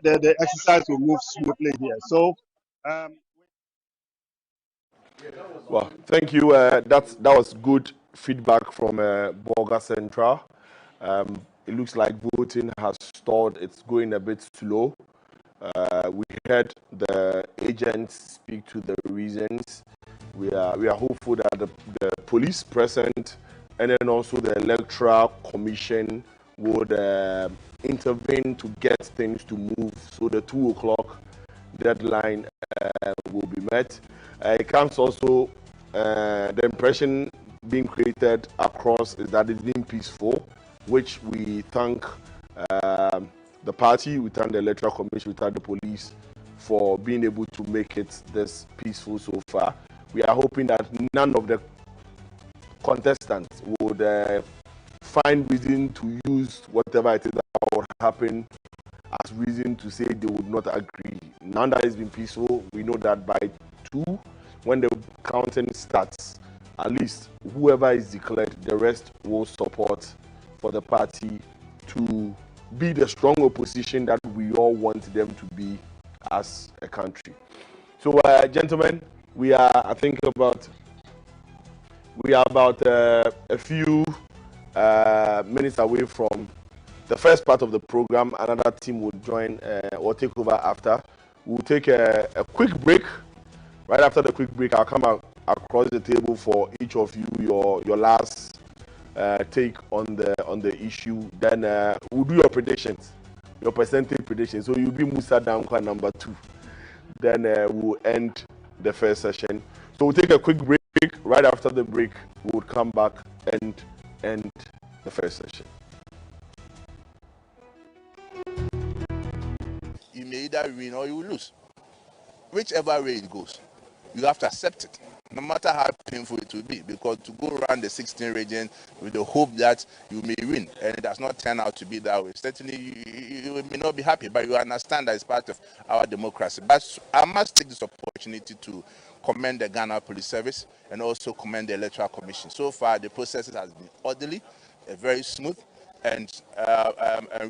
the exercise will move smoothly here. So, well, thank you. That was good feedback from Bolga Central. It looks like voting has stalled. It's going a bit slow. We heard the agents speak to the reasons. We are hopeful that the police present and then also the electoral commission would intervene to get things to move so the 2 o'clock deadline will be met. It comes also the impression being created across is that it's been peaceful, which we thank the party, we thank the electoral commission, we thank the police for being able to make it this peaceful so far. We are hoping that none of the contestants would find reason to use whatever it is that would happen as reason to say they would not agree. Now that it's been peaceful, we know that by 2, when the counting starts, at least whoever is declared, the rest will support for the party to be the strong opposition that we all want them to be as a country. So, gentlemen, we are about a few minutes away from the first part of the program. Another team will join or take over after. We'll take a quick break. Right after the quick break, I'll come across the table for each of you your last take on the issue. Then we'll do your predictions, your percentage predictions. So you'll be Musa Dankwa number 2. Then we'll end the first session. So we'll take a quick break. Right after the break, we'll come back and end the first session. You may either win or you will lose. Whichever way it goes, you have to accept it, no matter how painful it will be, because to go around the 16 region with the hope that you may win, and it does not turn out to be that way. Certainly, you may not be happy, but you understand that it's part of our democracy. But I must take this opportunity to commend the Ghana Police Service and also commend the Electoral Commission. So far, the process has been orderly, very smooth, and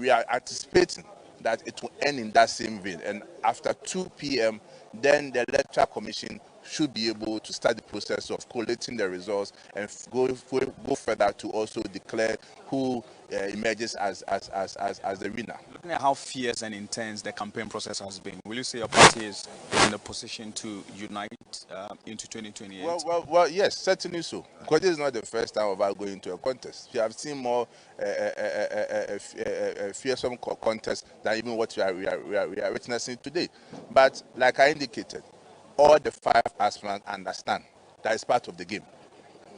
we are anticipating that it will end in that same vein. And after 2 p.m., then the Electoral Commission should be able to start the process of collating the results and go further to also declare who emerges as the winner. Looking at how fierce and intense the campaign process has been, will you say your party is in a position to unite into 2028? Well, yes, certainly so. Because this is not the first time of our going to a contest. We have seen more fearsome contest than even what we are witnessing today. But like I indicated, all the 5 aspirants understand that it's part of the game.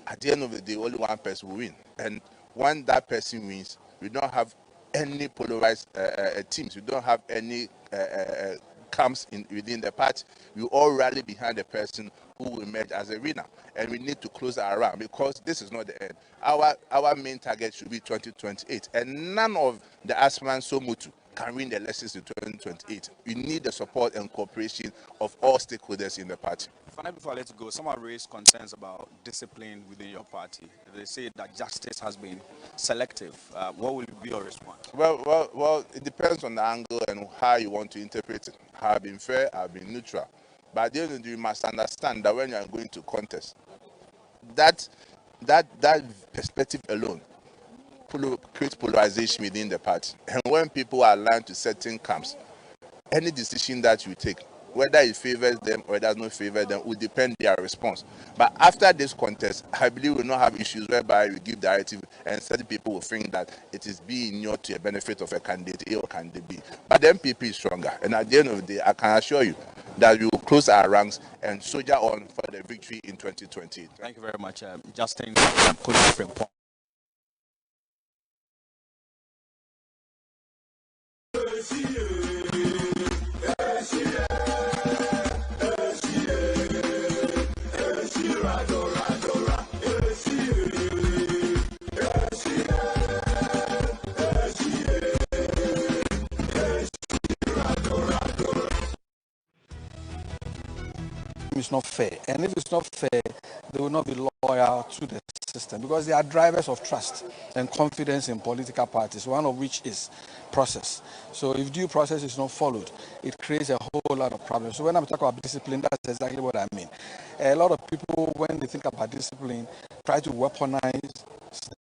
At the end of the day, only one person will win. And when that person wins, we don't have any polarized teams. We don't have any camps within the party. We all rally behind the person who will emerge as a winner. And we need to close our round, because this is not the end. Our main target should be 2028. And none of the aspirants so mutu can win the elections in 2028. We need the support and cooperation of all stakeholders in the party. Finally, before I let you go, someone raised concerns about discipline within your party. They say that justice has been selective. What will be your response? Well, it depends on the angle and how you want to interpret it. I've been fair, I've been neutral. But at the end of the day, you must understand that when you are going to contest, that perspective alone creates polarization within the party. And when people are aligned to certain camps, any decision that you take, whether it favors them or it does not favor them, will depend on their response. But after this contest, I believe we will not have issues whereby we give directive and certain people will think that it is being inured to a benefit of a candidate A or candidate B. But the MPP is stronger. And at the end of the day, I can assure you that we will close our ranks and soldier on for the victory in 2020. Thank you very much, Justin. Point. It's not fair, and if it's not fair, they will not be loyal to the system, because they are drivers of trust and confidence in political parties, one of which is process. So if due process is not followed, it creates a whole lot of problems. So when I'm talking about discipline, that's exactly what I mean. A lot of people, when they think about discipline, try to weaponize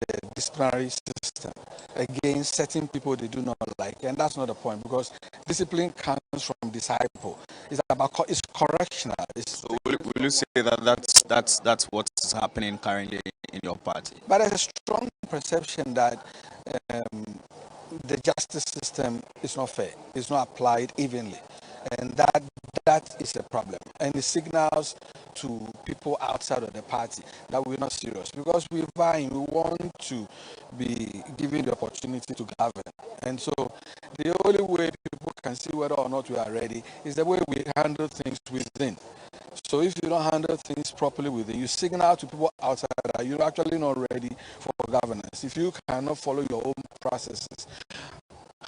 the disciplinary system against certain people they do not like, and that's not the point, because discipline comes from disciple. It's correctional. So will you say that that's what is happening currently in your party? But there's a strong perception that the justice system is not fair. It's not applied evenly, and that is a problem. And it signals to people outside of the party that we're not serious, because we want to be given the opportunity to govern. And so the only way people can see whether or not we are ready is the way we handle things within. So if you don't handle things properly within, you signal to people outside that you're actually not ready for governance. If you cannot follow your own processes,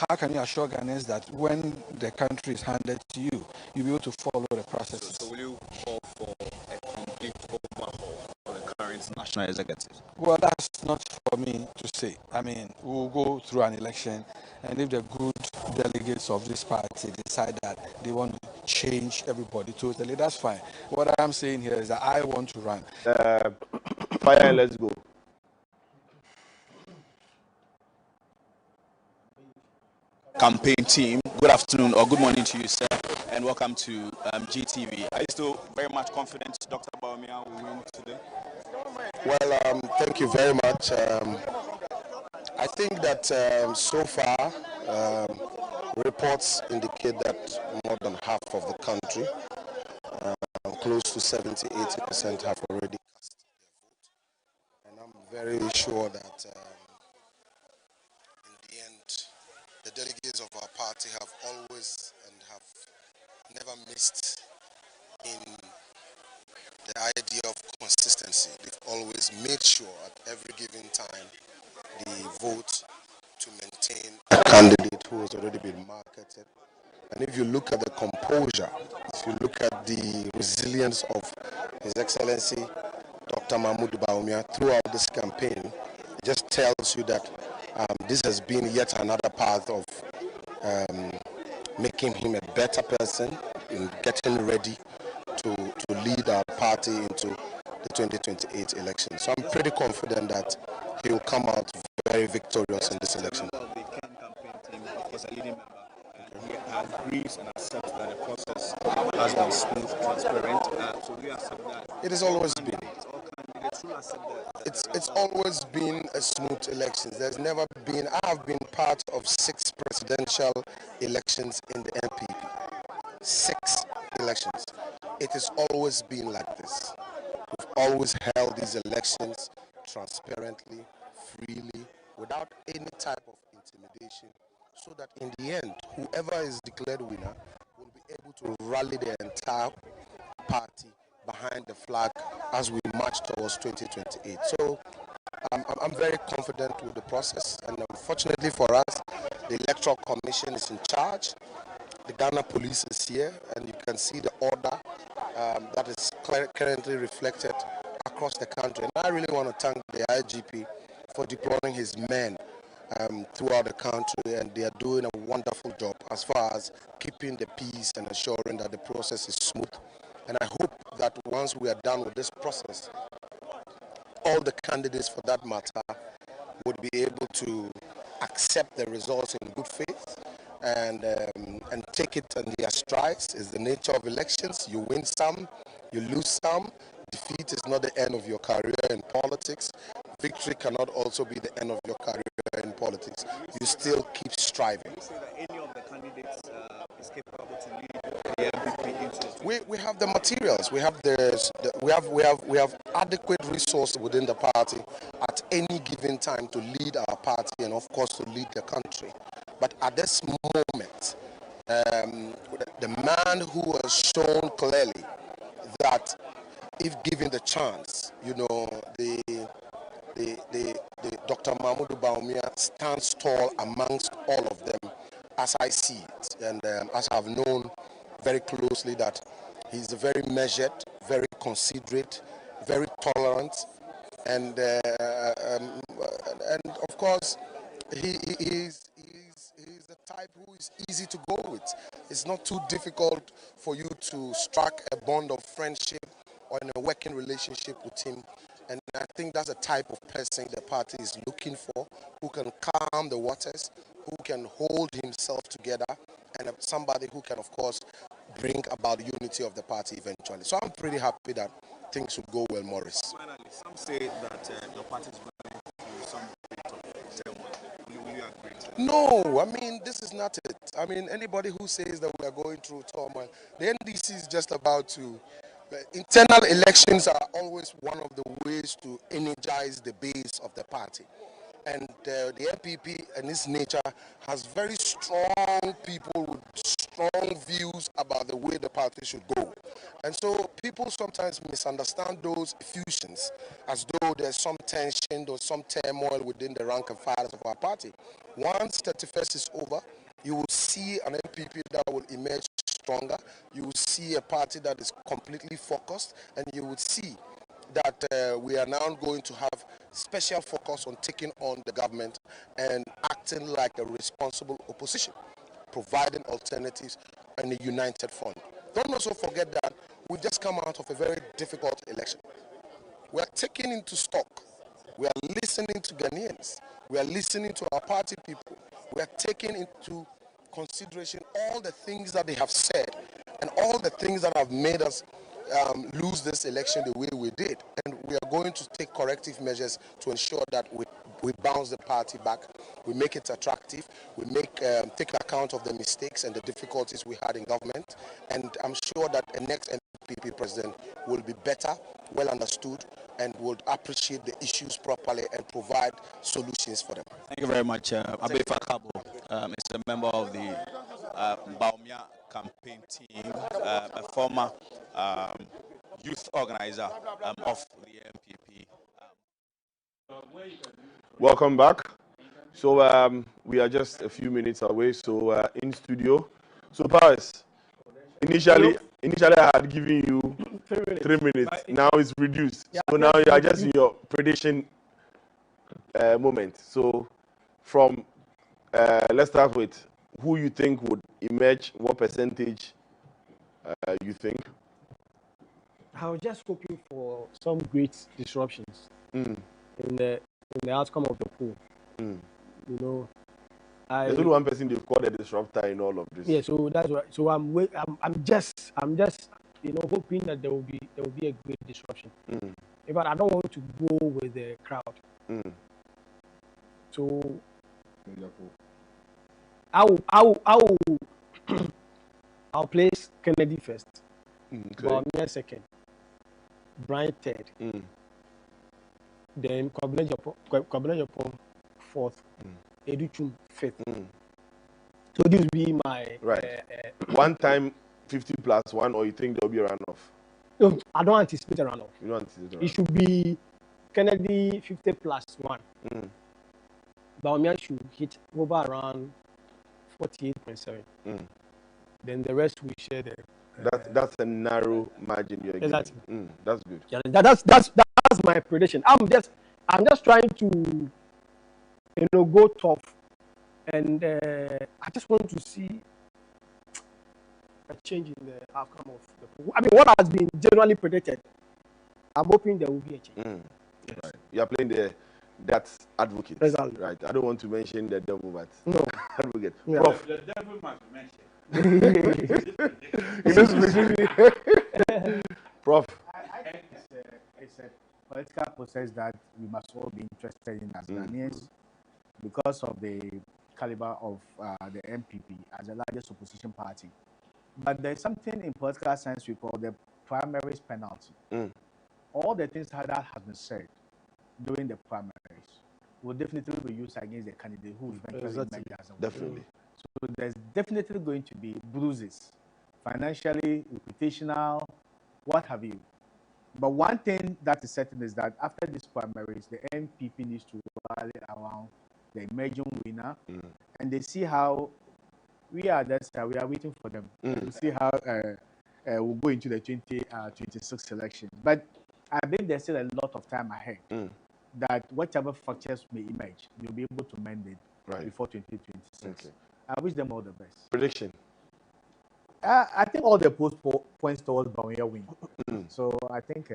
how can you assure Ghanaians that when the country is handed to you, you'll be able to follow the processes? So will you call for a complete overhaul for the current national executive? Well, that's not for me to say. I mean, we'll go through an election, and if the good delegates of this party decide that they want to change everybody totally, that's fine. What I'm saying here is that I want to run. Fire and let's go. Campaign team, good afternoon or good morning to you, sir, and welcome to GTV. Are you still very much confident Dr. Bawumia will win today? Well, thank you very much. I think that so far reports indicate that more than half of the country, close to 70-80%, have already cast their vote, and I'm very sure that in the end, the delegates of our party have always and have never missed in the idea of consistency. They've always made sure at every given time they vote to maintain a candidate who has already been marketed. And if you look at the composure, if you look at the resilience of His Excellency Dr. Mahmoud Bawumia throughout this campaign, it just tells you that this has been yet another path of making him a better person in getting ready to lead our party into the 2028 election. So I'm pretty confident that he will come out very victorious in this election. The Ken campaign team, of course, a leading member, he agrees and accepts that the process has been smooth, transparent. So we accept that. It has always been. All candidates will accept that. It's always been a smooth election. There's never been. I have been part of 6 presidential elections in the NPP. 6 elections. It has always been like this. We've always held these elections transparently, freely, without any type of intimidation, so that in the end, whoever is declared winner will be able to rally the entire party behind the flag as we march towards 2028. So I'm very confident with the process, and unfortunately for us, the Electoral Commission is in charge. The Ghana Police is here, and you can see the order that is currently reflected across the country. And I really want to thank the IGP for deploying his men throughout the country, and they are doing a wonderful job as far as keeping the peace and ensuring that the process is smooth. And I hope that once we are done with this process, all the candidates for that matter would be able to accept the results in good faith and take it in their strides. It's the nature of elections. You win some, you lose some. Defeat is not the end of your career in politics. Victory cannot also be the end of your career in politics. You still keep striving. You say that any of the candidates is capable to lead the MPP into. We have the materials. We have we have adequate resource within the party at any given time to lead our party and of course to lead the country. But at this moment, the man who has shown clearly that if given the chance, you know, the Dr. Mahmoud Bawumia stands tall amongst all of them, as I see it, and as I've known very closely that he's very measured, very considerate, very tolerant, and of course, he's the type who is easy to go with. It's not too difficult for you to strike a bond of friendship or in a working relationship with him. And I think that's the type of person the party is looking for, who can calm the waters, who can hold himself together, and somebody who can, of course, bring about unity of the party eventually. So I'm pretty happy that things will go well, Morris. Finally, some say that your party is going through some bit of turmoil. Will you agree? No, I mean, this is not it. I mean, anybody who says that we are going through turmoil, the NDC is just about to. Internal elections are always one of the ways to energize the base of the party. And the MPP in its nature has very strong people with strong views about the way the party should go. And so people sometimes misunderstand those effusions as though there's some tension or some turmoil within the rank and file of our party. Once 31st is over, you will see an MPP that will emerge stronger. You will see a party that is completely focused, and you will see that we are now going to have special focus on taking on the government and acting like a responsible opposition, providing alternatives and a united front. Don't also forget that we've just come out of a very difficult election. We are taking into stock. We are listening to Ghanaians. We are listening to our party people. We are taking into consideration all the things that they have said and all the things that have made us lose this election the way we did. And we are going to take corrective measures to ensure that we bounce the party back, we make it attractive, we take account of the mistakes and the difficulties we had in government. And I'm sure that the next NPP president will be better, well understood, and will appreciate the issues properly and provide solutions for them. Thank you very much. Abe Fakabo is a member of the Baumia campaign team, a former youth organizer of the MPP. Welcome back. So we are just a few minutes away. So in studio. So Paris, initially I had given you 3 minutes. Now it's reduced. Yeah, so now you are just in your prediction moment. So from let's start with who you think would emerge. What percentage you think? I was just hoping for some great disruptions in the outcome of the poll. You know, there's only one person they've called a disruptor in all of this. Yeah, so that's right. So I'm just hoping that there will be a great disruption. In fact, I don't want to go with the crowd. So I'll place Kennedy first. Baumia second. Brian third. Then Kwabena Japan fourth. Educhum fifth. So this will be my one time 50 plus 1, or you think there will be a runoff? No, I don't anticipate a runoff. You don't anticipate a runoff? It should be Kennedy 50 plus 1. Baumia should hit over around 48.7. Then the rest we share the. That's a narrow margin you're exactly. Giving. That's good. Yeah, that's my prediction. I'm just trying to go tough, and I just want to see a change in the outcome of the poll. I mean, what has been generally predicted, I'm hoping there will be a change. Yes. Right. You are playing that's advocate. Exactly. Right. I don't want to mention the devil, but no advocate. Yeah. Prof. The devil must be mentioned. Prof. I think it's a political process that we must all be interested in as Ghanaians because of the caliber of the MPP as the largest opposition party. But there's something in political science we call the primaries penalty. All the things that has been said during the primaries will definitely be used against the candidate who eventually emerges as a winner. Definitely. So there's definitely going to be bruises, financially, reputational, what have you. But one thing that is certain is that after these primaries, the MPP needs to rally around the emerging winner, and they see how we are waiting for them to see how we'll go into the 2026 election. But I believe there's still a lot of time ahead. that whatever fractures may emerge, you'll be able to mend it before 2026. Okay. I wish them all the best. Prediction. I think all the points towards Bawumia win. So I think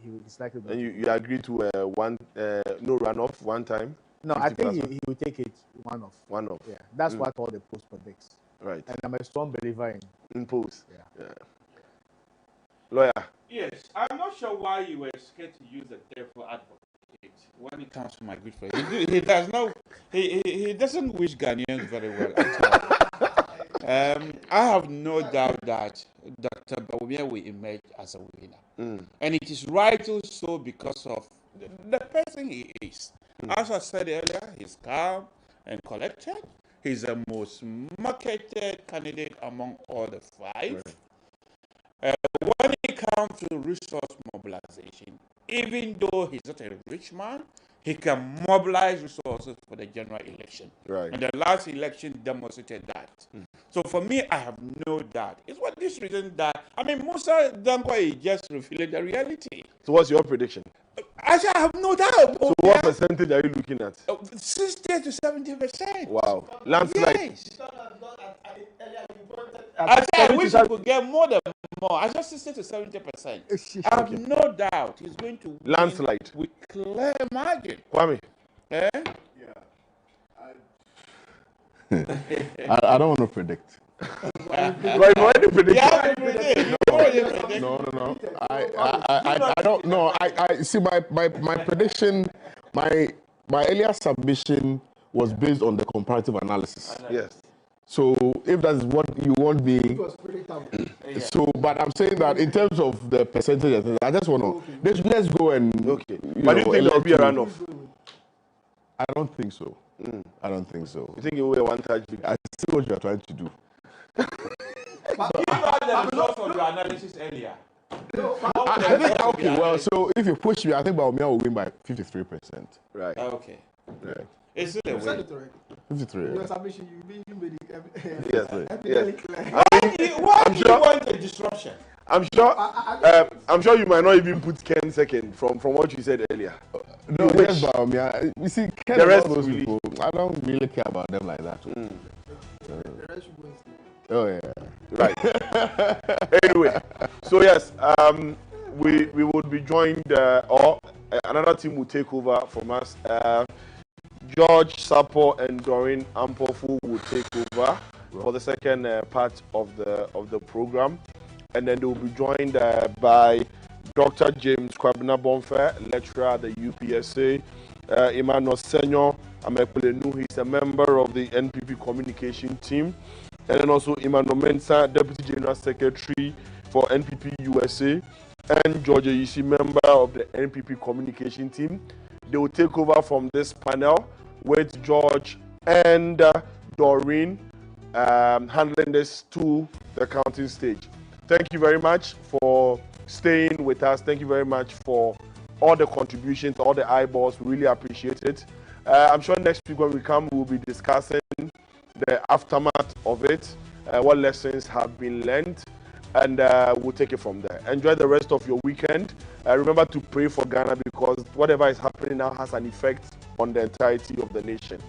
he's likely. And you agree to no runoff one time? No, I think he will take it one off. One off. Yeah, that's what all the post predicts. Right. And I'm a strong believer in post. Yeah. Lawyer. Yes, I'm not sure why you were scared to use the devil advocate when it comes to my good friend. He does not. He doesn't wish Ghanaians very well at all. I have no doubt that Dr. Bawumia will emerge as a winner, and it is right also because of the person he is. As I said earlier, he's calm and collected. He's the most marketed candidate among all the five. When it comes to resource mobilization, even though he's not a rich man, he can mobilize resources for the general election. Right. And the last election demonstrated that. So for me, I have no doubt. It's for this reason that, Musa Dankwa is just revealing the reality. So what's your prediction? I have no doubt. So what percentage are you looking at? 60 to 70%. Wow. Landslide. Yes. I wish he could get more than more. I just 60 to 70%. I have no doubt he's going to landslide with clear margin. Kwame. Eh? I don't want to predict. Right, already predict. No. I don't know. I see my prediction. My earlier submission was based on the comparative analysis. Yes. So if that's what you want me, so but I'm saying that in terms of the percentage, I just want to let's go and okay. But do you think there will be a runoff? I don't think so. I don't think so. You think it will be a one-touch? I see what you are trying to do. But give us the results of your analysis earlier. I think okay. Well, so if you push me, I think Bawumia will win by 53%. Right. Okay. Right. It's still a win. 53. Your submission, you made it. Yes. Why do you want a disruption? I'm sure you might not even put Ken second from what you said earlier. No, yes, Bawumia. You see, Ken the rest all those really, people, I don't really care about them like that. Oh yeah. Right. Anyway, so yes, we would be joined, or another team will take over from us. George Sapo and Doreen Ampofu will take over for the second part of the program, and then they will be joined by Dr. James Kwabena Bonfe, lecturer at the UPSA, Emmanuel Senyo Amekulenu, he's a member of the NPP communication team, and then also Emmanuel Mensah, Deputy General Secretary for NPP USA, and George Yishi, member of the NPP communication team. They will take over from this panel with George and Doreen handling this to the counting stage. Thank you very much for staying with us. Thank you very much for all the contributions, all the eyeballs. We really appreciate it. I'm sure next week when we come, we'll be discussing the aftermath of it, what lessons have been learned, and we'll take it from there. Enjoy the rest of your weekend. Remember to pray for Ghana, because whatever is happening now has an effect on the entirety of the nation.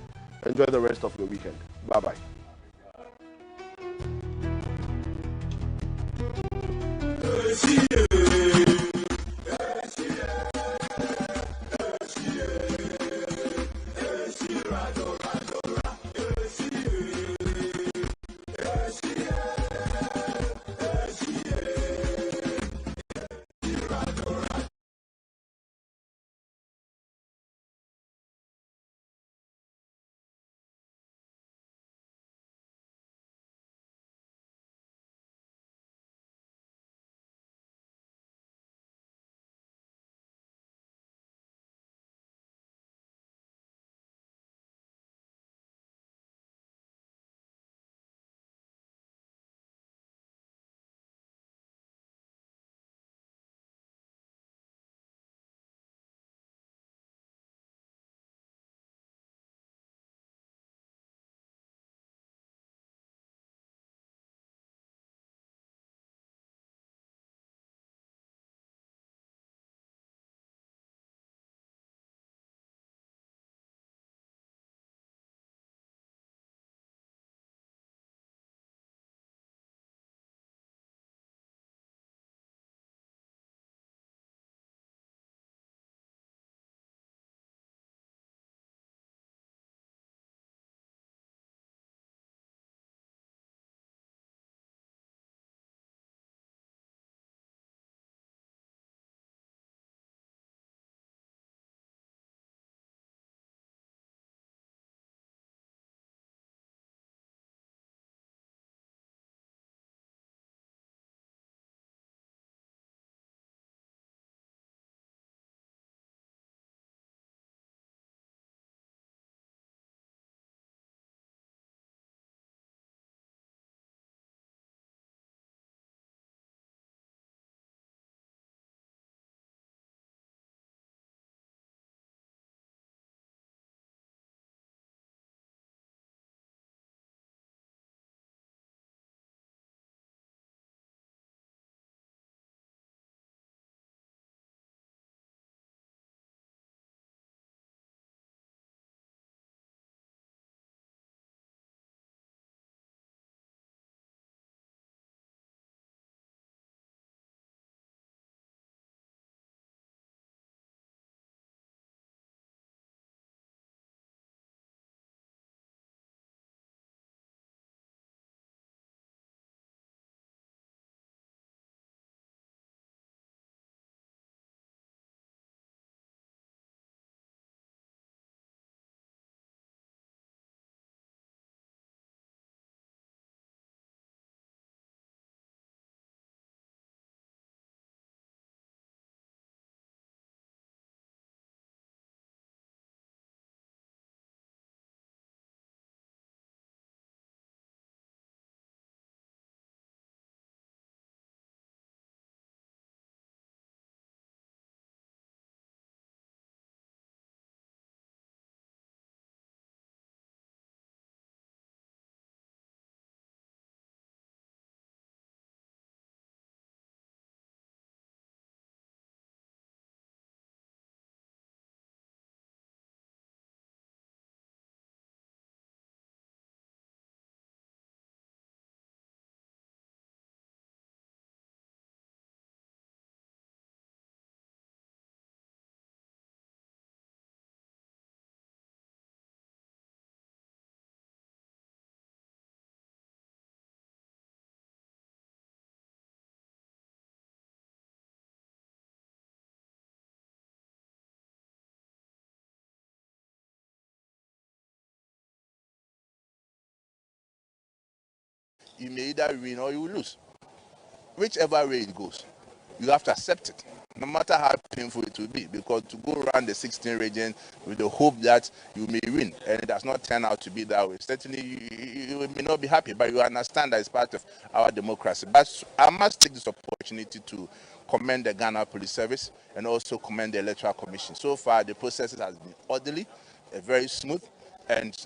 Enjoy the rest of your weekend. Bye-bye. you may either win or you will lose. Whichever way it goes, you have to accept it, no matter how painful it will be, because to go around the 16 region with the hope that you may win, and it does not turn out to be that way, certainly you may not be happy, but you understand that it's part of our democracy. But I must take this opportunity to commend the Ghana Police Service and also commend the Electoral Commission. So far, the process has been orderly, very smooth, and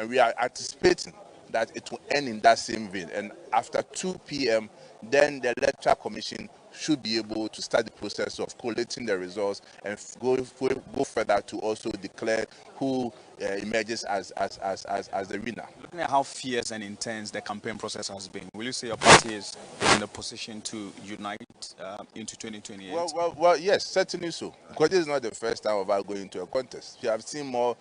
we are anticipating that it will end in that same vein. And after 2 p.m., then the Electoral Commission should be able to start the process of collating the results and go further to also declare who emerges as the winner. Looking at how fierce and intense the campaign process has been, will you say your party is in a position to unite into 2028? Well, yes, certainly so. Because this is not the first time of our going into a contest. You have seen more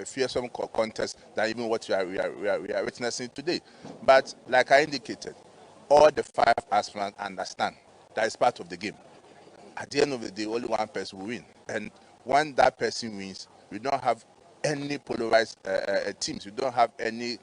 fearsome contest than even what we are witnessing today. But like I indicated, all the 5 aspirants understand that it's part of the game. At the end of the day, only one person will win. And when that person wins, we don't have any polarized teams. We don't have any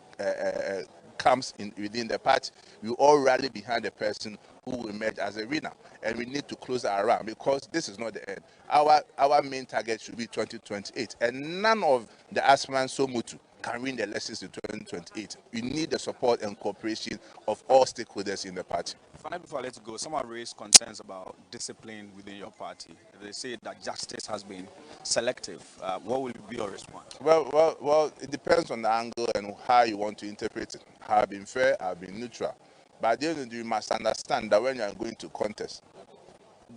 camps within the party. We all rally behind the person who will emerge as a winner. And we need to close our round, because this is not the end. Our main target should be 2028. And none of the aspirants so mutu can win the elections in 2028. We need the support and cooperation of all stakeholders in the party. Finally, before I let you go, someone raised concerns about discipline within your party. They say that justice has been selective. What will be your response? Well, it depends on the angle and how you want to interpret it. I've been fair, I've been neutral. But at the end of the day, you must understand that when you are going to contest,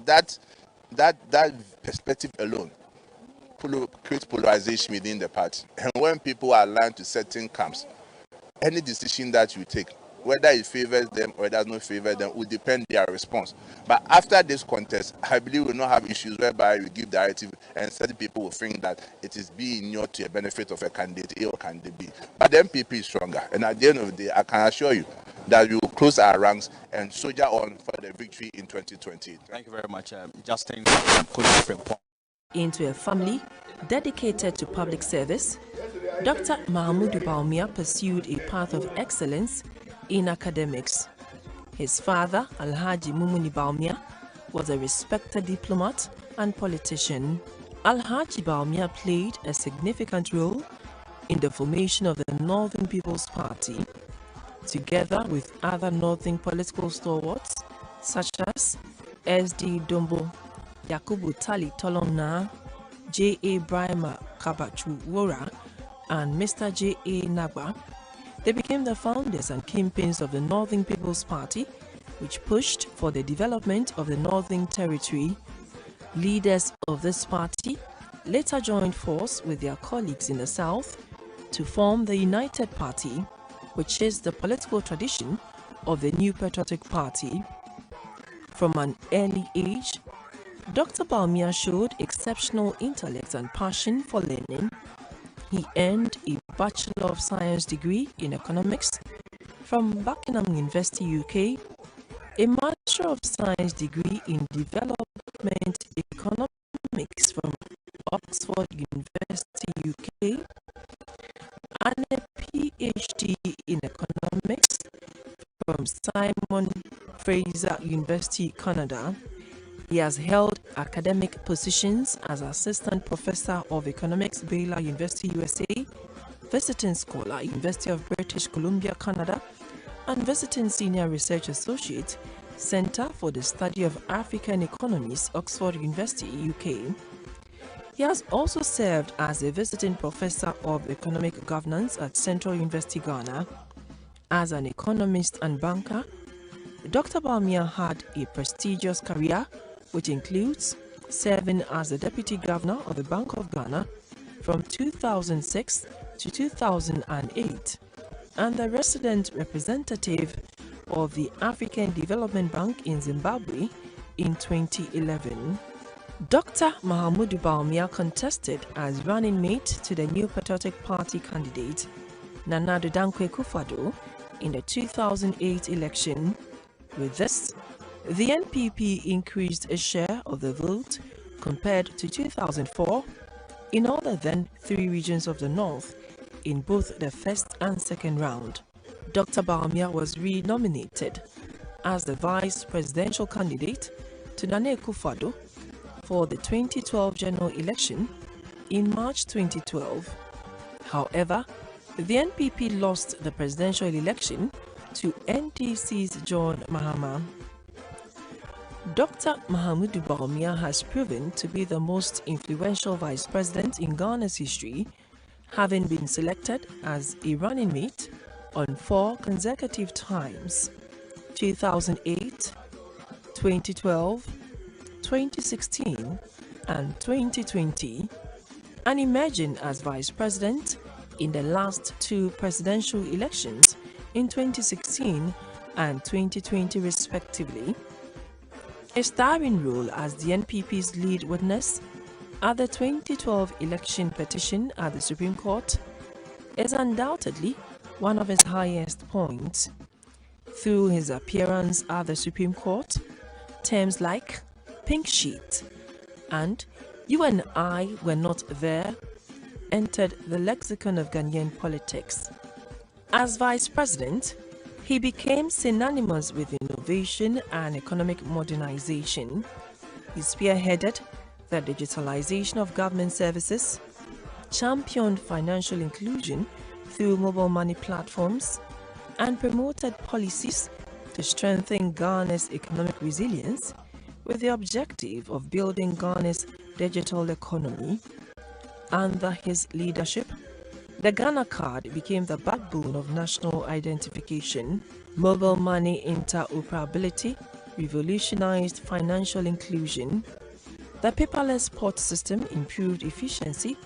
that perspective alone creates polarization within the party. And when people are aligned to certain camps, any decision that you take, whether it favors them or it does not favor them, will depend on their response. But after this contest, I believe we will not have issues whereby we give directive and certain people will think that it is being inured to a benefit of a candidate A or candidate B. But the MPP is stronger. And at the end of the day, I can assure you that we will close our ranks and soldier on for the victory in 2020. Thank you very much, Justin. Into a family dedicated to public service, Dr. Mahamudu Bawumia pursued a path of excellence in academics. His father, Alhaji Mumuni Bawumia, was a respected diplomat and politician. Alhaji Bawumia played a significant role in the formation of the Northern People's Party, together with other Northern political stalwarts such as S.D. Dombo, Yakubu Tali Tolongna, J.A. Brahma Kabachu Wora, and Mr. J.A. Nagba. They became the founders and kingpins of the Northern People's Party, which pushed for the development of the Northern Territory. Leaders of this party later joined force with their colleagues in the South to form the United Party, which is the political tradition of the New Patriotic Party. From an early age, Dr. Bawumia showed exceptional intellect and passion for learning. He earned a Bachelor of Science degree in Economics from Buckingham University, UK, a Master of Science degree in Development Economics from Oxford University, UK, and a PhD in Economics from Simon Fraser University, Canada. He has held academic positions as Assistant Professor of Economics, Baylor University, USA, Visiting Scholar, University of British Columbia, Canada, and Visiting Senior Research Associate, Center for the Study of African Economies, Oxford University, UK. He has also served as a Visiting Professor of Economic Governance at Central University, Ghana. As an economist and banker, Dr. Bawumia had a prestigious career, which includes serving as the Deputy Governor of the Bank of Ghana from 2006 to 2008 and the Resident Representative of the African Development Bank in Zimbabwe in 2011. Dr. Mahamudu Bawumia contested as running mate to the New Patriotic Party candidate Nana Addo Dankwa Akufo-Addo in the 2008 election. With this, the NPP increased a share of the vote compared to 2004 in all the then 3 regions of the North, in both the first and second round. Dr. Bawumia was re-nominated as the vice presidential candidate to Nana Akufo-Addo for the 2012 general election in March 2012. However, the NPP lost the presidential election to NDC's John Mahama. Dr. Mahamudu Bawumia has proven to be the most influential vice president in Ghana's history, having been selected as a running mate on 4 consecutive times: 2008, 2012, 2016, and 2020, and emerging as vice president in the last 2 presidential elections in 2016 and 2020 respectively. A starring role as the NPP's lead witness at the 2012 election petition at the Supreme Court is undoubtedly one of his highest points. Through his appearance at the Supreme Court, terms like pink sheet and "you and I were not there" entered the lexicon of Ghanaian politics. As vice president, he became synonymous with innovation and economic modernization. He spearheaded the digitalization of government services, championed financial inclusion through mobile money platforms, and promoted policies to strengthen Ghana's economic resilience with the objective of building Ghana's digital economy. Under his leadership, the Ghana card became the backbone of national identification. Mobile money interoperability revolutionized financial inclusion. The paperless port system improved efficiency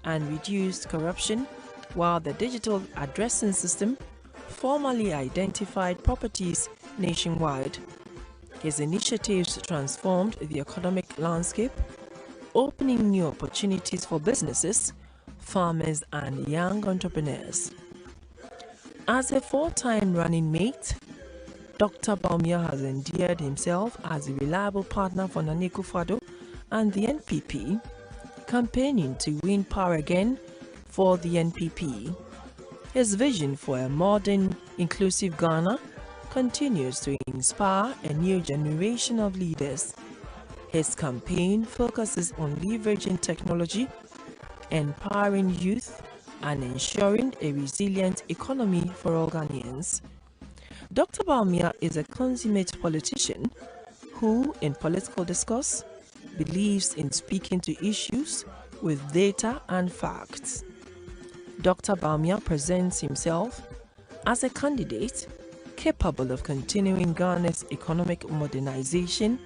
and reduced corruption, while the digital addressing system formally identified properties nationwide. His initiatives transformed the economic landscape, opening new opportunities for businesses, farmers, and young entrepreneurs. As a 4-time running mate, Dr. Bawumia has endeared himself as a reliable partner for Nana Akufo-Addo and the NPP, campaigning to win power again for the NPP. His vision for a modern, inclusive Ghana continues to inspire a new generation of leaders. His campaign focuses on leveraging technology, empowering youth, and ensuring a resilient economy for all Ghanaians. Dr. Bawumia is a consummate politician who, in political discourse, believes in speaking to issues with data and facts. Dr. Bawumia presents himself as a candidate capable of continuing Ghana's economic modernization,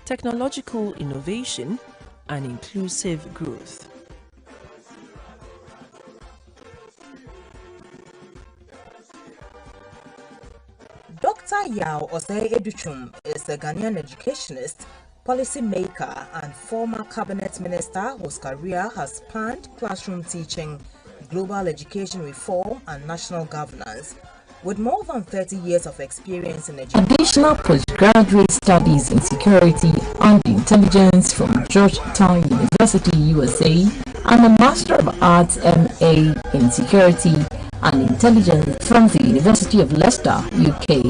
technological innovation, and inclusive growth. Dr. Yao Osei-Educhum is a Ghanaian educationist, policy maker, and former cabinet minister whose career has spanned classroom teaching, global education reform, and national governance. With more than 30 years of experience in education. Additional postgraduate studies in security and intelligence from Georgetown University, USA, and a Master of Arts MA in security and intelligence from the University of Leicester, UK,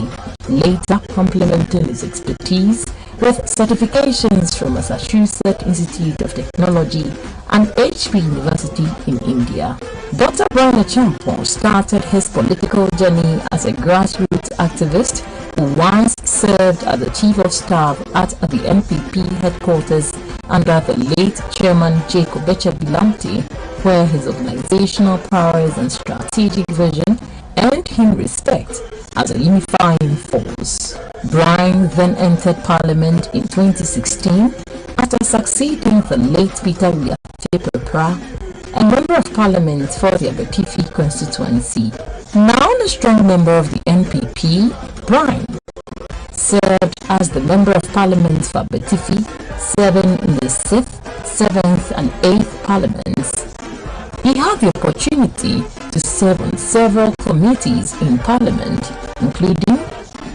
later complementing his expertise with certifications from Massachusetts Institute of Technology and HP University in India. Dr. Brian Acheampong started his political journey as a grassroots activist who once served as the Chief of Staff at the NPP headquarters under the late Chairman Jacob Echa-Bilamte, where his organizational prowess and strategic vision earned him respect as a unifying force. Brian then entered Parliament in 2016 after succeeding the late Peter Wiate-Prempeh, a member of Parliament for the Abetifi constituency. Now a strong member of the NPP, Brian served as the Member of Parliament for Abetifi, serving in the 6th, 7th, and 8th Parliaments. He had the opportunity to serve on several committees in Parliament, including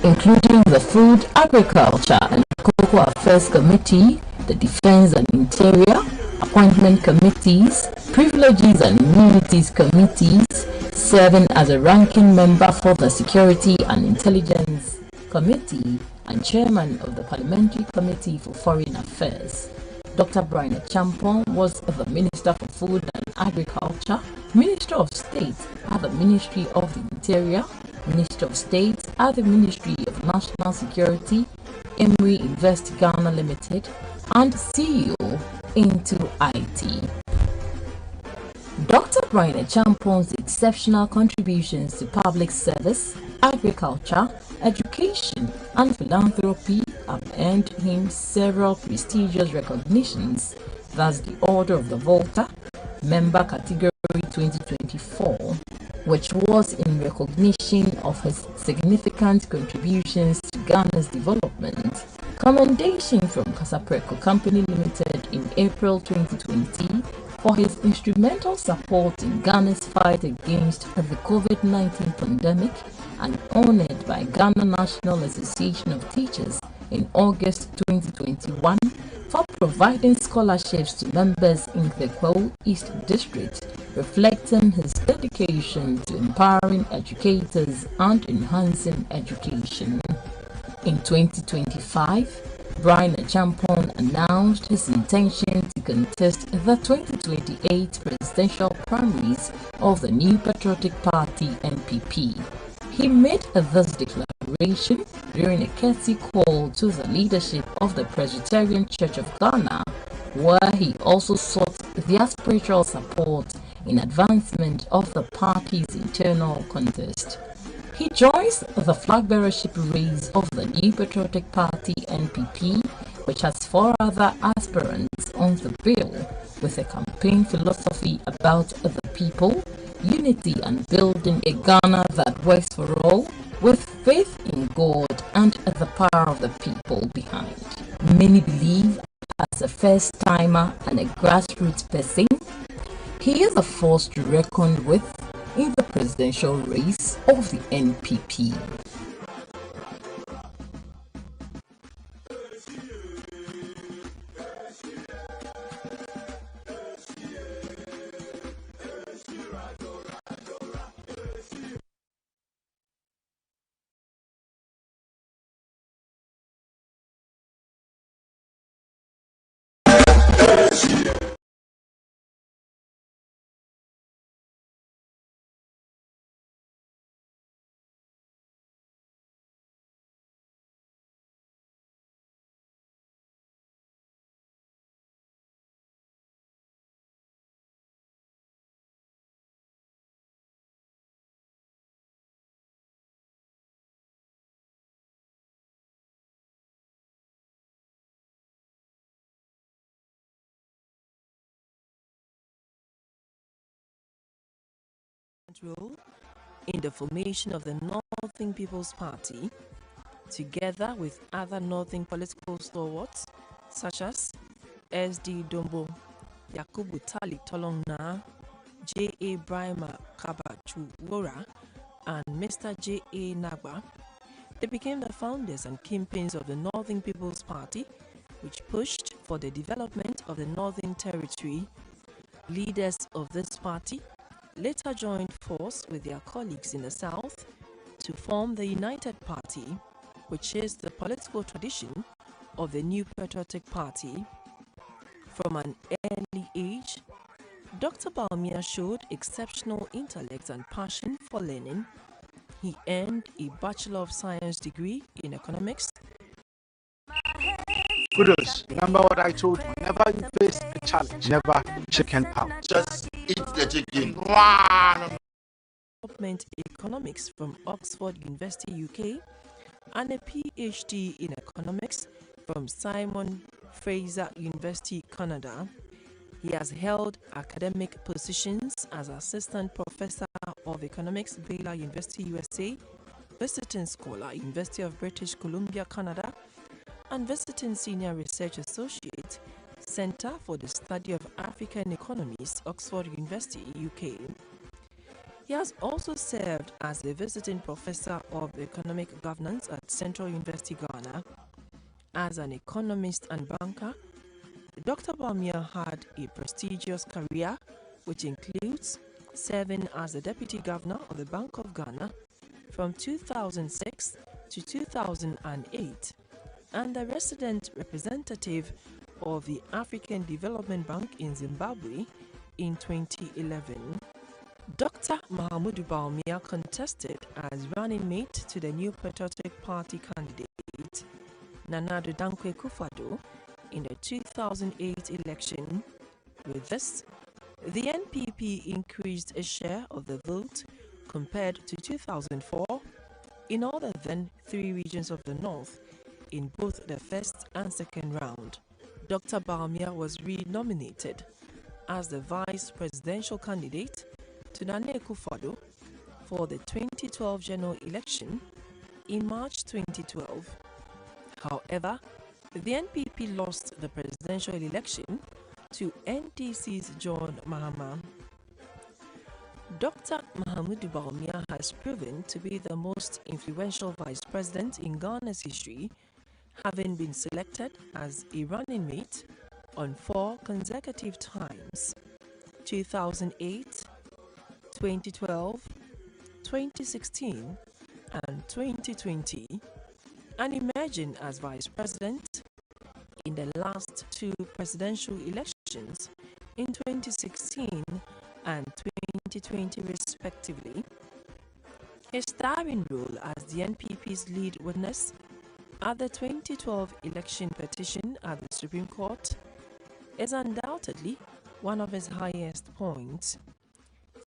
the Food, Agriculture, and Cocoa Affairs Committee, the Defense and Interior, Appointment Committees, Privileges and Immunities Committees, serving as a ranking member for the Security and Intelligence Committee and chairman of the Parliamentary Committee for Foreign Affairs. Dr. Brian Champong was the Minister for Food and Agriculture, Minister of State at the Ministry of the Interior, Minister of State at the Ministry of National Security, Emri Invest Ghana Limited, and CEO into IT. Dr. Brian Champong's exceptional contributions to public service, agriculture, education, and philanthropy have earned him several prestigious recognitions, thus the Order of the Volta, Member Category 2024, which was in recognition of his significant contributions to Ghana's development, commendation from Casapreco Company Limited in April 2020 for his instrumental support in Ghana's fight against the COVID-19 pandemic, and honored by Ghana National Association of Teachers in August 2021 for providing scholarships to members in the Kwo East District, reflecting his dedication to empowering educators and enhancing education. In 2025, Brian Champong announced his intention to contest the 2028 presidential primaries of the New Patriotic Party (NPP). He made this declaration during a courtesy call to the leadership of the Presbyterian Church of Ghana, where he also sought their spiritual support in advancement of the party's internal contest. He joins the flag bearership race of the New Patriotic Party (NPP), which has 4 other aspirants on the bill, with a campaign philosophy about the people, unity and building a Ghana that works for all, with faith in God and the power of the people behind. Many believe, as a first-timer and a grassroots person, he is a force to reckon with in the presidential race of the NPP. Role in the formation of the Northern People's Party, together with other Northern political stalwarts such as S.D. Dombo, Yakubu Tali Tolongna, J.A. Brima Kabachu Wora, and Mr. J.A. Nagba. They became the founders and kingpins of the Northern People's Party, which pushed for the development of the Northern Territory. Leaders of this party later joined force with their colleagues in the South to form the United Party, which is the political tradition of the New Patriotic Party. From an early age, Dr. Bawumia showed exceptional intellect and passion for learning. He earned a Bachelor of Science degree in economics. Kudos. Remember what I told you. Whenever you face a challenge, never chicken out. Just eat the chicken. Development Economics from Oxford University, UK, and a PhD in Economics from Simon Fraser University, Canada. He has held academic positions as Assistant Professor of Economics, Baylor University, USA, Visiting Scholar, University of British Columbia, Canada, and Visiting Senior Research Associate, Center for the Study of African Economies, Oxford University, UK. He has also served as a Visiting Professor of Economic Governance at Central University, Ghana. As an economist and banker, Dr. Bawumia had a prestigious career, which includes serving as the Deputy Governor of the Bank of Ghana from 2006 to 2008 and the resident representative of the African Development Bank in Zimbabwe in 2011. Dr. Mahamudu Bawumia contested as running mate to the New Patriotic Party candidate, Nana Addo Dankwa Akufo-Addo, in the 2008 election. With this, the NPP increased a share of the vote compared to 2004 in other than 3 regions of the north in both the first and second round. Dr. Bawumia was re-nominated as the vice presidential candidate to Nana Akufo-Addo for the 2012 general election in March 2012. However, the NPP lost the presidential election to NDC's John Mahama. Dr. Mahamudu Bawumia has proven to be the most influential vice president in Ghana's history, having been selected as a running mate on 4 consecutive times: 2008, 2012, 2016, and 2020, and emerging as vice president in the last 2 presidential elections in 2016 and 2020 respectively. His starring role as the NPP's lead witness at the 2012 election petition at the Supreme Court is undoubtedly one of his highest points.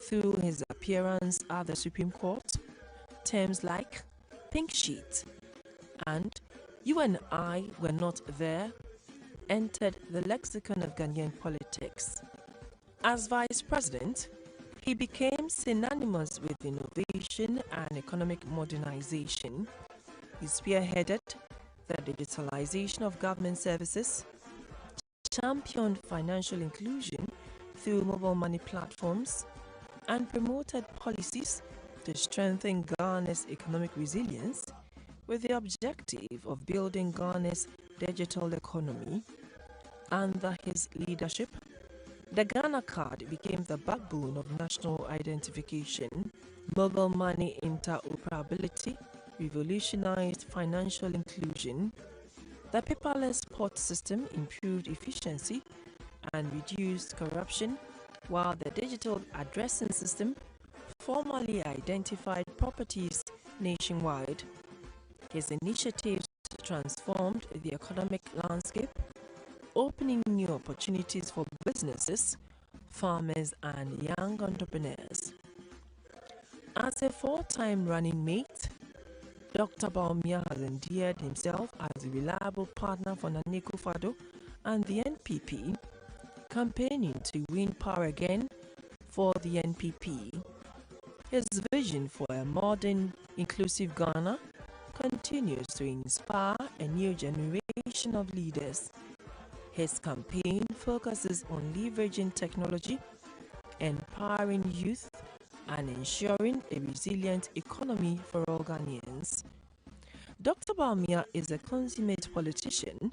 Through his appearance at the Supreme Court, terms like pink sheet and "you and I were not there" entered the lexicon of Ghanaian politics. As vice president, he became synonymous with innovation and economic modernization. He spearheaded the digitalization of government services, championed financial inclusion through mobile money platforms, and promoted policies to strengthen Ghana's economic resilience with the objective of building Ghana's digital economy. Under his leadership, the Ghana card became the backbone of national identification. Mobile money interoperability revolutionized financial inclusion. The paperless port system improved efficiency and reduced corruption, while the digital addressing system formally identified properties nationwide. His initiatives transformed the economic landscape, opening new opportunities for businesses, farmers, and young entrepreneurs. As a 4-time running mate, Dr. Bawumia has endeared himself as a reliable partner for Nana Akufo-Addo and the NPP, campaigning to win power again for the NPP. His vision for a modern, inclusive Ghana continues to inspire a new generation of leaders. His campaign focuses on leveraging technology, empowering youth, and ensuring a resilient economy for all Ghanaians. Dr. Bawumia is a consummate politician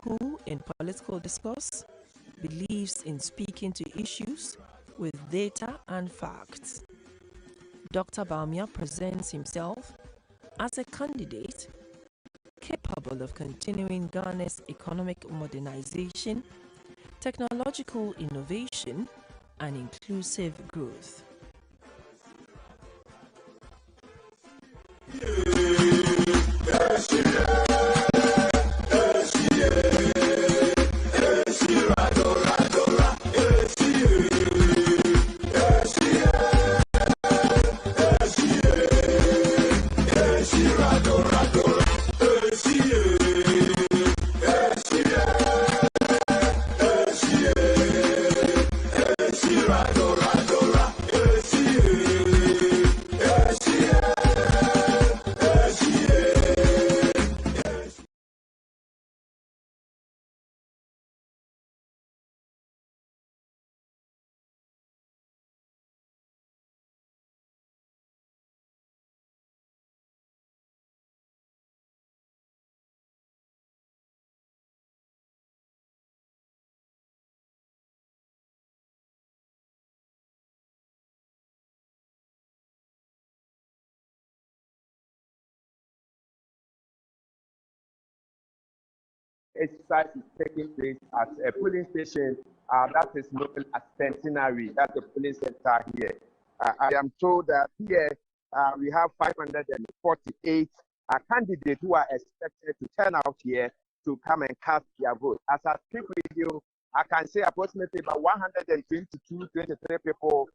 who, in political discourse, believes in speaking to issues with data and facts. Dr. Bawumia presents himself as a candidate capable of continuing Ghana's economic modernization, technological innovation, and inclusive growth. exercise is taking place at a polling station that is known as Centenary. That's the polling center here. I am told that here we have 548 candidates who are expected to turn out here to come and cast their vote. As I speak with you, I can say approximately about 122, 23 people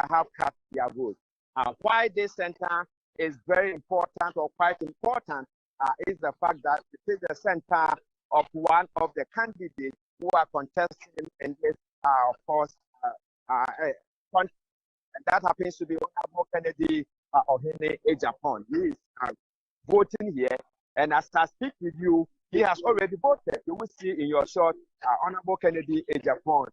have cast their vote. Why this center is very important or quite important is the fact that it is the center of one of the candidates who are contesting in this, of course, and that happens to be Honorable Kennedy Ohene Ejapon. He is voting here, and as I speak with you, he has already voted. You will see in your shot, Honorable Kennedy Ejapon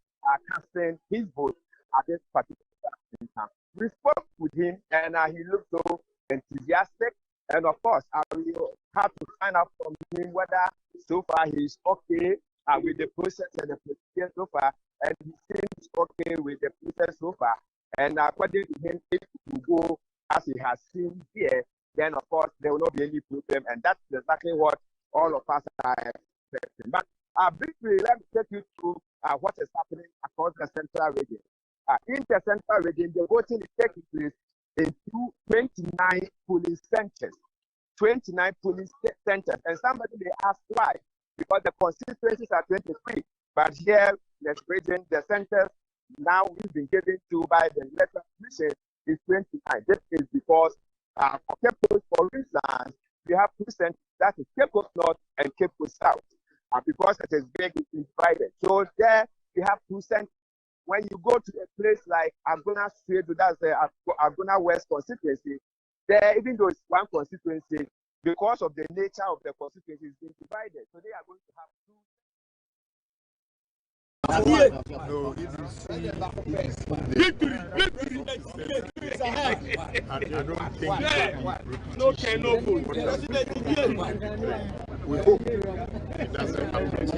casting his vote at this particular center. We spoke with him, and he looked so enthusiastic. And of course, we have to find out from him whether so far he's okay with the process and the procedure so far, and he seems okay with the process so far. And according to him, if it will go as he has seen here, then of course there will not be any problem, and that's exactly what all of us are expecting. But briefly, let me take you through what is happening across the central region. In the central region, the voting is taking place in 29 polling centers. 29 polling centers. And somebody may ask why? Because the constituencies are 23. But here, the region, the centers now we've been given to by the electoral commission is 29. This is because for Cape Coast, for instance, we have two centers, that is Cape Coast North and Cape Coast South. Because it is big, it's divided. So there we have two centers. When you go to a place like Agona Street, that's the Agona West constituency, there, even though it's one constituency, because of the nature of the constituency, it's been divided. So they are going to have two. No, if you see victory, I don't think no vote. We hope it doesn't happen.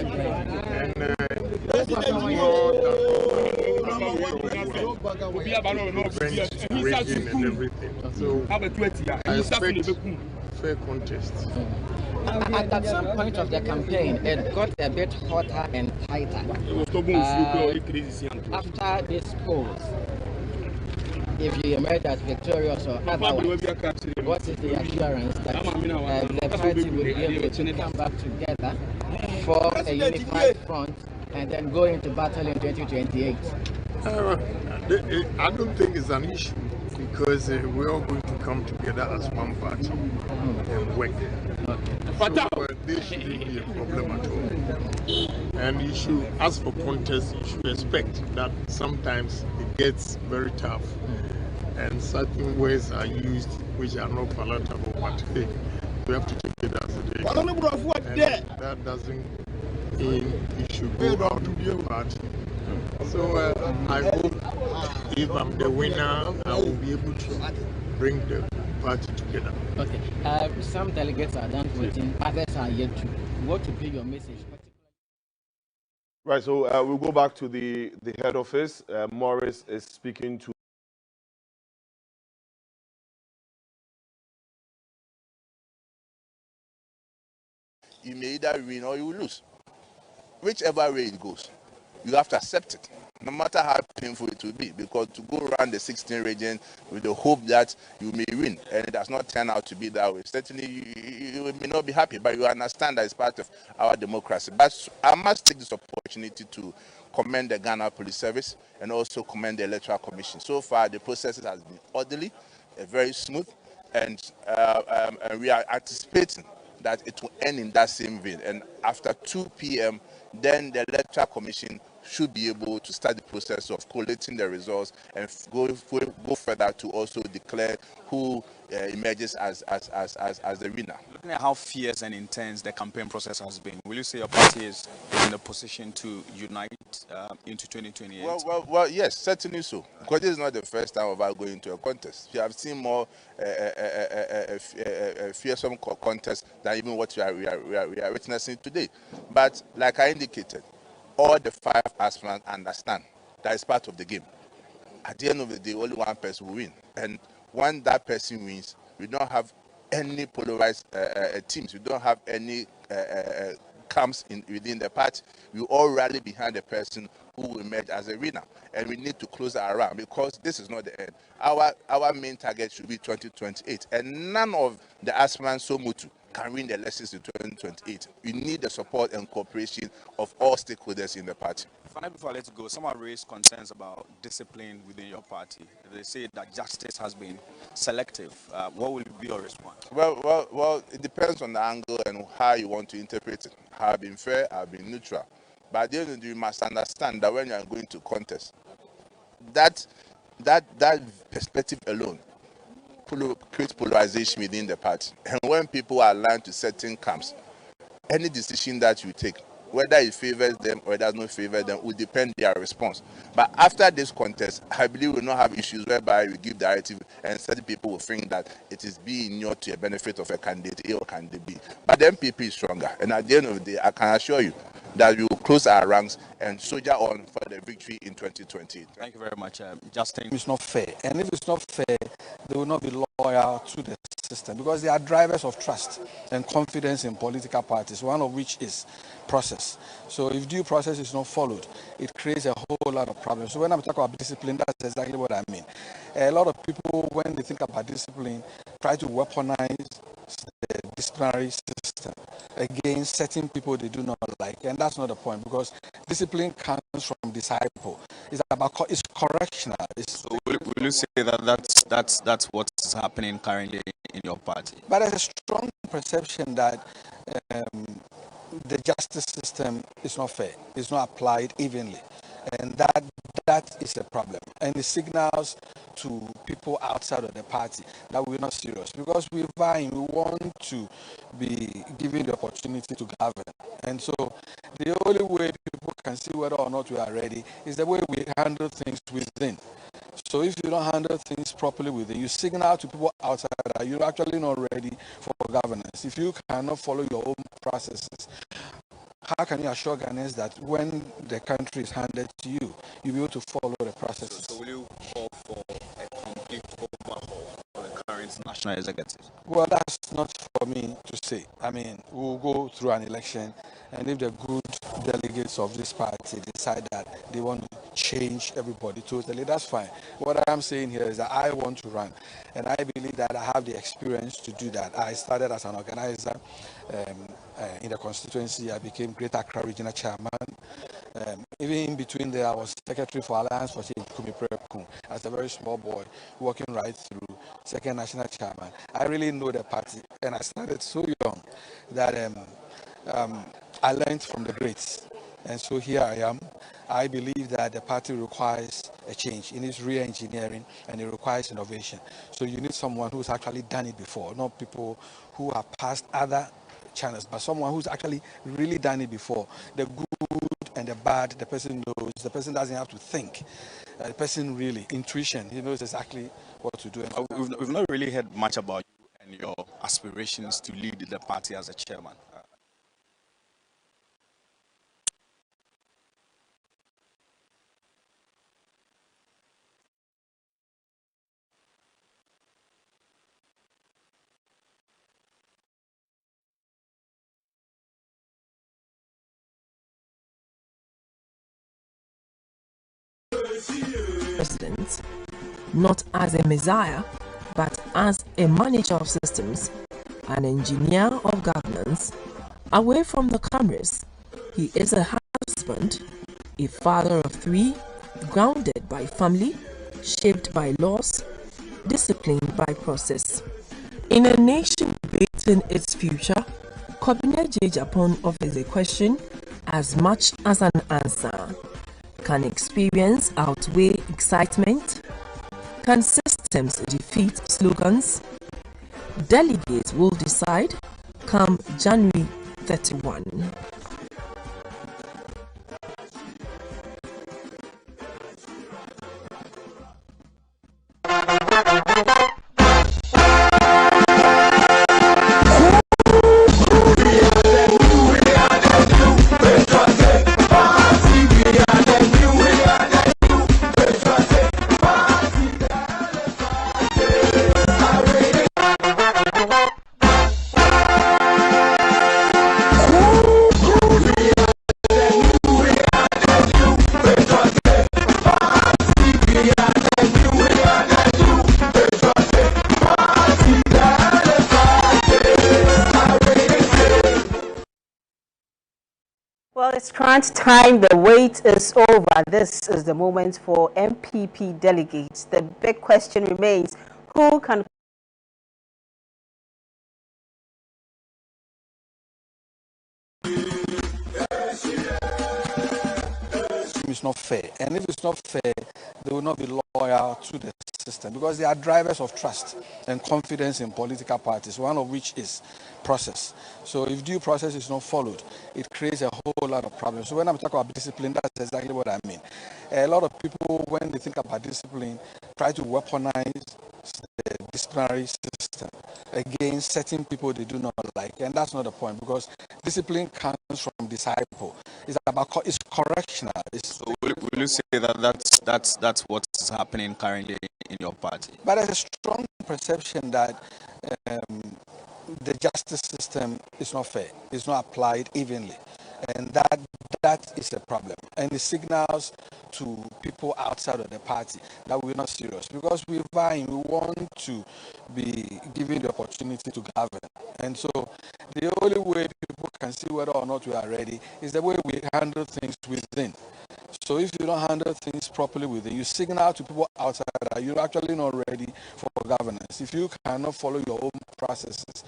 And raging and everything. So I expect fair contest. At some point of the campaign, it got a bit hotter and tighter. After this polls, if you emerge as victorious or otherwise, what is the assurance that the party will be able to come back together, form a unified front, and then go into battle in 2028? I don't think it's an issue, because we're all going to come together as one party and work. So there shouldn't be a problem at all. And you should, as for contest, you should expect that sometimes it gets very tough and certain words are used which are not palatable, but hey, we have to take it as it is. And that doesn't mean you should go out of the party. So I hope if I'm the winner, I will be able to bring the party together. Okay. Some delegates are done voting, others are yet to. What would be your message? Right, so we'll go back to the head office. Morris is speaking to you may either win or you will lose. Whichever way it goes, you have to accept it, no matter how painful it will be, because to go around the 16 region with the hope that you may win, and it does not turn out to be that way, certainly you may not be happy, but you understand that it's part of our democracy. But I must take this opportunity to commend the Ghana Police Service and also commend the Electoral Commission. So far, the process has been orderly, very smooth, and we are anticipating that it will end in that same vein. And after 2 p.m., then the Electoral Commission should be able to start the process of collating the results and go further to also declare who emerges as the winner. Looking at how fierce and intense the campaign process has been, will you say your party is in a position to unite into 2028? Well, yes, certainly so. Because this is not the first time of our going to a contest. We have seen more fearsome contest than even what we are witnessing today. But like I indicated, all the 5 aspirants understand that it's part of the game. At the end of the day, only one person will win. And when that person wins, we don't have any polarized teams. We don't have any comes in within the party, we all rally behind the person who will emerge as a winner. And we need to close our round because this is not the end. Our main target should be 2028. And none of the aspirants Somutu can win the elections in 2028. We need the support and cooperation of all stakeholders in the party. Finally, before I let you go, someone raised concerns about discipline within your party. They say that justice has been selective. What will be your response? Well, it depends on the angle and how you want to interpret it. I've been fair, I've been neutral. But at the end of the day, you must understand that when you are going to contest, that perspective alone creates polarization within the party. And when people are aligned to certain camps, any decision that you take, whether it favors them or it does not favor them, will depend on their response. But after this contest, I believe we will not have issues whereby we give directive and certain people will think that it is being not to a benefit of a candidate A or candidate B. But the MPP is stronger. And at the end of the day, I can assure you that we will close our ranks and soldier on for the victory in 2020. Thank you very much, Justin. It's not fair. And if it's not fair, they will not be loyal to the system because they are drivers of trust and confidence in political parties, one of which is process. So if due process is not followed, it creates a whole lot of problems. So when I'm talking about discipline, that's exactly what I mean. A lot of people, when they think about discipline, try to weaponize the disciplinary system against certain people they do not like, and that's not the point because discipline comes from disciple. It's correctional. So will you say that that's what's happening currently in your party? But there's a strong perception that the justice system is not fair. It's not applied evenly, and that is a problem. And it signals to people outside of the party that we're not serious because we want to be given the opportunity to govern. And so the only way people can see whether or not we are ready is the way we handle things within. So if you don't handle things properly within, you signal to people outside that you're actually not ready for governance. If you cannot follow your own processes, how can you assure Ghanaians that when the country is handed to you, you'll be able to follow the processes? So will you call for a complete overhaul for the current national executive? Well, that's not for me to say. I mean, we'll go through an election, and if the good delegates of this party decide that they want to change everybody totally, that's fine. What I'm saying here is that I want to run, and I believe that I have the experience to do that. I started as an organizer in the constituency. I became Greater Accra Regional Chairman. Even in between there, I was Secretary for Alliance for Change Kumi Prekum as a very small boy, working right through Second National Chairman. I really know the party, and I started so young that I learned from the greats. And so here I am. I believe that the party requires a change. It needs re-engineering and it requires innovation. So you need someone who's actually done it before, not people who have passed other channels, but someone who's actually really done it before. The good and the bad, the person knows. The person doesn't have to think. The person really, intuition, he knows exactly what to do. We've not really heard much about you and your aspirations to lead the party as a chairman. President, not as a messiah, but as a manager of systems, an engineer of governance. Away from the cameras, he is a husband, a father of three, grounded by family, shaped by laws, disciplined by process. In a nation debating its future, Kwabena Agyapong offers a question as much as an answer. Can experience outweigh excitement? Can systems defeat slogans? Delegates will decide come January 31. Well, it's crunch time. The wait is over. This is the moment for MPP delegates. The big question remains, who can it's not fair, and if it's not fair, they will not be loyal to the system, because they are drivers of trust and confidence in political parties, one of which is process. So if due process is not followed, it creates a whole lot of problems. So when I'm talking about discipline, that's exactly what I mean. A lot of people, when they think about discipline, try to weaponize the disciplinary system against certain people they do not like, and that's not the point, because discipline comes from disciple. It's about it's correctional. So will you say that that's what is happening currently in your party? But there's a strong perception that the justice system is not fair. It's not applied evenly, and that is a problem. And it signals to people outside of the party that we're not serious, because we want to be given the opportunity to govern. And so the only way people can see whether or not we are ready is the way we handle things within. So if you don't handle things properly within, you signal to people outside that you're actually not ready for governance. If you cannot follow your own processes,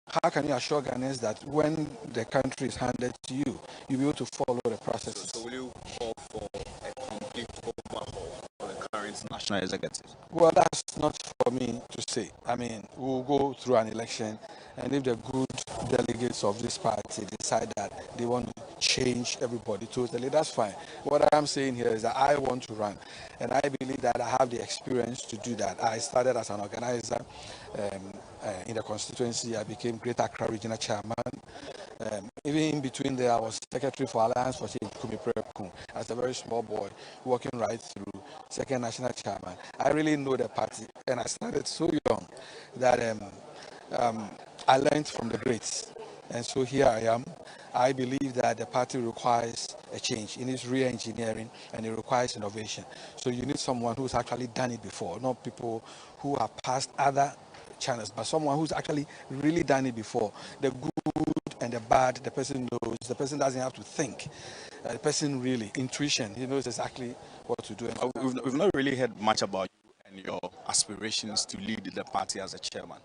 how can you assure Ghanaians that when the country is handed to you, you'll be able to follow the processes? So will you call for a complete overhaul for the current national executive? Well, that's not for me to say. I mean, we'll go through an election, and if the good delegates of this party decide that they want to change everybody totally, that's fine. What I'm saying here is that I want to run, and I believe that I have the experience to do that. I started as an organizer in the constituency. I became Greater Accra Regional Chairman. Even in between there, I was Secretary for Alliance for Change, Kumi Prekum, as a very small boy, working right through, second national chairman. I really know the party, and I started so young that I learned from the greats. And so here I am. I believe that the party requires a change. It needs re-engineering, and it requires innovation. So you need someone who's actually done it before, not people who have passed other channels, but someone who's actually really done it before. The good and the bad, the person knows. The person doesn't have to think. The person really, intuition, he knows exactly what to do. We've not really heard much about you and your aspirations to lead the party as a chairman.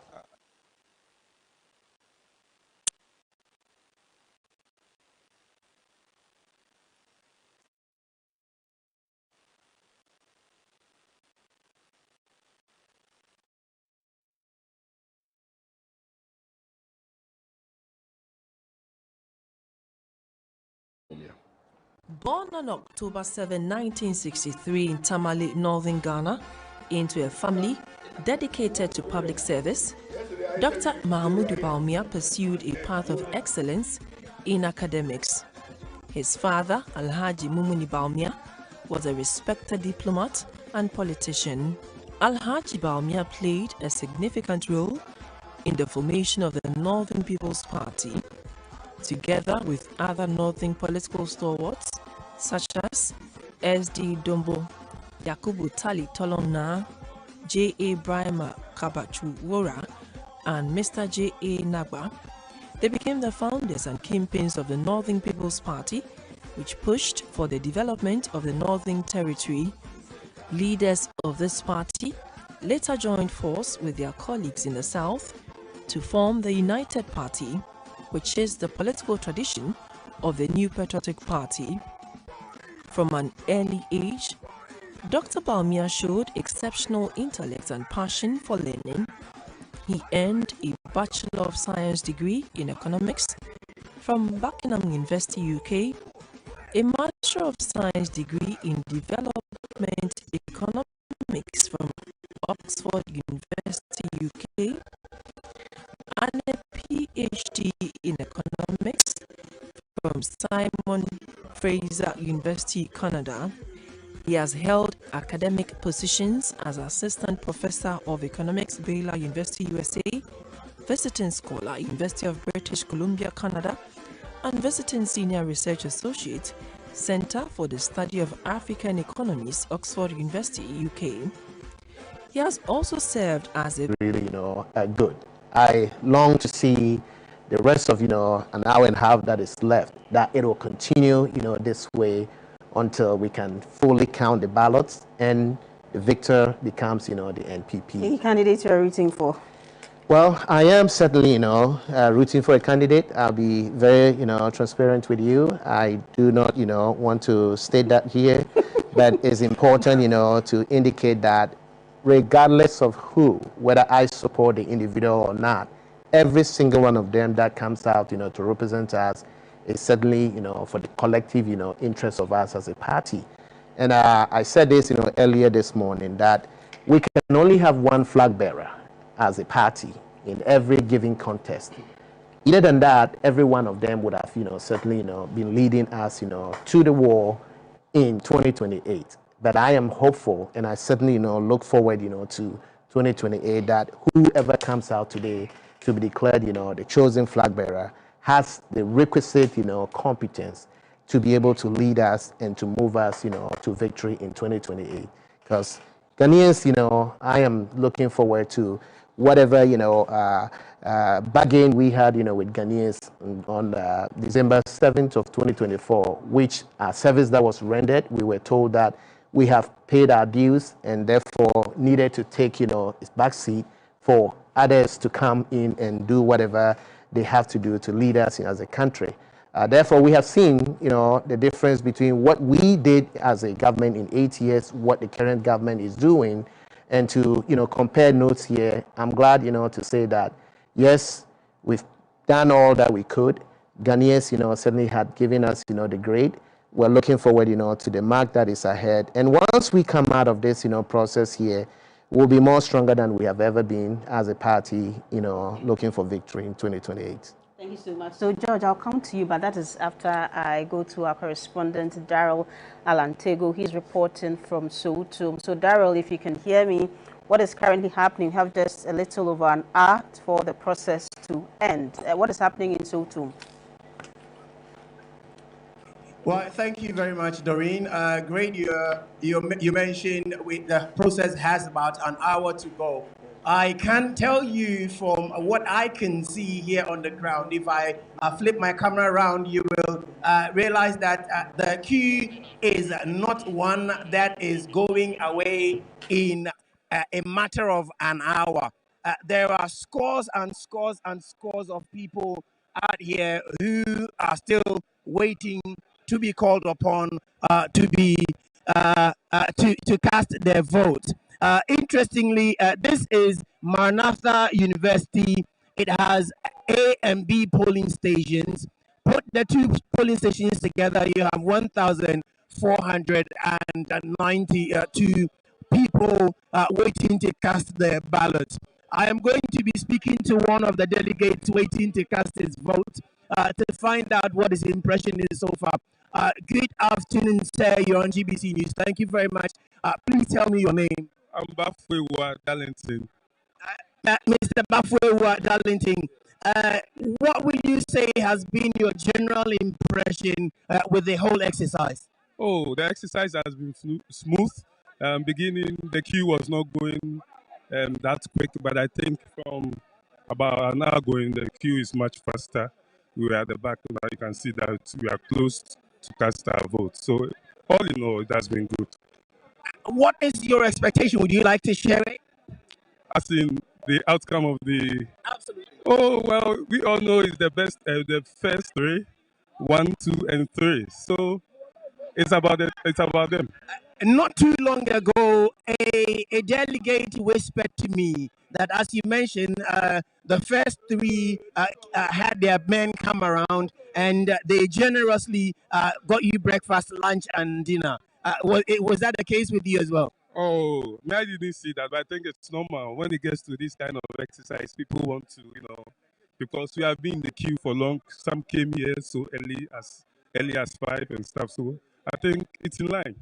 Born on October 7, 1963 in Tamale, Northern Ghana, into a family dedicated to public service, Dr. Mahamudu Bawumia pursued a path of excellence in academics. His father, Alhaji Mumuni Bawumia, was a respected diplomat and politician. Alhaji Bawumia played a significant role in the formation of the Northern People's Party, together with other Northern political stalwarts such as S.D. Dombo, Yakubu Tali Tolona, J.A. Brahma Kabachu Wora, and Mr. J.A. Nagba. They became the founders and kingpins of the Northern People's Party, which pushed for the development of the Northern Territory. Leaders of this party later joined force with their colleagues in the South to form the United Party, which is the political tradition of the New Patriotic Party. From an early age, Dr. Bawumia showed exceptional intellect and passion for learning. He earned a Bachelor of Science degree in economics from Buckingham University, UK, a Master of Science degree in development economics from Oxford University, UK, and a PhD in economics from Simon Fraser University, Canada. He has held academic positions as Assistant Professor of Economics, Baylor University, USA, Visiting Scholar, University of British Columbia, Canada, and Visiting Senior Research Associate, Center for the Study of African Economies, Oxford University, UK. He has also served as a really, good. I long to see the rest of, an hour and a half that is left, that it will continue, this way until we can fully count the ballots and the victor becomes, the NPP. Any candidate you are rooting for? Well, I am certainly, rooting for a candidate. I'll be very, transparent with you. I do not, want to state that here, but it's important, to indicate that regardless of who, whether I support the individual or not, every single one of them that comes out, to represent us is certainly, for the collective, interest of us as a party. And I said this, earlier this morning, that we can only have one flag bearer as a party in every given contest. Other than that, every one of them would have, certainly, been leading us, to the war in 2028. But I am hopeful, and I certainly, look forward, to 2028, that whoever comes out today to be declared, the chosen flag bearer has the requisite, competence to be able to lead us and to move us, to victory in 2028. Because Ghanaians, I am looking forward to whatever, bargain we had, with Ghanaians on December 7th of 2024, which service that was rendered, we were told that we have paid our dues and therefore needed to take, its back seat for others to come in and do whatever they have to do to lead us as a country. Therefore, we have seen, the difference between what we did as a government in 8 years, what the current government is doing, and to, compare notes here. I'm glad, to say that, yes, we've done all that we could. Ghanaians, certainly had given us, the grade. We're looking forward, to the mark that is ahead. And once we come out of this, process here, we'll be more stronger than we have ever been as a party, looking for victory in 2028. Thank you so much. So, George, I'll come to you, but that is after I go to our correspondent, Daryl Alantego. He's reporting from Sotum. So, Daryl, if you can hear me, what is currently happening? We have just a little over an hour for the process to end. What is happening in Sotum? Well, thank you very much, Doreen. Great, you mentioned the process has about an hour to go. I can tell you from what I can see here on the ground, if I flip my camera around, you will realize that the queue is not one that is going away in a matter of an hour. There are scores and scores and scores of people out here who are still waiting to be called upon to cast their vote. Interestingly, this is Maranatha University. It has A and B polling stations. Put the two polling stations together, you have 1,492 people waiting to cast their ballots. I am going to be speaking to one of the delegates waiting to cast his vote to find out what his impression is so far. Good afternoon, sir. You're on GBC News. Thank you very much. Please tell me your name. I'm Bafwewa Darlington. Mr. Bafwewa Darlington, what would you say has been your general impression with the whole exercise? Oh, the exercise has been smooth. Beginning, the queue was not going that quick, but I think from about an hour going, the queue is much faster. We were at the back now. You can see that we are close to cast our vote. So, all in all, it has been good. What is your expectation? Would you like to share it? As in the outcome of the... Absolutely. Oh, well, we all know it's the best, the first three, 1, 2, and 3. So, it's about them. Not too long ago, a delegate whispered to me that, as you mentioned, the first three had their men come around and they generously got you breakfast, lunch, and dinner. Was that the case with you as well? Oh, I didn't see that, but I think it's normal. When it gets to this kind of exercise, people want to, because we have been in the queue for long. Some came here so early as 5 and stuff. So I think it's in line.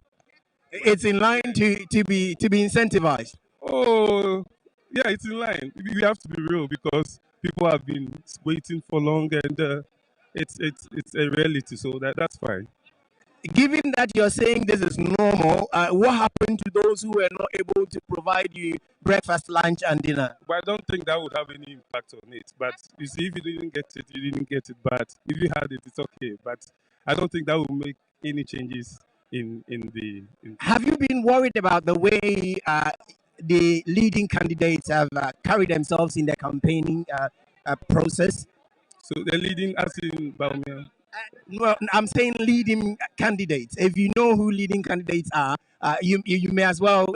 It's in line to be incentivized. Oh, yeah, it's in line. We have to be real because people have been waiting for long, and it's a reality. So that's fine. given that you're saying this is normal, what happened to those who were not able to provide you breakfast, lunch, and dinner? But I don't think that would have any impact on it. But you see, if you didn't get it, you didn't get it. But if you had it, it's okay. But I don't think that will make any changes in the. Have you been worried about the way the leading candidates have carried themselves in the campaigning process? So the leading, as in Baumia. Well, I'm saying leading candidates. If you know who leading candidates are, you may as well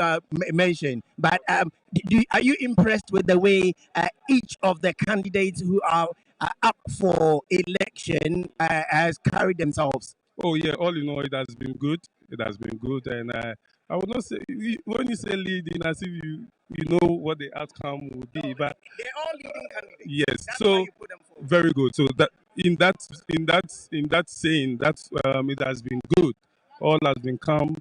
mention. But are you impressed with the way each of the candidates who are up for election has carried themselves? Oh yeah, all in all, it has been good. It has been good, and I would not say when you say leading, as if you know what the outcome would be, but they're all leading candidates. Yes, that's so very good. So that in that saying that it has been good. All has been calm.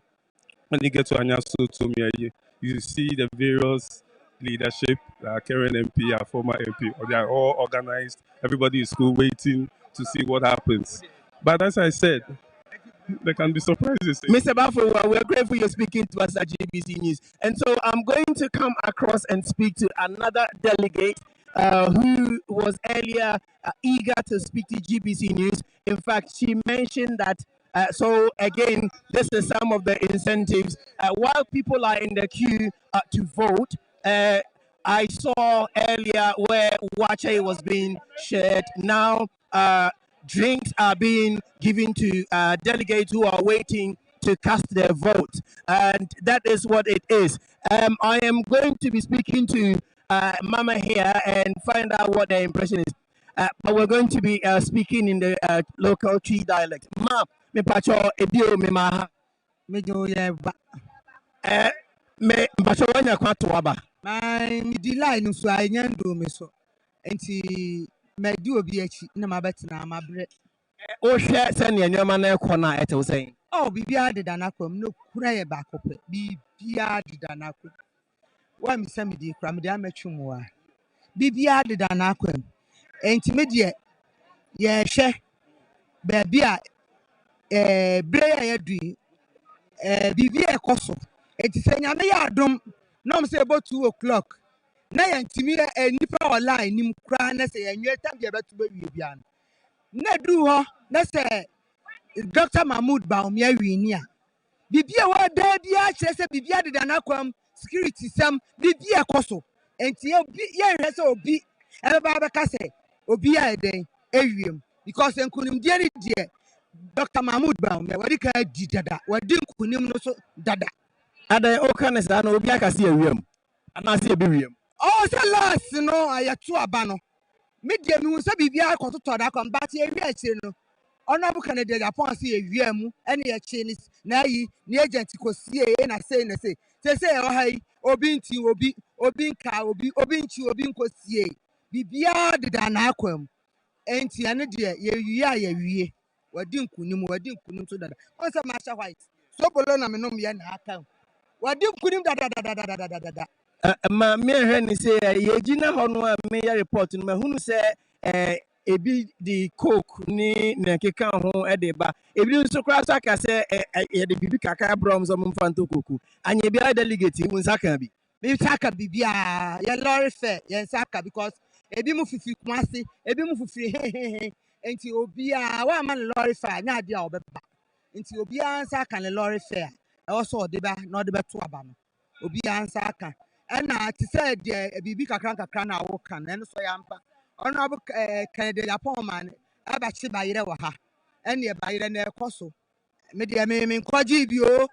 When you get to Anyaso Tomiaye, you see the various leadership, current MP, our former MP, they are all organized. Everybody is still waiting to see what happens. But as I said, there can be surprises. Mr. Bafo, we're grateful you're speaking to us at GBC News. And so I'm going to come across and speak to another delegate who was earlier eager to speak to GBC News. In fact, she mentioned that, so again, this is some of the incentives. While people are in the queue to vote, I saw earlier where water was being shared. Now, drinks are being given to delegates who are waiting to cast their vote. And that is what it is. I am going to be speaking to Mama here and find out what their impression is. But we're going to be speaking in the local Tree dialect. Ma, me pacho edio me ma. Me jo ye ba. Me pacho wanya kwa tuaba. My delight no so I nyando me so. Enti me di obi achi na mabetina mabre. O hwe se ne nyoma na ekọ na etew sen. Oh, bibia de danakwam no kura ye ba kope. Bibia de danakwam. Wa mi se me di kura me de ametwum wa. Bibia de danakwam. Enti me de ye hwe ba bia bre ya dui bibia ekoso. Enti se nyame ya adom no me say about 2 o'clock. Na yantimi nipa online nim kura na say enwe tam de betu be wie bia no. Na du ho na say Dr. Mahmoud Baumia winia. Bibia wa da bia kire say bibia de danakwam security sam bibia ekoso. Enti ye hwe say obi e ba be ka say obi a eden ewiem because enkunim die ni die Dr. Mahmoud Baumia wadi ka di dada wadi nkunim no so dada. Ada o kan say na obi aka say ewiem ana say be wiem. Oh, say last no ayatu aba no. Me die mi hu say bibia akototo da kwam ba tie wi akire no. Honorable Canada Japan say ewiem ene ye chi na yi ni agent ko sie na say o hai obi nti obi nka obi nchi obi nko sie bibia de da na akwam enti ane de ye wie wadi nkunim so dada o say Masha White so bolo na me nom ye na aka wadi nkunim dada ma me hwe ni say ye gina ho no a me ya report no ma hunu say ebi di coke ni na keka ho e de ba ebi nso kra so aka say ye de bibi kaka brom so mfa nto koku anya bi delegate mu nsaka bi me saka bibia ye lorry fair ye saka because ebi mu fifi kwase ebi mu fifi enti obi a wa man lorry fair nya de a obeba enti obi a saka le lorry fair e wo so de ba na de beto aba no obi a saka na ti say de bibi kakra na wo kan na so ya mpa Honorable Canada Japan man abachi bayire wa ha ene bayire na ekoso me de me nkoji bi o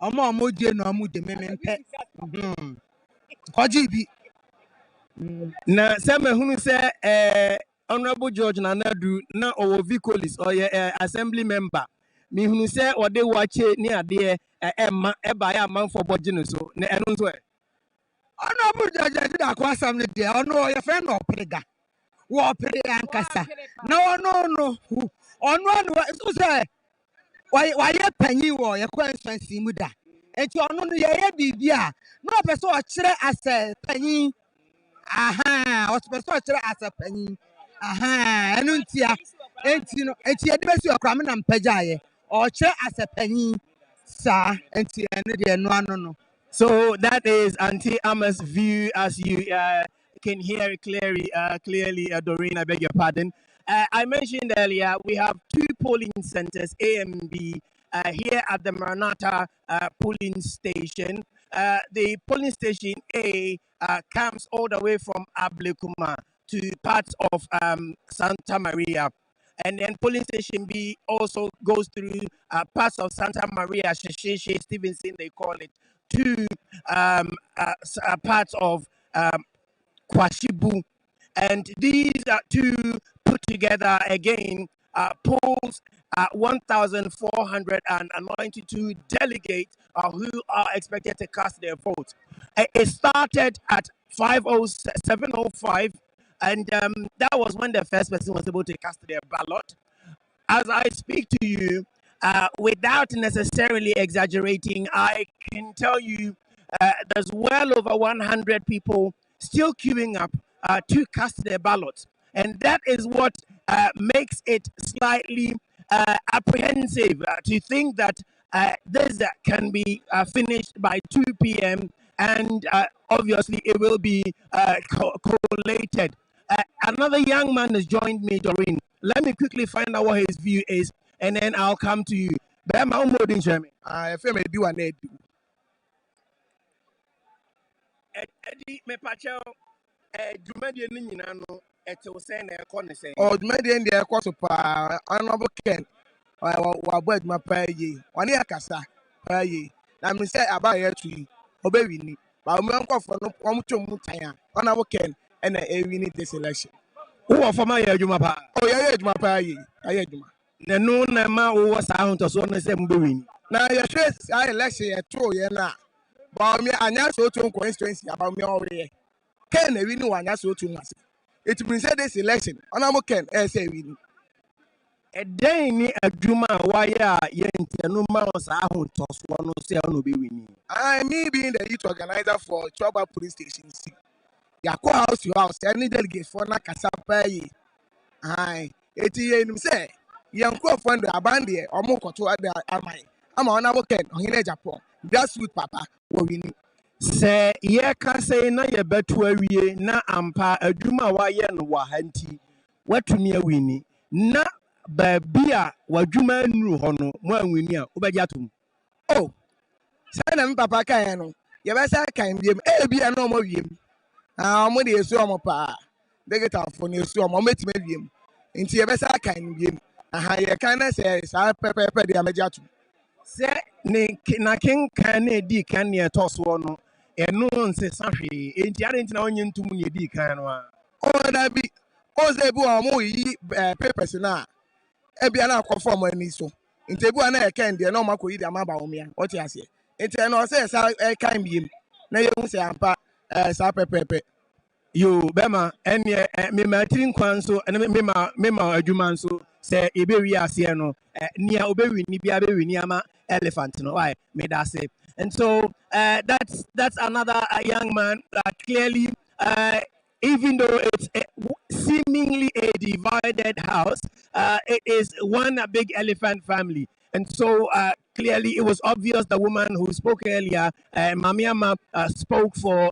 omo je na omo de me mpe nkoji bi na se me hunu se Honorable George Nanadu na owo Vicolis or assembly member me hunu se ode wache ni ade emma eba ya manfo boje no so na eno nso Honorable George da kwa sam ne de ono ye friend no prega wo pere ankasa na ono so say why panyi wo ye kwansansi mu da enti ono no ye bibia na opeso o kire ase panyi opeso o kire ase panyi enu ntia enti no enti e de besi okra me na mpaja ye ɔkyerɛ asɛpanyin saa nti ɛno deɛ no ano no. So that is Auntie Ama's view, as you can hear it clearly, Doreen, I beg your pardon. I mentioned earlier, we have two polling centers, A and B, here at the Maranatha polling station. The polling station A comes all the way from Ablekuma to parts of Santa Maria. And then polling station B also goes through parts of Santa Maria, Sheshe, Stevenson, they call it, to parts of Kwashibu. And these two put together again polls 1,492 delegates who are expected to cast their vote. It started at 7:05, and that was when the first person was able to cast their ballot. As I speak to you, without necessarily exaggerating, I can tell you there's well over 100 people still queuing up to cast their ballots. And that is what makes it slightly apprehensive to think that this can be finished by 2 p.m. and obviously it will be collated. Another young man has joined me, Doreen. Let me quickly find out what his view is, and then I'll come to you. I feel maybe one day. Eddie, me pacho, Jumadi ni nyina no, eto se na ekọ ne se. Oh, Jumadi ndi ekọ so pa, Honorable Ken, wa boy ma pa ye. Oni akasa pa ye. Na me say aba ye tui, obewi ni. Ba me nkofo no, omo twom tan. Honorable Ken, and e win this election. Who of my Juma pa? Oh, yeah, Juma pa ye. Aye Juma. Na no na ma wo sa ahunto so na se mbewini. Na ye face I election ye tro ye na. Ba me anya so to constituency aba me ore. Ken e win wanya so to ngase. It means this election. Honorable Ken e say win. Ɛdɛn ni adwuma a wayɛ a yɛntɛno ma saa ahontɔsoɔ no sɛ ɔno bɛwini. Me being the youth organizer for Choba Police Station C. Yako house to house, any delegate for na kasapa yi. Aye, eti ye nim say, yanko fund abandie, omo koto ade amai. Ama Honorable Ken, ohine Japan. Grassroots papa, wo wini. Sɛ yɛka sɛ na yɛbɛto awie na ampa adwuma a wayɛ no wɔ ha nti watumi awini na baabi a wadwuma nnuru hɔ no mo anwini a wobɛgye atom. Oh, sɛ na me papa kan no, yɛbɛsa kan biem, ebi na ɔmo wiem. Ɔmo de esu ɔmo pa. Digital phone esu ɔmo metime wiem. Nti yɛbɛsa kan biem. Yɛ kan na sɛ saa pɛpɛpɛ de amagye atom. Sɛ ne na kenkan na edi kan ne ɛtɔ soɔ no ɛno nsesa hwee enti ade nti na onye ntum ne edi kan no a. Oh, na bi. O sɛ bi ɔmo yi papers na ebia na akɔ form ani so. Nti ebi na yɛ kan de na ɔmo akɔ yi de ama ba ɔmo ya. Ɔte ase. Nti ɛno ɔsɛ saa kan biem. Na yɛ hu sɛ ampa saa pɛpɛpɛ. Yo bema enye me matiri nkwan so me ma adwuma nso se ebewi ase no nia obewi ni bia bewi ni ama elephant no why me that say. And so that's another young man clearly even though it's seemingly a divided house, it is one big elephant family. And so clearly it was obvious the woman who spoke earlier, Mamiama, spoke for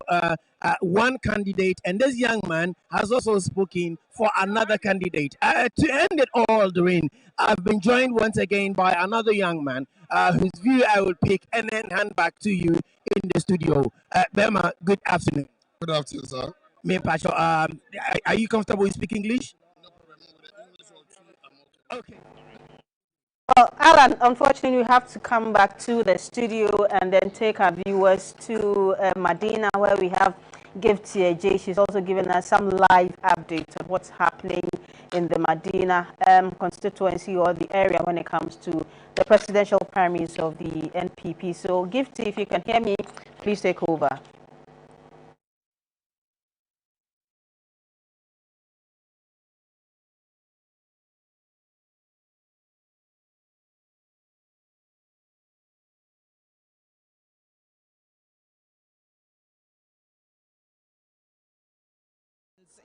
one candidate, and this young man has also spoken for another candidate. To end it all, Doreen, I've been joined once again by another young man whose view I will pick and then hand back to you in the studio. Bema, good afternoon. Good afternoon, sir. Me Pacho, are you comfortable with speaking English? Okay. Well, Alan, unfortunately, we have to come back to the studio and then take our viewers to Medina, where we have Gift J. She's also given us some live updates on what's happening in the Medina constituency or the area when it comes to the presidential primaries of the NPP. So, Gift, if you can hear me, please take over.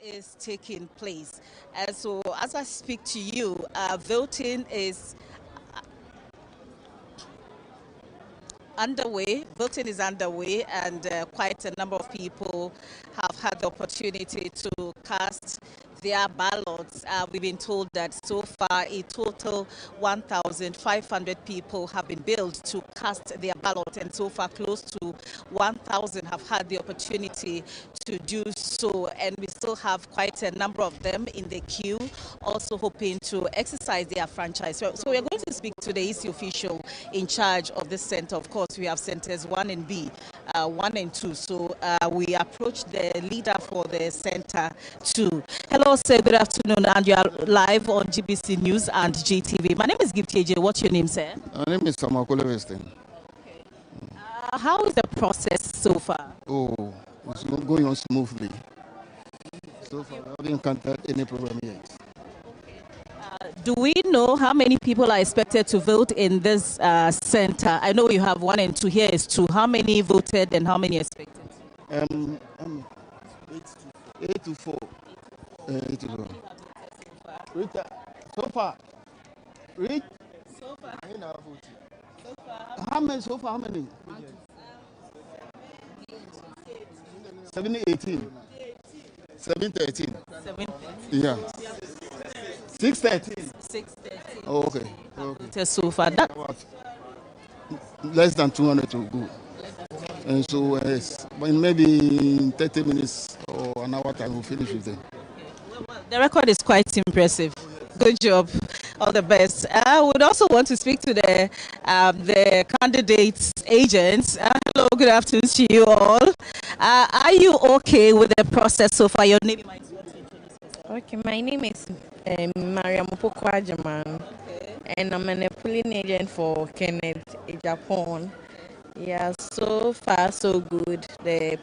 Is taking place. So as I speak to you, voting is underway. Voting is underway, and quite a number of people have had the opportunity to cast their ballots. We've been told that so far a total 1,500 people have been billed to cast their ballot, and so far close to 1,000 have had the opportunity to do so, and we still have quite a number of them in the queue, also hoping to exercise their franchise. So we're going to speak to the EC official in charge of this center. Of course, we have centers 1 and B, 1 and 2. So we approach the leader for the center 2. Hello, sir. Good afternoon, and you are live on GBC News and GTV. My name is Gifty AJ. What's your name, sir? My name is Samakole Weston. How is the process so far? Oh, it's going on smoothly. So far, I haven't encountered any problem yet. Do we know how many people are expected to vote in this center? I know you have 1 and 2. Here is 2. How many voted and how many expected? 8 to 4. 8 to 4. Rita, so far. Rita? So far. How many? So far, how many? 7-18. 7-13. 7-13. Yeah. 6-13. 6-13. Oh, okay. Okay. So far, that less than 200 to go. And so, yes, but maybe in 30 minutes or an hour time we'll finish with them. the record is quite impressive. Good job. All the best. I would also want to speak to the candidates' agents. Hello, good afternoon to you all. Are you okay with the process so far? Your name? Okay, my name is Mariam Pokwajaman, and I'm a polling agent for Kenneth Japan. Yeah, so far so good. The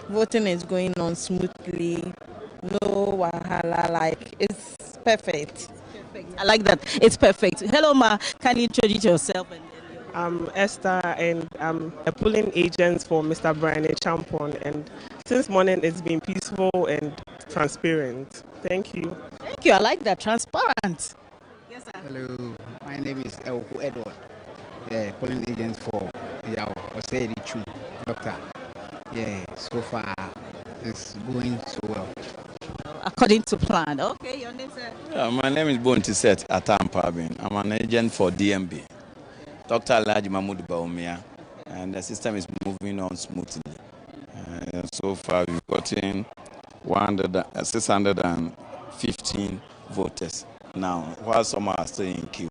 voting is going on smoothly. No wahala, like it's perfect. I like that. It's perfect. Hello, Ma. Can you introduce yourself? I'm Esther, and I'm a polling agent for Mr. Brian Champon. And since morning, it's been peaceful and transparent. Thank you. Thank you. I like that. Transparent. Yes, sir. Hello. My name is Elko Edward. Yeah, polling agent for Yao Osei Richu, doctor. Yeah, so far it's going so well. According to plan. Okay, your name, sir? My name is Bontiset Atampabin. I'm an agent for DMB. Dr. Alhaji Mahmoud Baumia, and the system is moving on smoothly. So far, we've gotten 615 voters now, while some are still in queue.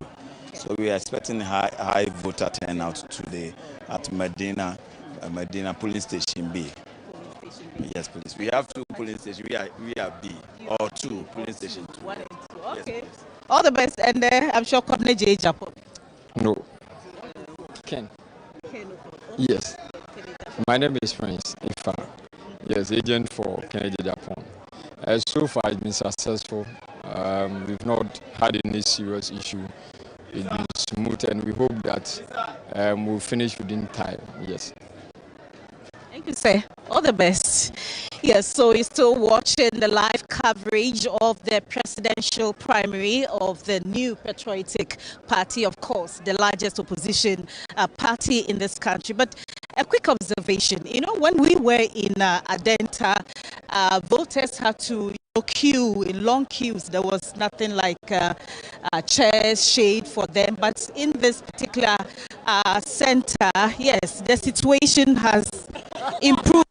So we are expecting high voter turnout today at Medina Polling Station B. Yes, please. We have 2 polling stations. We are B, or 2 polling stations. 1 and 2. Okay. Yes, all the best, and I'm sure Coordinator J. Japan. No. Ken. Yes. My name is Prince Ifa. Yes, agent for Kennedy Japan. So far, it's been successful. We've not had any serious issue. It's been smooth, and we hope that we'll finish within time. Yes. Thank you, sir. All the best. Yes, so you're still watching the live coverage of the presidential primary of the New Patriotic Party, of course, the largest opposition party in this country. But a quick observation, you know, when we were in Adenta, voters had to queue in long queues. There was nothing like chairs, shade for them. But in this particular center, yes, the situation has improved.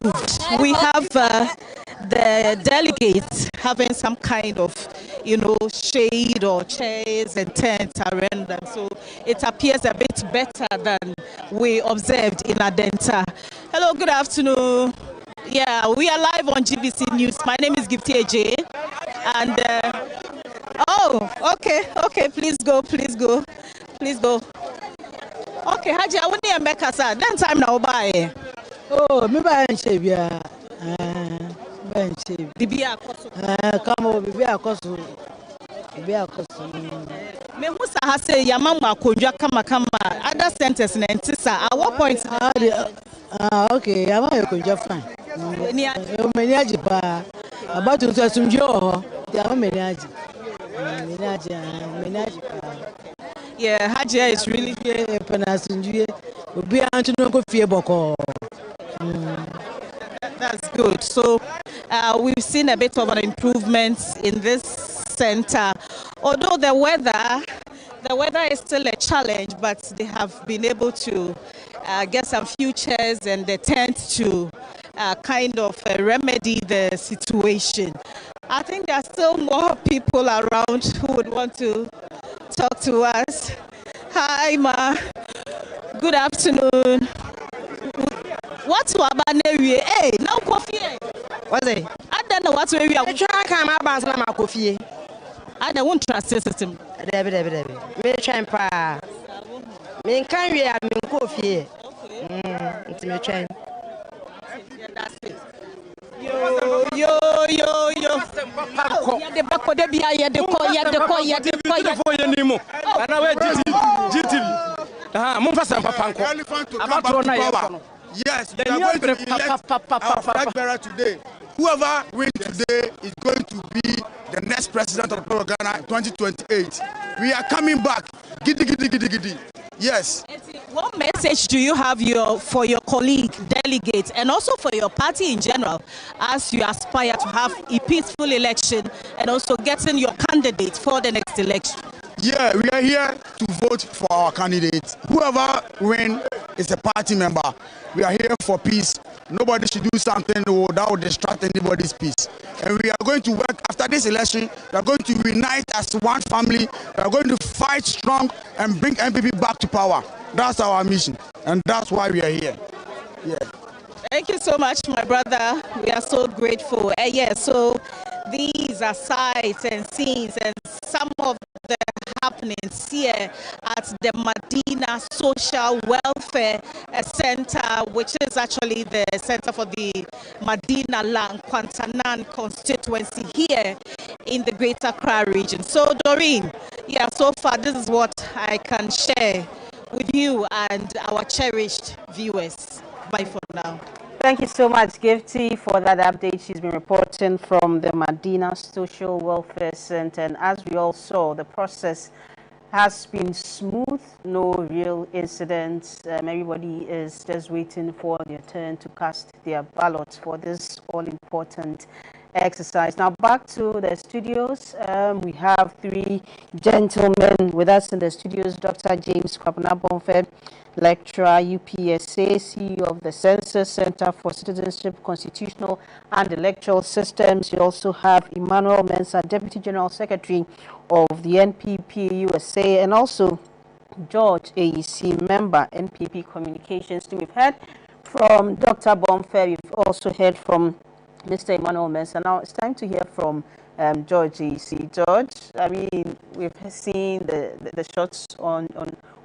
We have the delegates having some kind of, you know, shade or chairs and tents around them. So it appears a bit better than we observed in Adenta. Hello, good afternoon. Yeah, we are live on GBC News. My name is Gifty AJ. And, oh, okay, please go. Okay, Haji, I want to make us that time now, bye. Oh, me buy and shave, yeah. Bibia come over, Bibia Cosu. Me who say Yamama Kunja kama other centers and Tissa. At what point? Okay, I'm a Kunja fan. Meniaji pa about to some joy. Menaji. Yeah, Hajia is really That's good. So we've seen a bit of an improvement in this center. Although the weather is still a challenge, but they have been able to get some few chairs and they tend to kind of remedy the situation. I think there are still more people around who would want to talk to us. Hi, Ma. Good afternoon. What's Wabanewie? Hey, now coffee. What's it? I don't know what's where we are. Try come up and my coffee. I don't want trust system. Debbie. Me try pa. Me can we am coffee. It's me try. That's it. Yo. The back of the beer, the yes, they are going to elect our flag bearer today. Whoever wins today is going to be the next president of Ghana in 2028. We are coming back. Giddy. Yes. What message do you have for your colleague, delegates, and also for your party in general as you aspire to have a peaceful election and also getting your candidate for the next election? Yeah, we are here to vote for our candidate. Whoever wins is a party member. We are here for peace. Nobody should do something that will distract anybody's peace. And we are going to work after this election. We are going to unite as one family. We are going to fight strong and bring MPP back to power. That's our mission, and that's why we are here. Yeah. Thank you so much, my brother. We are so grateful. So these are sights and scenes and some of the happenings here at the Medina Social Welfare Center, which is actually the center for the Medina Lang Kwantanan constituency here in the Greater Accra region. So Doreen, so far this is what I can share with you and our cherished viewers. Bye for now. Thank you so much, Gifty, for that update. She's been reporting from the Medina Social Welfare Center. And as we all saw, the process has been smooth, no real incidents. Everybody is just waiting for their turn to cast their ballots for this all-important exercise. Now back to the studios. We have three gentlemen with us in the studios. Dr. James Kwabena Bonfe, lecturer, UPSA, CEO of the Census Center for Citizenship, Constitutional and Electoral Systems. You also have Emmanuel Mensah, Deputy General Secretary of the NPP USA, and also George AEC, member, NPP Communications Team. We've heard from Dr. Bonfe. We've also heard from Mr. Emmanuel Mensah. Now it's time to hear from George AEC. George, I mean, we've seen the shots on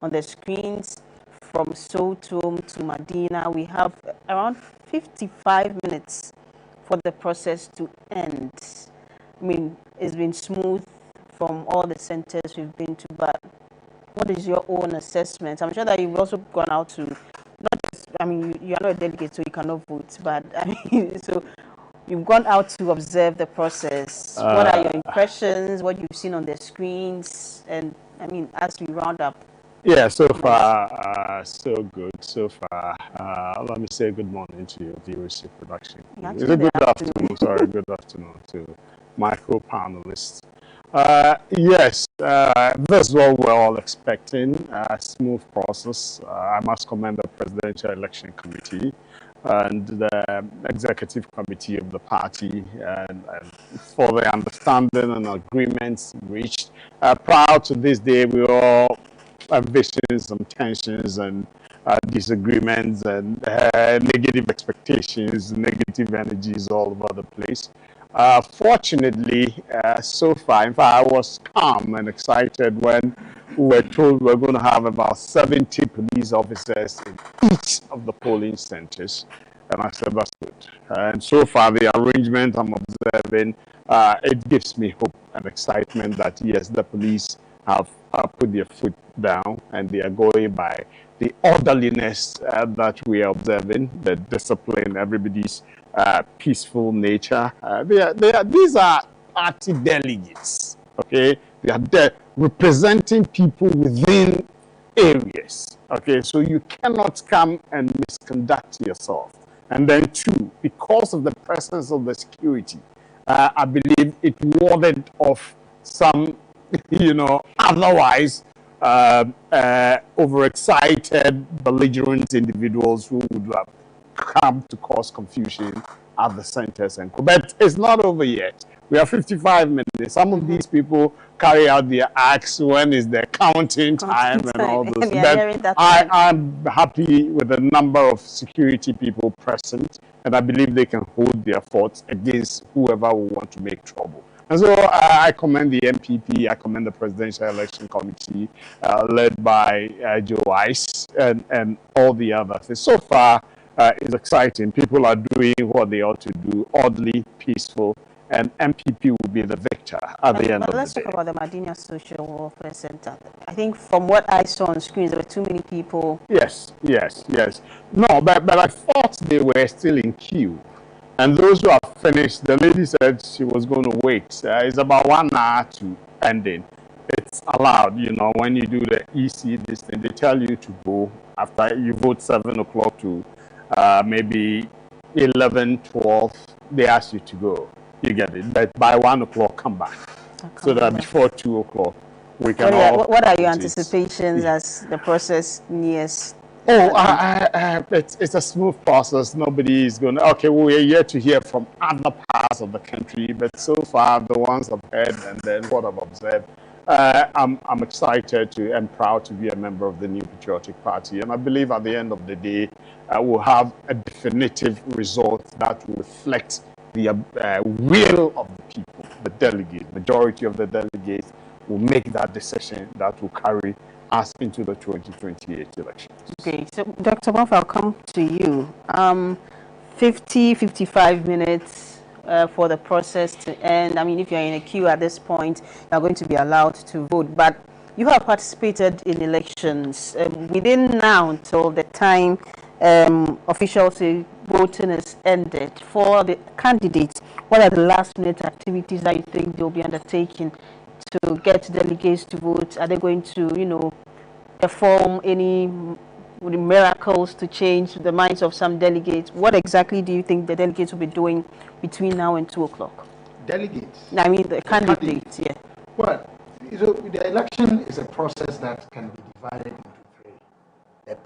the screens from Sotum to Medina. We have around 55 minutes for the process to end. I mean, it's been smooth from all the centers we've been to, but what is your own assessment? I'm sure that you've also gone out to, not just, I mean, you are not a delegate, so you cannot vote, but I mean, so you've gone out to observe the process. What are your impressions, what you've seen on the screens, and I mean, as we round up? Yeah, so far, so good. So far, let me say good morning to your viewership production. It's a good afternoon. Sorry, good afternoon to my co-panelists. Yes, this is what we're all expecting, a smooth process. I must commend the Presidential Election Committee and the Executive Committee of the party and for the understanding and agreements reached. Prior to this day, we all envisioning some tensions and disagreements and negative expectations, negative energies all over the place. Fortunately, so far, in fact, I was calm and excited when we were told we were going to have about 70 police officers in each of the polling centers. And I said, that's good. And so far, the arrangement I'm observing, it gives me hope and excitement that, yes, the police have put their foot down and they are going by the orderliness that we are observing, the discipline, everybody's peaceful nature. These are party delegates, okay? They are there representing people within areas. Okay, so you cannot come and misconduct yourself. And then two, because of the presence of the security, I believe it warded off some, otherwise overexcited, belligerent individuals who would have come to cause confusion at the centers. But it's not over yet. We have 55 minutes. Some of these people carry out their acts when is their counting time and all this. But I'm happy with the number of security people present, and I believe they can hold their forts against whoever will want to make trouble. And so I commend the MPP, I commend the Presidential Election Committee led by Joe Weiss and all the others. So far, it's exciting. People are doing what they ought to do, orderly, peaceful, and MPP will be the victor at the end of the day. Let's talk about the Madina Social Welfare Center. I think from what I saw on screens, there were too many people. Yes. No, but I thought they were still in queue. And those who have finished, the lady said she was going to wait. It's about 1 hour to ending. It's allowed, when you do the EC, this thing, they tell you to go after you vote 7 o'clock to maybe 11, 12, they ask you to go. You get it. But by 1 o'clock, come back. So that before 2 o'clock, we can all... What are your anticipations as the process nears? It's a smooth process. Nobody is going to... Okay, we're yet to hear from other parts of the country, but so far, the ones I've heard and then what I've observed, I'm excited and proud to be a member of the New Patriotic Party. And I believe at the end of the day, we'll have a definitive result that will reflect the will of the people, the delegates. Majority of the delegates will make that decision that will carry us into the 2028 elections. Okay, so Dr. Bonfa, I'll come to you. 55 minutes for the process to end. I mean, if you're in a queue at this point, you're going to be allowed to vote. But you have participated in elections. Within now until the time officials say voting is ended, for the candidates, what are the last minute activities that you think they'll be undertaking to get delegates to vote? Are they going to, perform any miracles to change the minds of some delegates? What exactly do you think the delegates will be doing between now and 2 o'clock? Delegates? I mean the candidates, yeah. Well, the election is a process that can be divided into three. The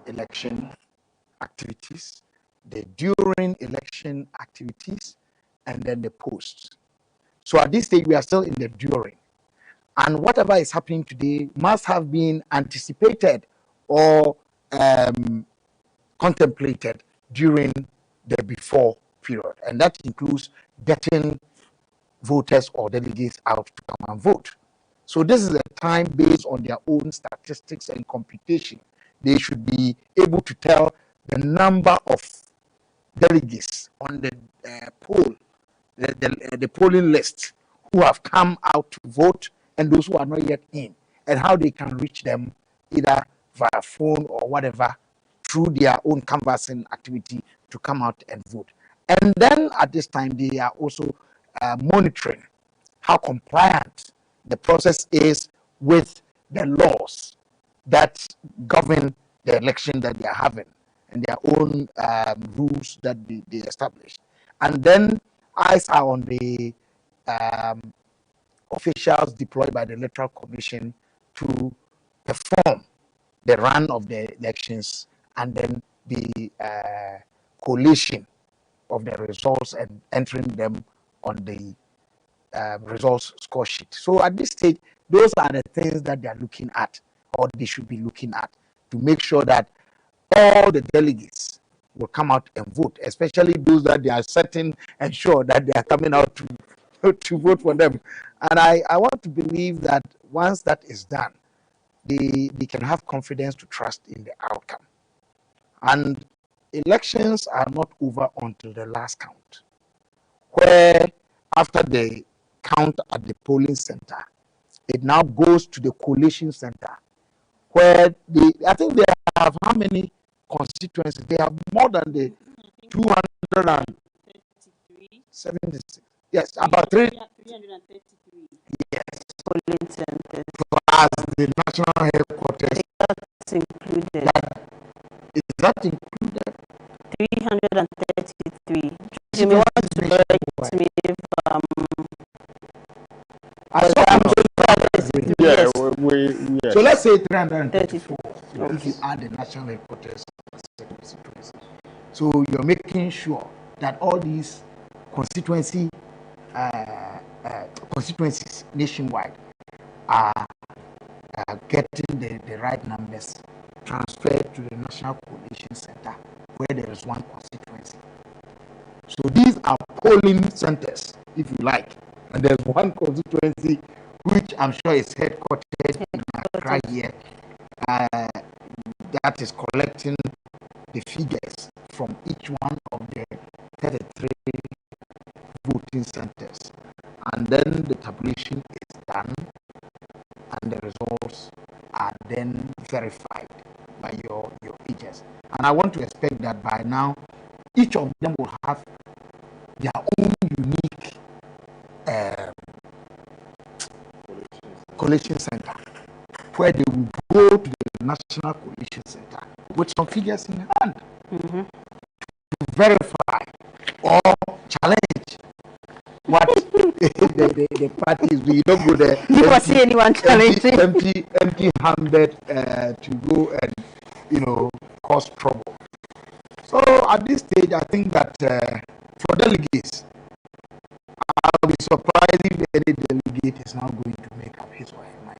pre-election activities, the during election activities, and then the post. So at this stage, we are still in the during. And whatever is happening today must have been anticipated or contemplated during the before period. And that includes getting voters or delegates out to come and vote. So this is a time based on their own statistics and computation. They should be able to tell the number of delegates on the poll, the polling list, who have come out to vote and those who are not yet in, and how they can reach them either via phone or whatever through their own canvassing activity to come out and vote. And then at this time, they are also monitoring how compliant the process is with the laws that govern the election that they are having and their own rules that they established. And then eyes are on the officials deployed by the Electoral Commission to perform the run of the elections and then the collation of the results and entering them on the results score sheet. So at this stage, those are the things that they are looking at, or they should be looking at, to make sure that all the delegates will come out and vote, especially those that they are certain and sure that they are coming out to vote for them. And I want to believe that once that is done, they can have confidence to trust in the outcome. And elections are not over until the last count, where after the count at the polling center, it now goes to the collation center, where I think they have how many constituencies? They have more than the 276. Yes, about 333. Yes. Polling centers. Plus the national headquarters. That's included. Is that included? 333. You may want to correct me if yeah, So let's say 334. If you add the national headquarters, so you're making sure that all these constituencies nationwide are getting the right numbers transferred to the National Coalition Center where there is one constituency. So these are polling centers, if you like, and there's one constituency which I'm sure is headquartered in Accra here, that is collecting the figures from each one of the 33 voting centers. And then the tabulation is done, and the results are then verified by your agents. And I want to expect that by now, each of them will have their own unique collation center, where they will go to the National Coalition Center with some figures in hand to verify or challenge what the parties do. You don't go there. You don't see anyone challenging. Empty-handed to go and cause trouble. So at this stage, I think that for delegates, I'll be surprised if any delegate is now going to make up his or her mind.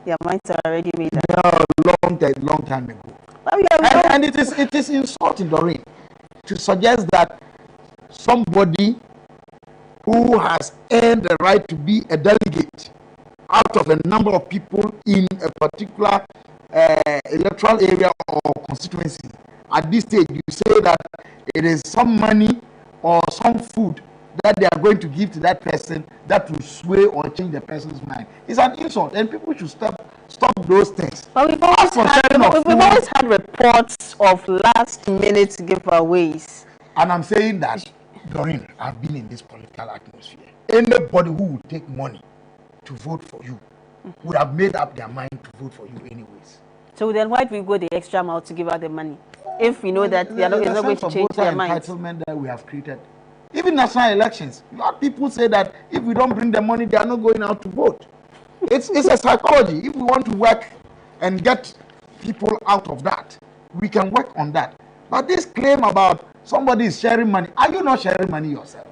Yeah, minds are already made up. No, long time ago. And it is insulting, Doreen, to suggest that somebody who has earned the right to be a delegate out of a number of people in a particular electoral area or constituency, at this stage you say that it is some money or some food that they are going to give to that person that will sway or change the person's mind. It's an insult, and people should stop those things. But we've always had reports of last-minute giveaways. And I'm saying that, Doreen, I've been in this political atmosphere. Anybody who would take money to vote for you would have made up their mind to vote for you anyways. So then why do we go the extra mile to give out the money if we know that they are not going to change their minds? Entitlement that we have created. Even national elections, a lot of people say that if we don't bring the money, they are not going out to vote. It's a psychology. If we want to work and get people out of that, we can work on that. But this claim about somebody is sharing money, are you not sharing money yourself?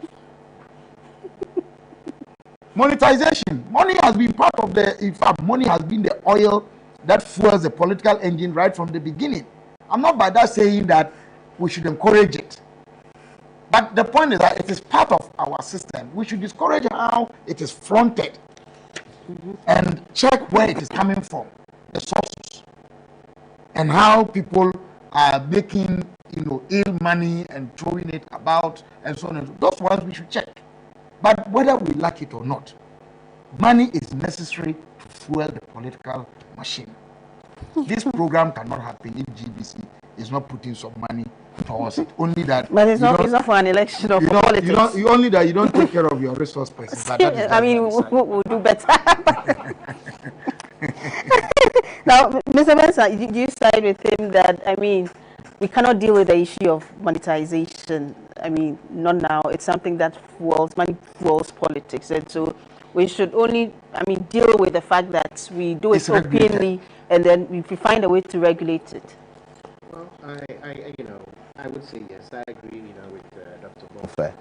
Monetization. Money has been part of in fact, money has been the oil that fuels the political engine right from the beginning. I'm not by that saying that we should encourage it. But the point is that it is part of our system. We should discourage how it is fronted and check where it is coming from, the sources, and how people are making ill money and throwing it about and so on and so on. Those ones we should check. But whether we like it or not, money is necessary to fuel the political machine. This program cannot happen if GBC is not putting some money towards it. Only that. But it's not for an election or for politics. Only that you don't take care of your resource persons. I mean, we'll do better. Now, Mr. Mensah, do you side with him that, I mean, we cannot deal with the issue of monetization? I mean, not now. It's something that money fuels politics. And so we should only, deal with the fact that we do it openly, and then if we find a way to regulate it. Well, I would say yes. I agree, with Dr. Bonfair.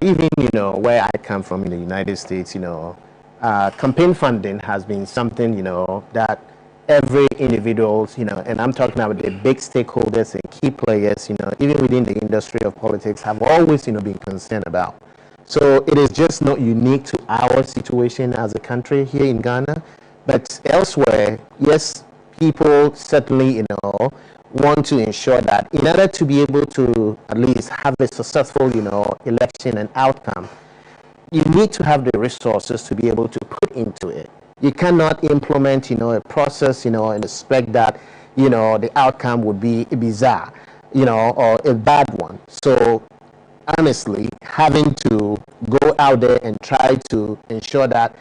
Even, where I come from in the United States, campaign funding has been something, that every individual, and I'm talking about the big stakeholders and key players, even within the industry of politics, have always, been concerned about. So it is just not unique to our situation as a country here in Ghana, but elsewhere, yes, people certainly, want to ensure that in order to be able to at least have a successful, election and outcome, you need to have the resources to be able to put into it. You cannot implement, a process, and expect that, the outcome would be bizarre, or a bad one. So honestly, having to go out there and try to ensure that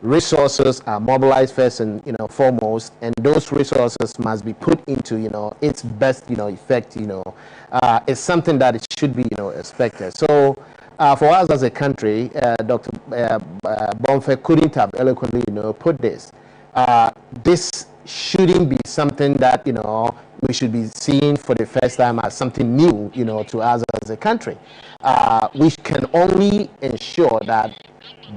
resources are mobilized first and foremost, and those resources must be put into its best effect. It's something that it should be expected. So for us as a country, Dr. Bomfe couldn't have eloquently put this. This shouldn't be something that we should be seeing for the first time as something new to us as a country. We can only ensure that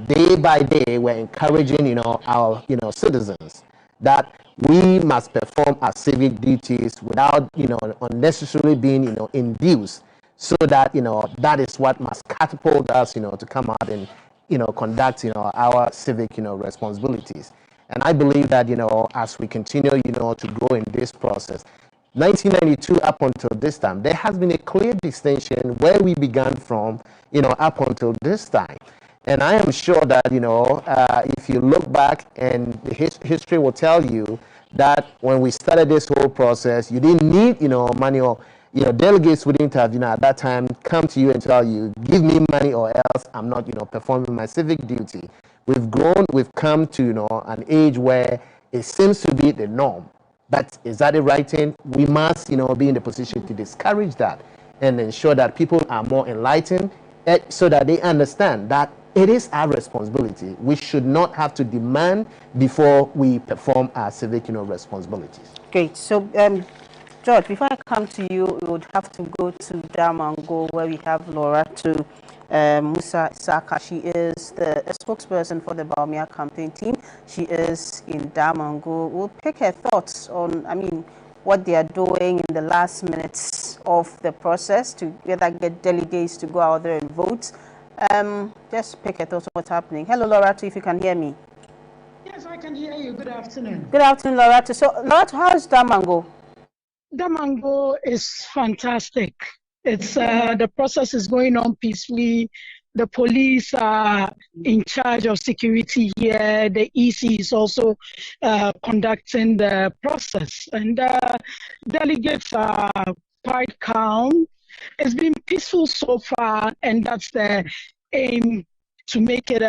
day by day we're encouraging our citizens that we must perform our civic duties without unnecessarily being induced, so that that is what must catapult us to come out and conduct our civic responsibilities. And I believe that as we continue to grow in this process, 1992 up until this time, there has been a clear distinction where we began from up until this time. And I am sure that if you look back, and the history will tell you that when we started this whole process, you didn't need money, or delegates wouldn't have at that time come to you and tell you, give me money or else I'm not performing my civic duty. We've grown, we've come to an age where it seems to be the norm. But is that the right thing? We must be in the position to discourage that and ensure that people are more enlightened, so that they understand that it is our responsibility. We should not have to demand before we perform our civic responsibilities. Great. So George, before I come to you, we would have to go to Damongo, where we have Loratu Musa Saka. She is the spokesperson for the Bawumia campaign team. She is in Damongo. We'll pick her thoughts on, what they are doing in the last minutes of the process to get delegates to go out there and vote. Just pick her thoughts on what's happening. Hello, Loratu, if you can hear me. Yes, I can hear you. Good afternoon. Good afternoon, Loratu. So, Loratu, how is Damongo? Damongo is fantastic. It's the process is going on peacefully. The police are in charge of security here. The EC is also conducting the process, and delegates are quite calm. It's been peaceful so far, and that's the aim, to make it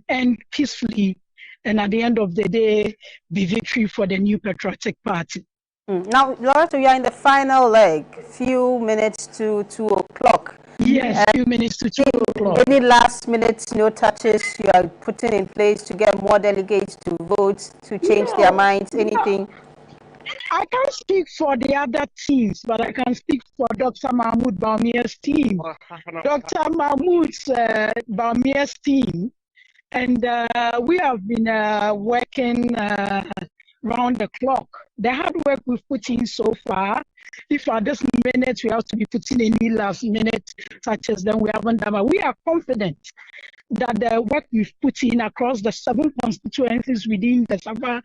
end peacefully, and at the end of the day, be victory for the New Patriotic Party. Now, Laura, we are in the final leg, few minutes to 2 o'clock. Yes, few minutes to 2 o'clock. Any last minute touches you are putting in place to get more delegates to vote, to change their minds, anything? I can't speak for the other teams, but I can speak for Dr. Mahmoud Bawumia's team. Dr. Mahmoud's Bawumia's team, and we have been working round the clock. The hard work we've put in so far, if at this minute we have to be putting any last minute touches, then we haven't done it. We are confident that the work we've put in across the 7 constituencies within the Savannah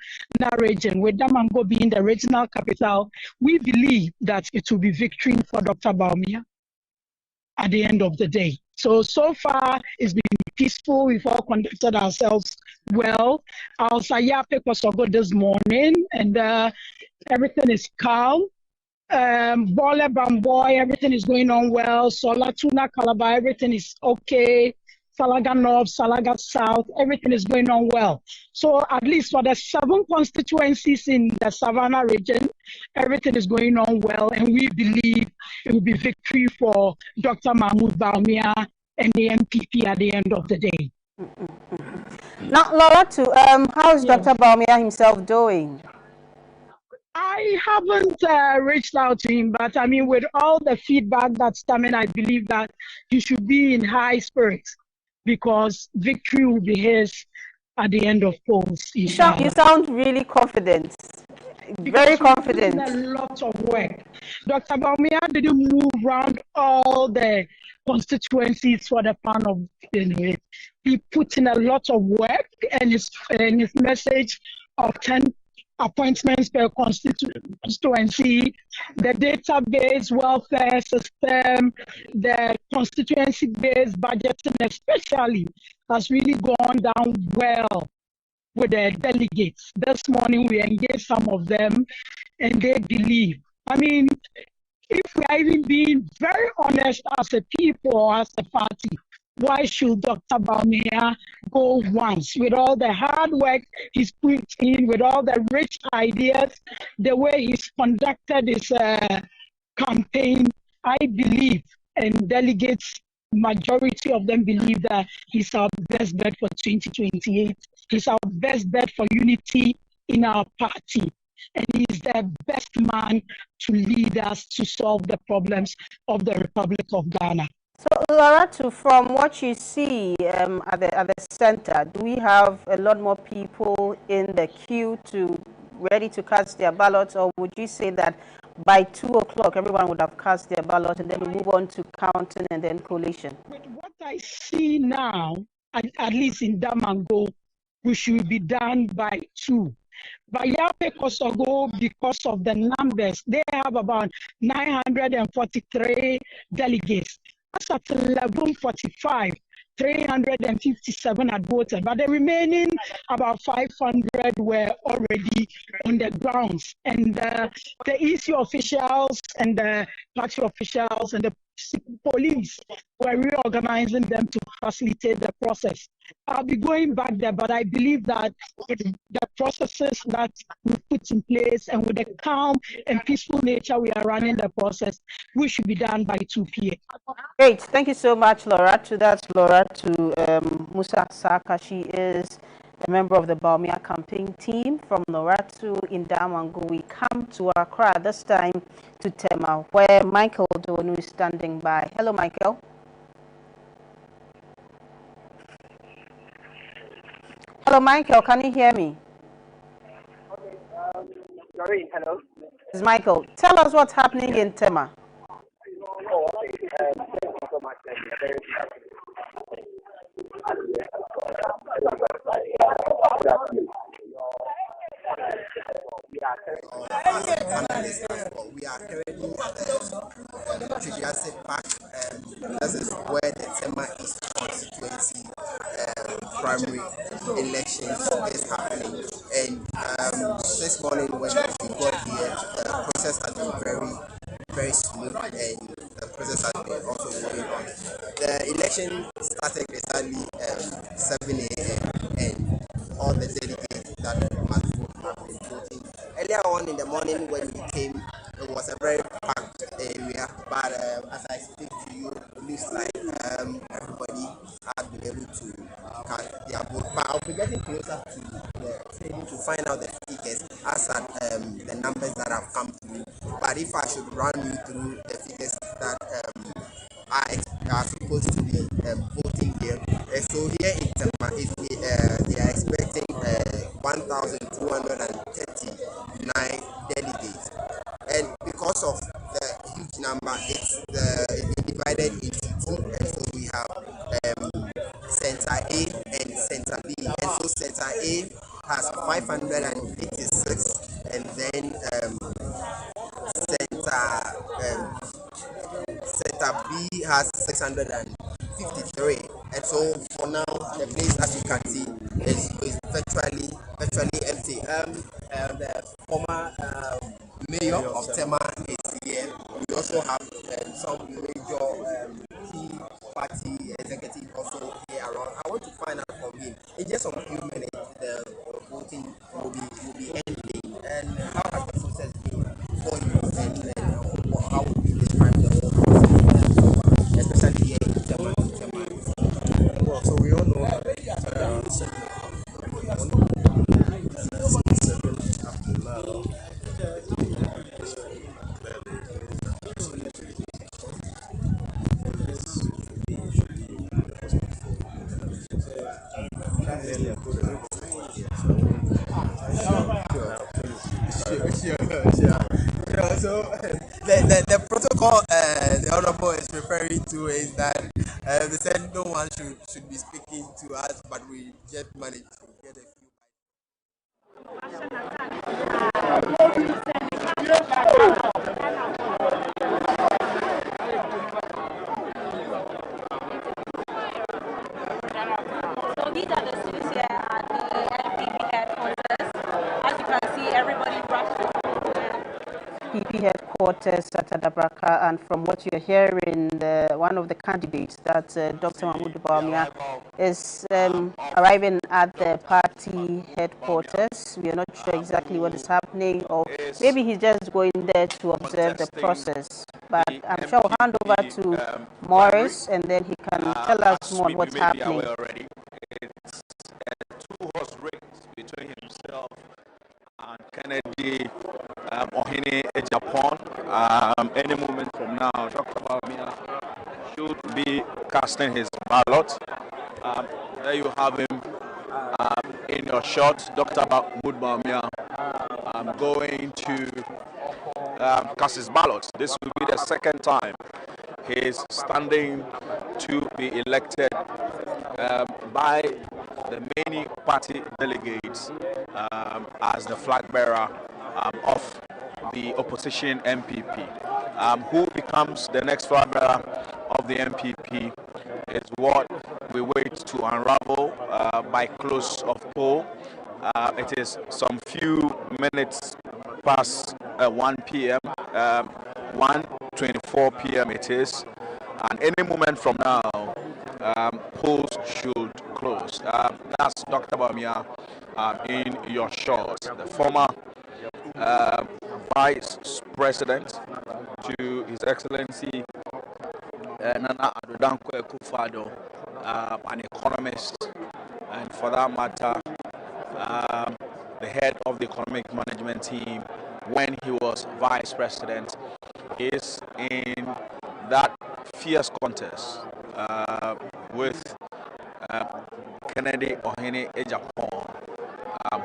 region, with Damongo being the regional capital, we believe that it will be victory for Dr. Bawumia at the end of the day. So far, it's been peaceful. We've all conducted ourselves well. I was at Yape Kosogo this morning, and everything is calm. Bole Bamboy, everything is going on well. Solatuna, Calabar, everything is okay. Salaga North, Salaga South, everything is going on well. So at least for the 7 constituencies in the Savannah region, everything is going on well, and we believe it will be victory for Dr. Mahmoud Bawumia and the MPP at the end of the day. Now, Laura, how is Dr. Bawumia himself doing? I haven't reached out to him, but with all the feedback that's coming, I believe that he should be in high spirits, because victory will be his at the end of polls. You sound really confident. Very confident. A lot of work. Dr. Bawumia didn't move around all the constituencies for the fun of it. He put in a lot of work, and his message of 10 appointments per constituency, the database welfare system, the constituency-based budgeting especially has really gone down well with the delegates. This morning we engaged some of them, and they believe. If we are even being very honest as a people or as a party, Why should Dr. Baumia go once? With all the hard work he's put in, with all the rich ideas, the way he's conducted his campaign, I believe, and delegates, majority of them believe that he's our best bet for 2028. He's our best bet for unity in our party. And he's the best man to lead us to solve the problems of the Republic of Ghana. So, Loratu, from what you see at the center, do we have a lot more people in the queue ready to cast their ballots, or would you say that by 2 o'clock everyone would have cast their ballot and then we move on to counting and then collation? With what I see now, at least in Damango, we should be done by 2. But Yape Kosogo, because of the numbers, they have about 943 delegates. That's at 11:45. 357 had voted, but the remaining about 500 were already on the grounds. And the EC officials and the party officials and the police were reorganizing them to facilitate the process. I'll be going back there, but I believe that with the processes that we put in place and with the calm and peaceful nature we are running the process, we should be done by 2 p.m. Great. Thank you so much, Loratu. That's Loratu Musa Saka. She is a member of the Baumia campaign team from Loratu in Damango. We come to Accra, this time to Tema, where Michael Donu is standing by. Hello, Michael. Hello, Michael. Can you hear me? Sorry, hello. This is Michael. Tell us what's happening in Tema. Oh, okay. Thank you so much. We are currently at the Tridiaset Park. This is where the Tema East constituency primary elections is happening. And this morning when we got here, the process has been very smooth, and the process has been also going on. The election started exactly 7 a.m. and all the delegates that must vote have been voting. Earlier on in the morning when we came, it was a very packed area, but as I speak to you, it looks like everybody has been able to cast their vote. But I'll be getting closer to the table to find out the figures as at the numbers that have come through. But if I should run you through the figures that are supposed to be voting here, so here in Tema, they are expecting 1,239 delegates, and because of the huge number, it's been divided into 2, and so we have Center A and Center B, and so Center A has 586, and then Center B has 653, and so for now the place, as you can see, is virtually empty. The former mayor of Tema is here. We also have some major key party executives also here around. I want to find out from him in just a few minutes the voting will be ending, and how has the process been for you, and how would you describe the whole process, especially here in Tema? Well, so we all know that So the protocol the Honorable is referring to is that they said no one should be speaking to us, but we just managed to get a few. So these are the students here at the NPP headquarters. As you can see, everybody rushed to NPP headquarters. headquarters at Adabraka, and from what you're hearing, one of the candidates, that Dr. Mahmoud Bawumia, is arriving at the party headquarters. We are not sure exactly what is happening, or maybe he's just going there to observe the process. But I'm sure we'll hand over to Morris, and then he can tell us more on what's happening. It's a two-horse race between himself and Kennedy Ohene Ejapon. Any moment from now, Dr. Bawumia should be casting his ballot. There you have him in your shot, Dr. Mahmoud Bawumia going to cast his ballot. This will be the second time he's standing to be elected by the many party delegates as the flag bearer of the opposition MPP. Who becomes the next flag bearer of the MPP is what we wait to unravel by close of poll. It is some few minutes past 1 p.m. 1:24 p.m. it is, and any moment from now, polls should close. That's Dr. Bawumia in your shot, the former Vice President to His Excellency Nana Addo Dankwa Akufo-Addo, an economist, and for that matter, the head of the economic management team when he was Vice President, is in that fierce contest with Kennedy Ohene Ejapon,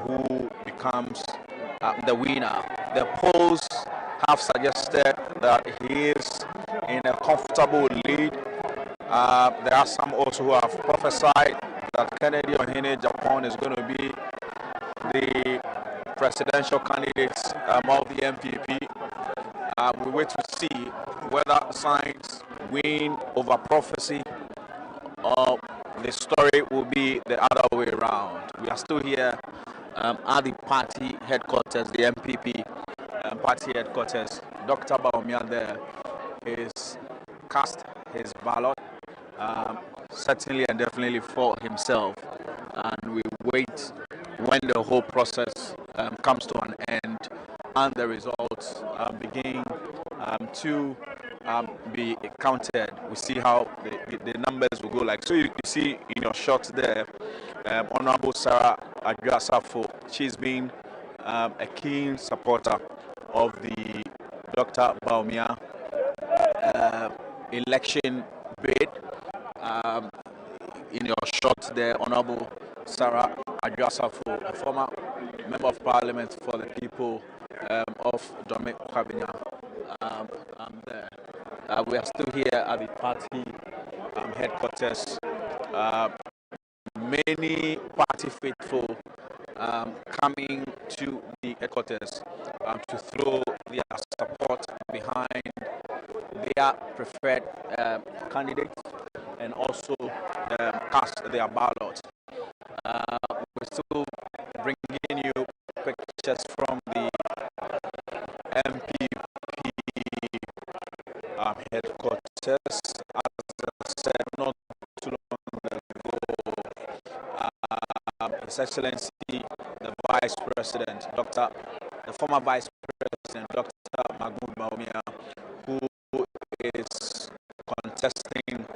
who becomes the winner. The polls have suggested that he is in a comfortable lead. There are some also who have prophesied that Kennedy Ohene Ejapon is going to be the presidential candidates of the MPP. We wait to see whether science win over prophecy, or the story will be the other way around. We are still here at the party headquarters, the MPP party headquarters. Dr. Bawumia there is cast his ballot, certainly and definitely for himself, and we wait when the whole process comes to an end and the results begin to be counted. We see how the numbers will go. Like so, you see in your shot there, Honorable Sarah Adjua-Safo. She's been a keen supporter of the Dr. Bawumia election bid. In your shot there, Honorable Sarah Adjua-Safo, a former Member of Parliament for the people of Dominic Kwabena. There. We are still here at the party headquarters. Many party faithful coming to the headquarters to throw their support behind their preferred candidates and also cast their ballot. We're still bringing you pictures from the MPP headquarters. As I said not too long ago, His Excellency the Vice President, the former Vice President, Dr. Mahmoud Bawumia, who is contesting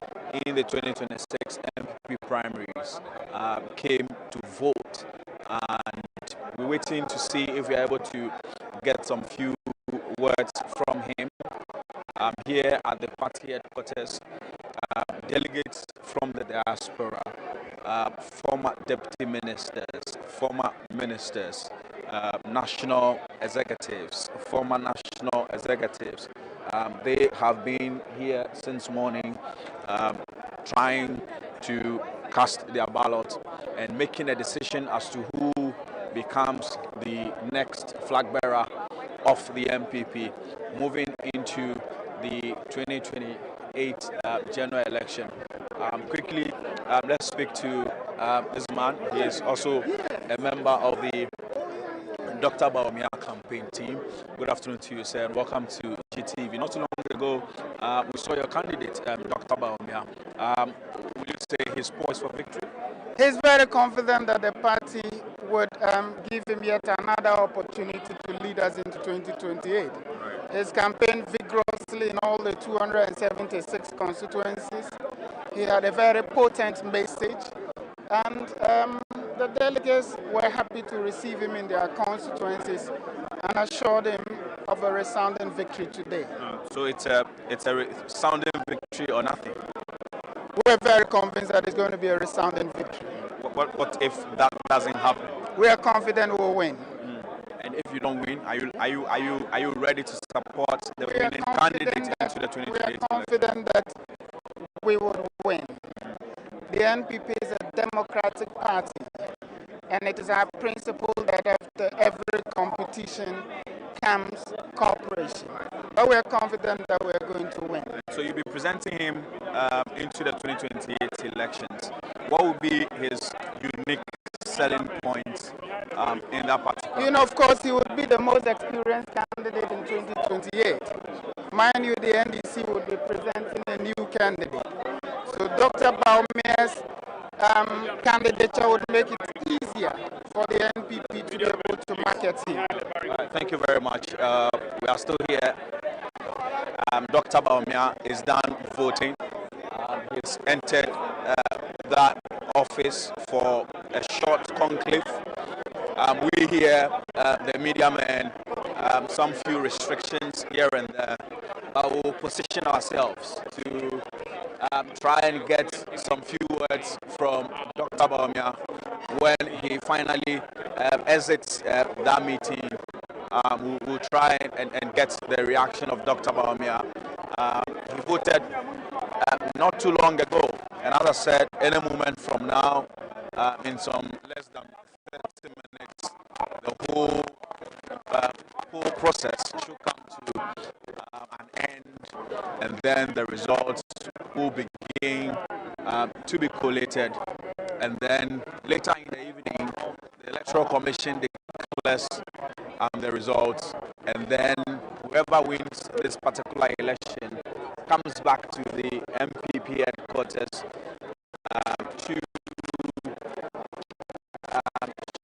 in the 2026 MPP primaries, came to vote, and we're waiting to see if we're able to get some few words from him. Here at the party headquarters, delegates from the diaspora, former deputy ministers, former ministers, national executives, former national executives, they have been here since morning trying to cast their ballot and making a decision as to who becomes the next flag bearer of the MPP moving into the 2028 general election. Quickly, let's speak to this man. He is also a member of the Dr. Bawumia campaign team. Good afternoon to you, sir, and welcome to GTV. Not too long ago, we saw your candidate, Dr. Bawumia. Would you say he's poised for victory? He's very confident that the party would give him yet another opportunity to lead us into 2028. He's campaigned vigorously in all the 276 constituencies. He had a very potent message, and the delegates were happy to receive him in their constituencies and assured him of a resounding victory today. So it's a resounding victory or nothing? We're very convinced that it's going to be a resounding victory. What if that doesn't happen? We are confident we'll win. And if you don't win, are you ready to support the winning candidate into the 2028? We are confident that we will win. The NPP is a democratic party, and it is our principle that after every competition comes cooperation. But we are confident that we are going to win. So you'll be presenting him into the 2028 elections. What will be his unique selling points in that particular? You know, of course, he would be the most experienced candidate in 2028. Mind you, the NDC would be presenting a new candidate. So Dr. Bawumia's candidature would make it easier for the NPP to be able to market him. Thank you very much. We are still here. Dr. Bawumia is done voting. He's entered that office for a short conclave. We here, the media men, some few restrictions here and there, but we'll position ourselves to try and get some few words from Dr. Bawumia when he finally exits that meeting. We'll try and get the reaction of Dr. Bawumia. He voted not too long ago, and as I said, any moment from now, in some less than 30 minutes, the whole process should come to an end, and then the results will begin to be collated, and then later in the evening, the Electoral Commission declares the results, and then whoever wins this particular election comes back to the MPP headquarters to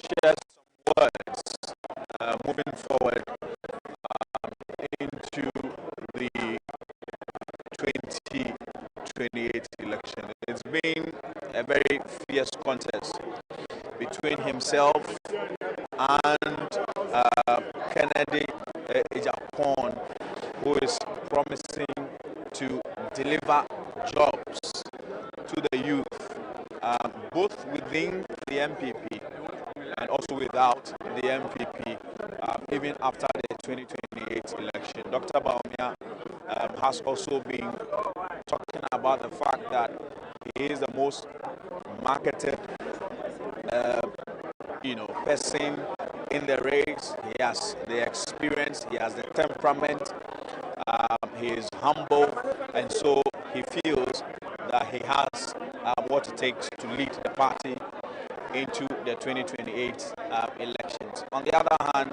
share some words moving forward into the 2028 election. It's been a very fierce contest between himself and Kennedy Ejapon, who is promising to deliver jobs to the youth, both within the MPP and also without the MPP, even after the 2028 election. Dr. Bawumia has also been talking about the fact that he is the most marketed person in the race. He has the experience, he has the temperament, he is humble, and so he feels that he has what it takes to lead the party into the 2028 elections. On the other hand,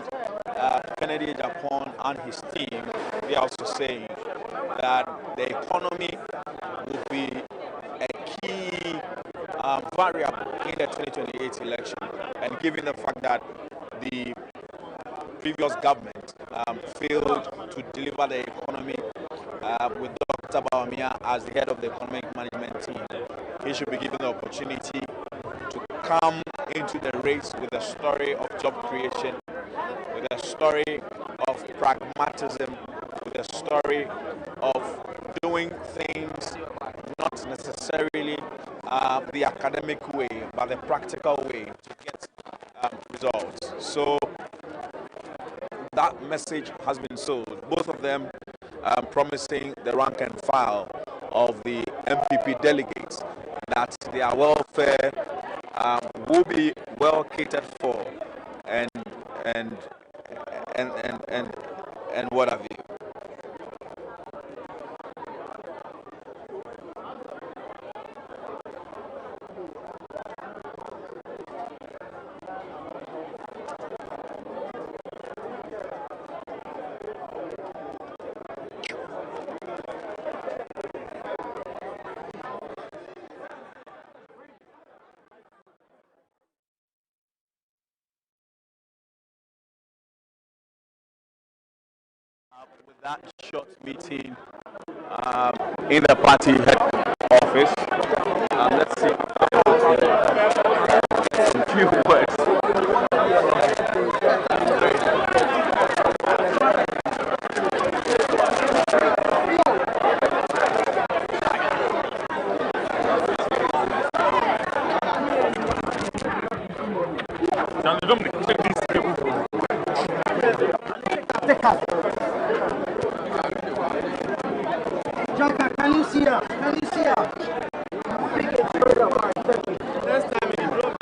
Kennedy Ejapon and his team, they are also saying that the economy will be a key variable in the 2028 election, and given the fact that the previous government failed to deliver the economy with Dr. Bawumia as the head of the economic management team, he should be given the opportunity to come into the race with a story of job creation, with a story of pragmatism, with a story of doing things not necessarily the academic way, but the practical way to get results. So that message has been sold. Both of them promising the rank and file of the MPP delegates that their welfare will be well catered for, and what have you. with that short meeting in the party head office, let's see a few words. Jaka, can you see her? Can you see her? Next time in the room,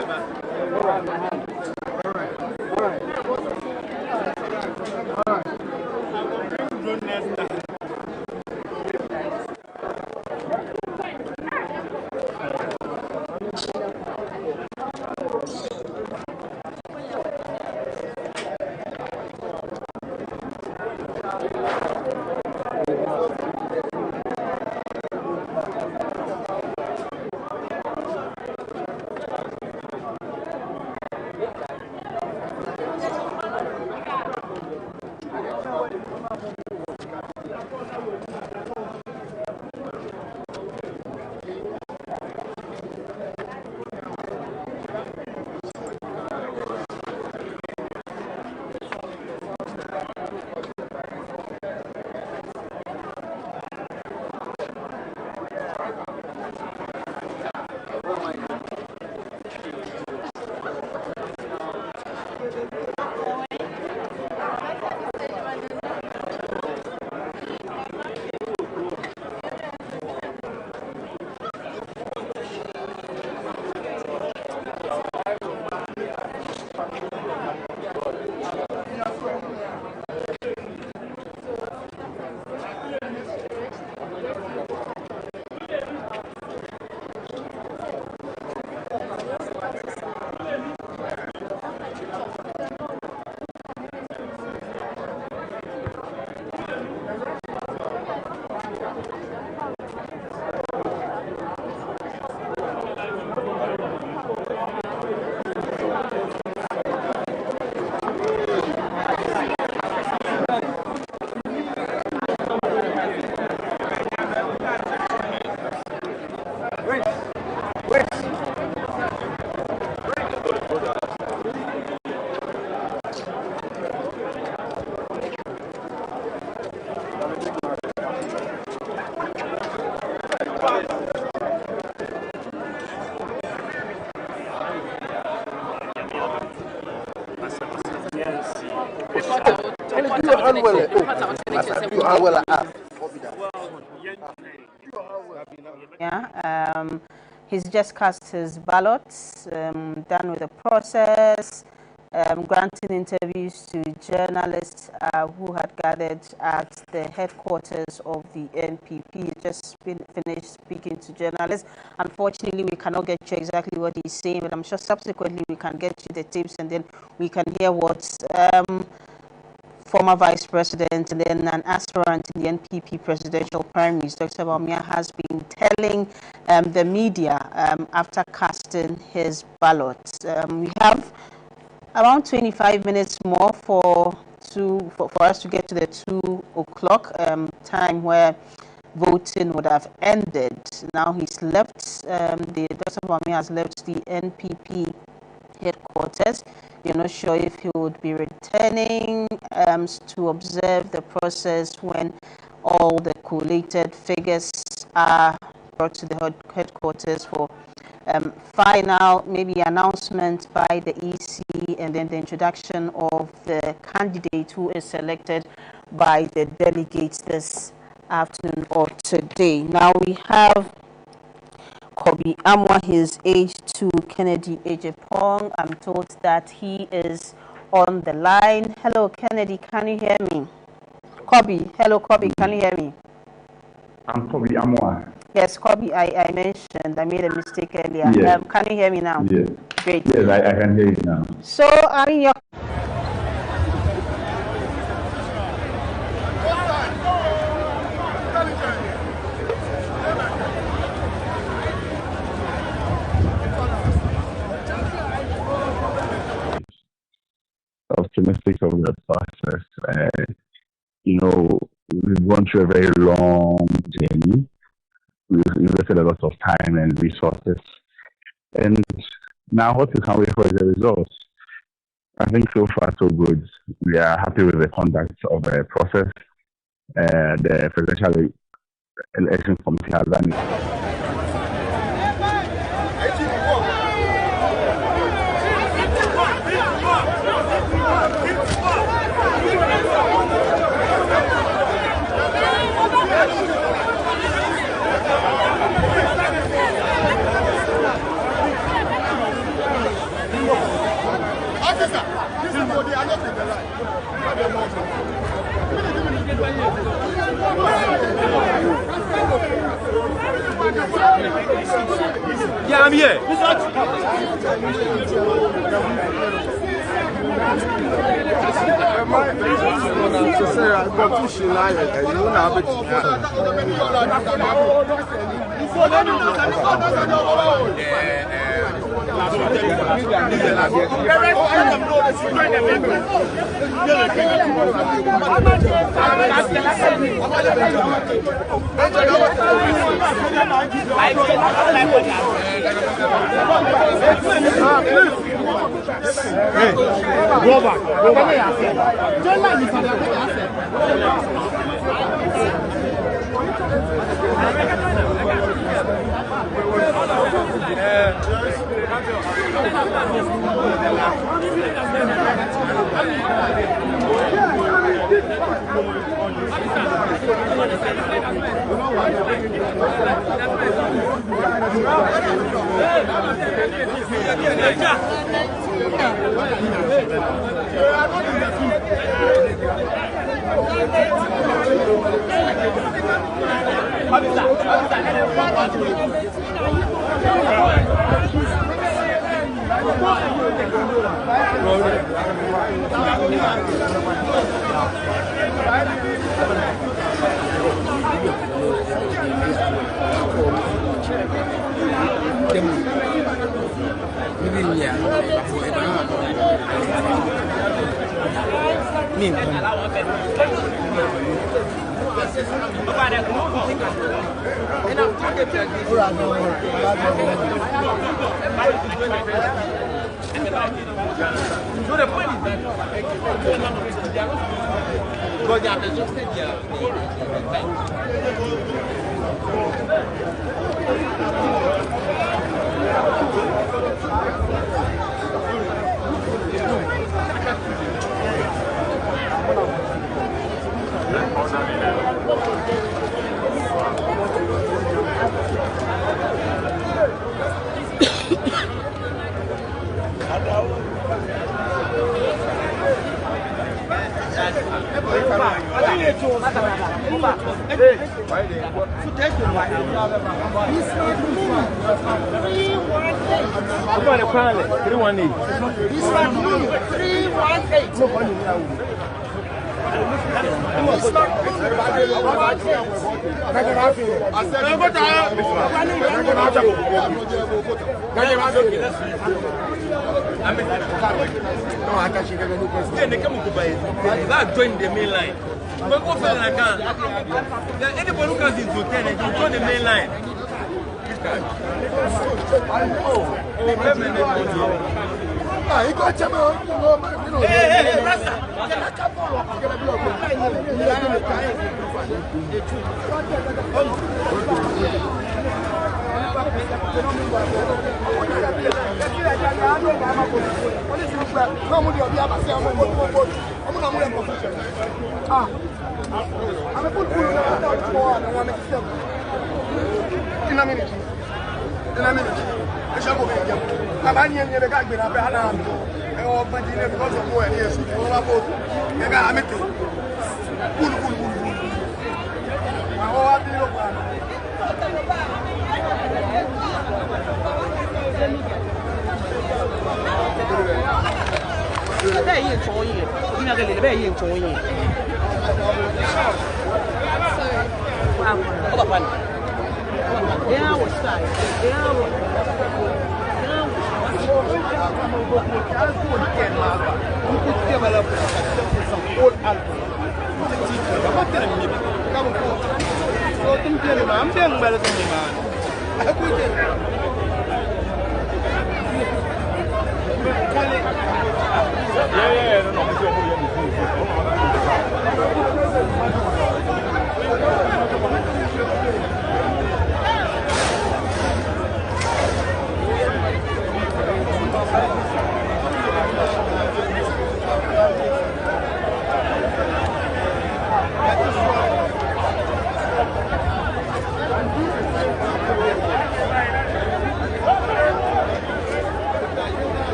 Yeah, he's just cast his ballots, done with the process, granting interviews to journalists who had gathered at the headquarters of the NPP. He just finished speaking to journalists. Unfortunately, we cannot get you exactly what he's saying, but I'm sure subsequently we can get you the tapes and then we can hear what former vice president and then an aspirant in the NPP presidential primaries, Dr. Bawumia, has been telling the media after casting his ballot. We have around 25 minutes more for us to get to the 2 o'clock time where voting would have ended. Now he's left, Dr. Bawumia has left the NPP headquarters. We're not sure if he would be returning to observe the process when all the collated figures are brought to the headquarters for final maybe announcement by the EC and then the introduction of the candidate who is selected by the delegates this afternoon or today. Now we have Kobi Amwa, his age to Kennedy Ejepong. I'm told that he is on the line. Hello, Kennedy, can you hear me? Kobi, hello, Kobi, can you hear me? I'm Kobi Amwa. Yes, Kobi, I mentioned, I made a mistake earlier. Yes. Can you hear me now? Yes. Great. Yes, I can hear you now. So, I mean, your optimistic of the process. you know, we've gone through a very long journey. We've invested a lot of time and resources. And now what we can wait for is the results. I think so far so good. We are happy with the conduct of the process. The Presidential Election Committee has done it. Yeah, I'm here. Hey, go back. Go back. Join the main line. Anybody who comes into 10 and you join the main line.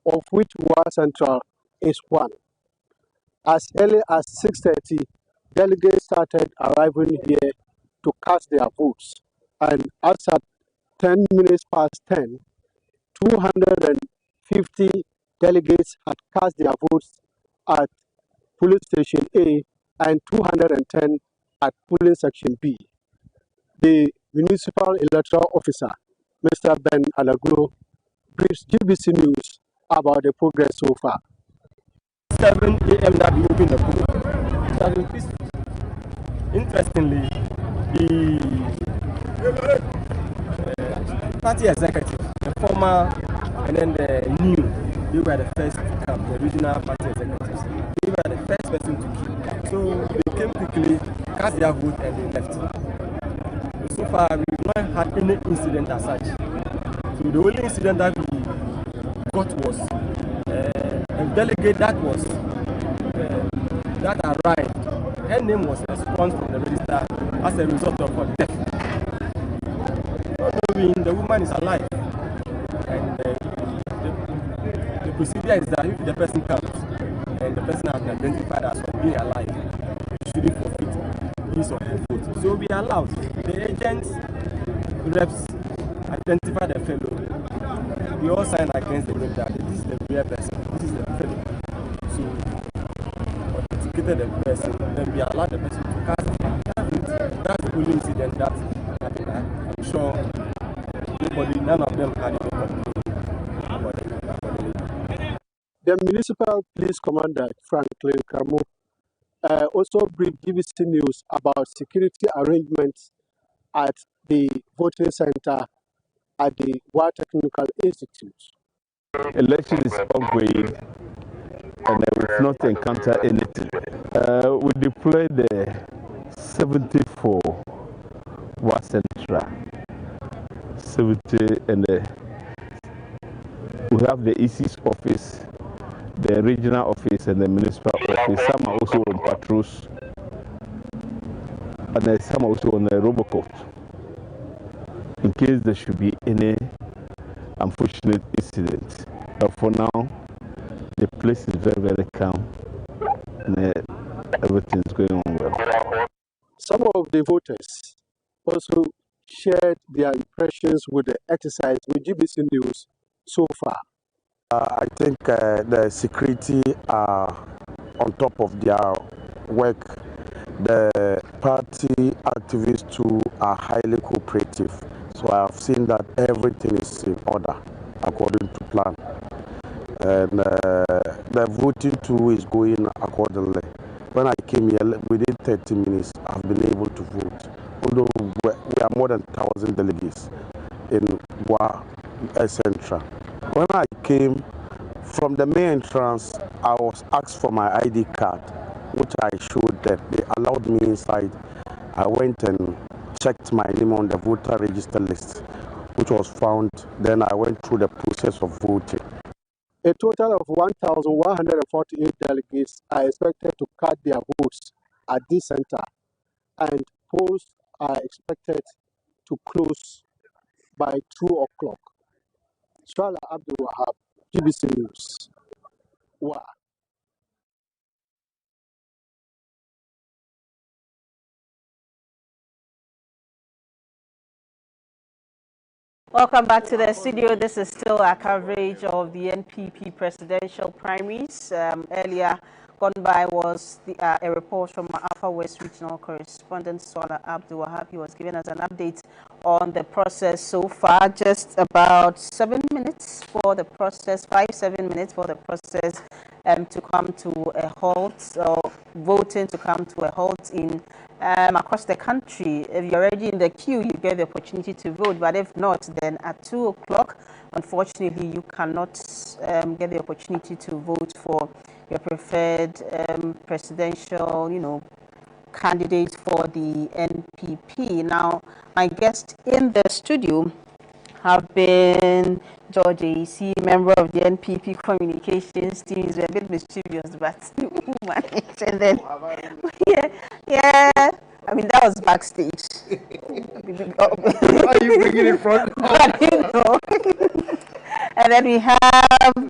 Of which Wa Central is one. As early as 6:30, delegates started arriving here to cast their votes, and as at 10 minutes past 10, 250 delegates had cast their votes at polling station A and 210 at polling section B. The municipal electoral officer, Mr. Ben Alaglo, briefs GBC News about the progress so far. 7 a.m. that we opened the poll. It has been peaceful. Interestingly, the party executive, the former and then the new, they were the first to come, the regional party executives. They were the first person to keep. So they came quickly, cast their vote, and they left. So far, we've not had any incident as such. So the only incident that we got was a delegate that was that arrived. Her name was expunged from the register as a result of her death. Knowing the woman is alive, and the procedure is that if the person comes and the person has been identified as being alive, you shouldn't forfeit his or her vote. So we allowed the agents, reps identify the fellow. We all sign against the name that this is the real person, this is the fellow. So authenticated the person, then we allowed the person to cast the vote. That's the only incident that happened. I'm sure none of them had any complaint about it. The Municipal Police Commander, Franklin Kamu, also briefed GBC News about security arrangements at the voting center at the War Technical Institute. Election is ongoing and we've not encountered anything. We deployed the 74 War Central, 70, and we have the EC's office, the regional office, and the municipal office. Some are also on patrols, and some are also on the Robocop, in case there should be any unfortunate incident. But for now, the place is very, very calm, and everything is going on well. Some of the voters also shared their impressions with the exercise with GBC News so far. I think the security are on top of their work. The party activists too are highly cooperative. So I have seen that everything is in order according to plan. And the voting too is going accordingly. When I came here, within 30 minutes, I've been able to vote. Although we are more than 1,000 delegates in Wa Central. When I came from the main entrance, I was asked for my ID card, which I showed them. They allowed me inside. I went and checked my name on the voter register list, which was found. Then I went through the process of voting. A total of 1,148 delegates are expected to cast their votes at this center, and polls are expected to close by 2 o'clock. Swala Abdul Wahab, GBC News. Wow. Welcome back to the studio. This is still our coverage of the NPP presidential primaries. Earlier gone by was a report from Alpha West regional correspondent Swala Abdul Wahab. He was giving us an update on the process so far. Just about 7 minutes for the process, 5-7 minutes for the process to come to a halt, or voting to come to a halt in across the country. If you're already in the queue, you get the opportunity to vote, but if not, then at 2 o'clock, unfortunately, you cannot get the opportunity to vote for your preferred presidential, candidate for the NPP. Now, my guest in the studio have been George AC, member of the NPP communications team. He's a bit mischievous, but and then yeah. I mean, that was backstage. Why are you bringing it front? And then we have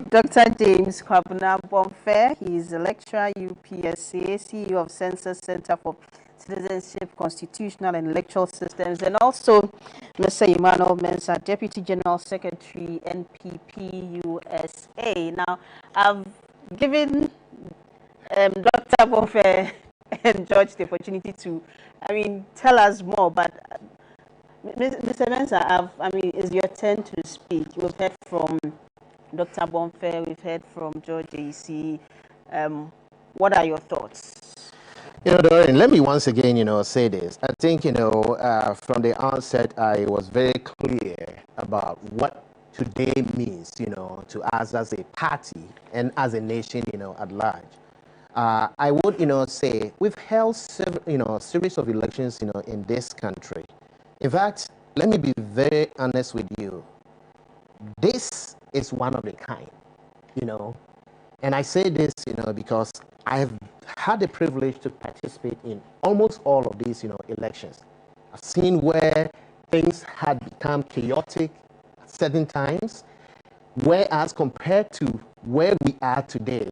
Dr. James Kwabena Bonfair. He's a lecturer, UPSA, CEO of Census Center for Citizenship, Constitutional and Electoral Systems, and also Mr. Emmanuel Mensah, Deputy General Secretary, NPP USA. Now, I've given Dr. Bonfair and George the opportunity to, tell us more, but Mr. Mensah, it's your turn to speak. We've heard from Dr. Bonfair, we've heard from George AC. What are your thoughts? Doreen, let me once again, say this. I think, from the onset, I was very clear about what today means, to us as a party and as a nation, at large. I would, say we've held several, series of elections, in this country. In fact, let me be very honest with you. This is one of a kind, and I say this, because I have had the privilege to participate in almost all of these, elections. I've seen where things had become chaotic at certain times, whereas compared to where we are today,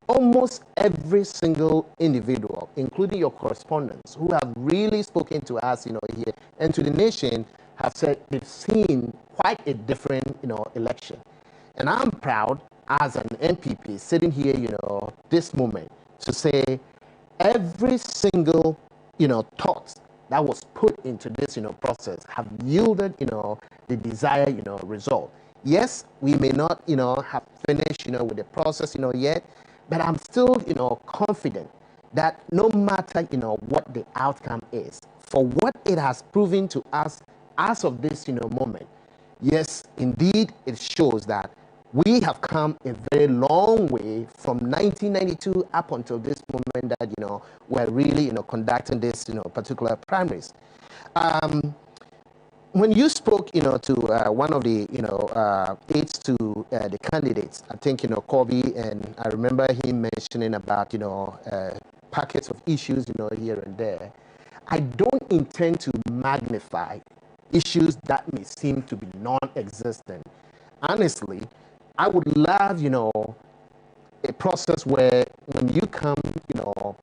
almost every single individual, including your correspondents, who have really spoken to us, here and to the nation, have said they've seen quite a different, election. And I'm proud as an MPP sitting here, this moment, to say every single, thought that was put into this, process have yielded, the desired, result. Yes, we may not, have finished, with the process, yet, but I'm still, confident that no matter, what the outcome is, for what it has proven to us as of this, moment, yes, indeed, it shows that we have come a very long way from 1992 up until this moment that, we're really, conducting this, particular primaries. When you spoke, to one of the, aides to the candidates, I think, Kobe, and I remember him mentioning about, packets of issues, here and there. I don't intend to magnify issues that may seem to be non-existent. Honestly, I would love, a process where when you come,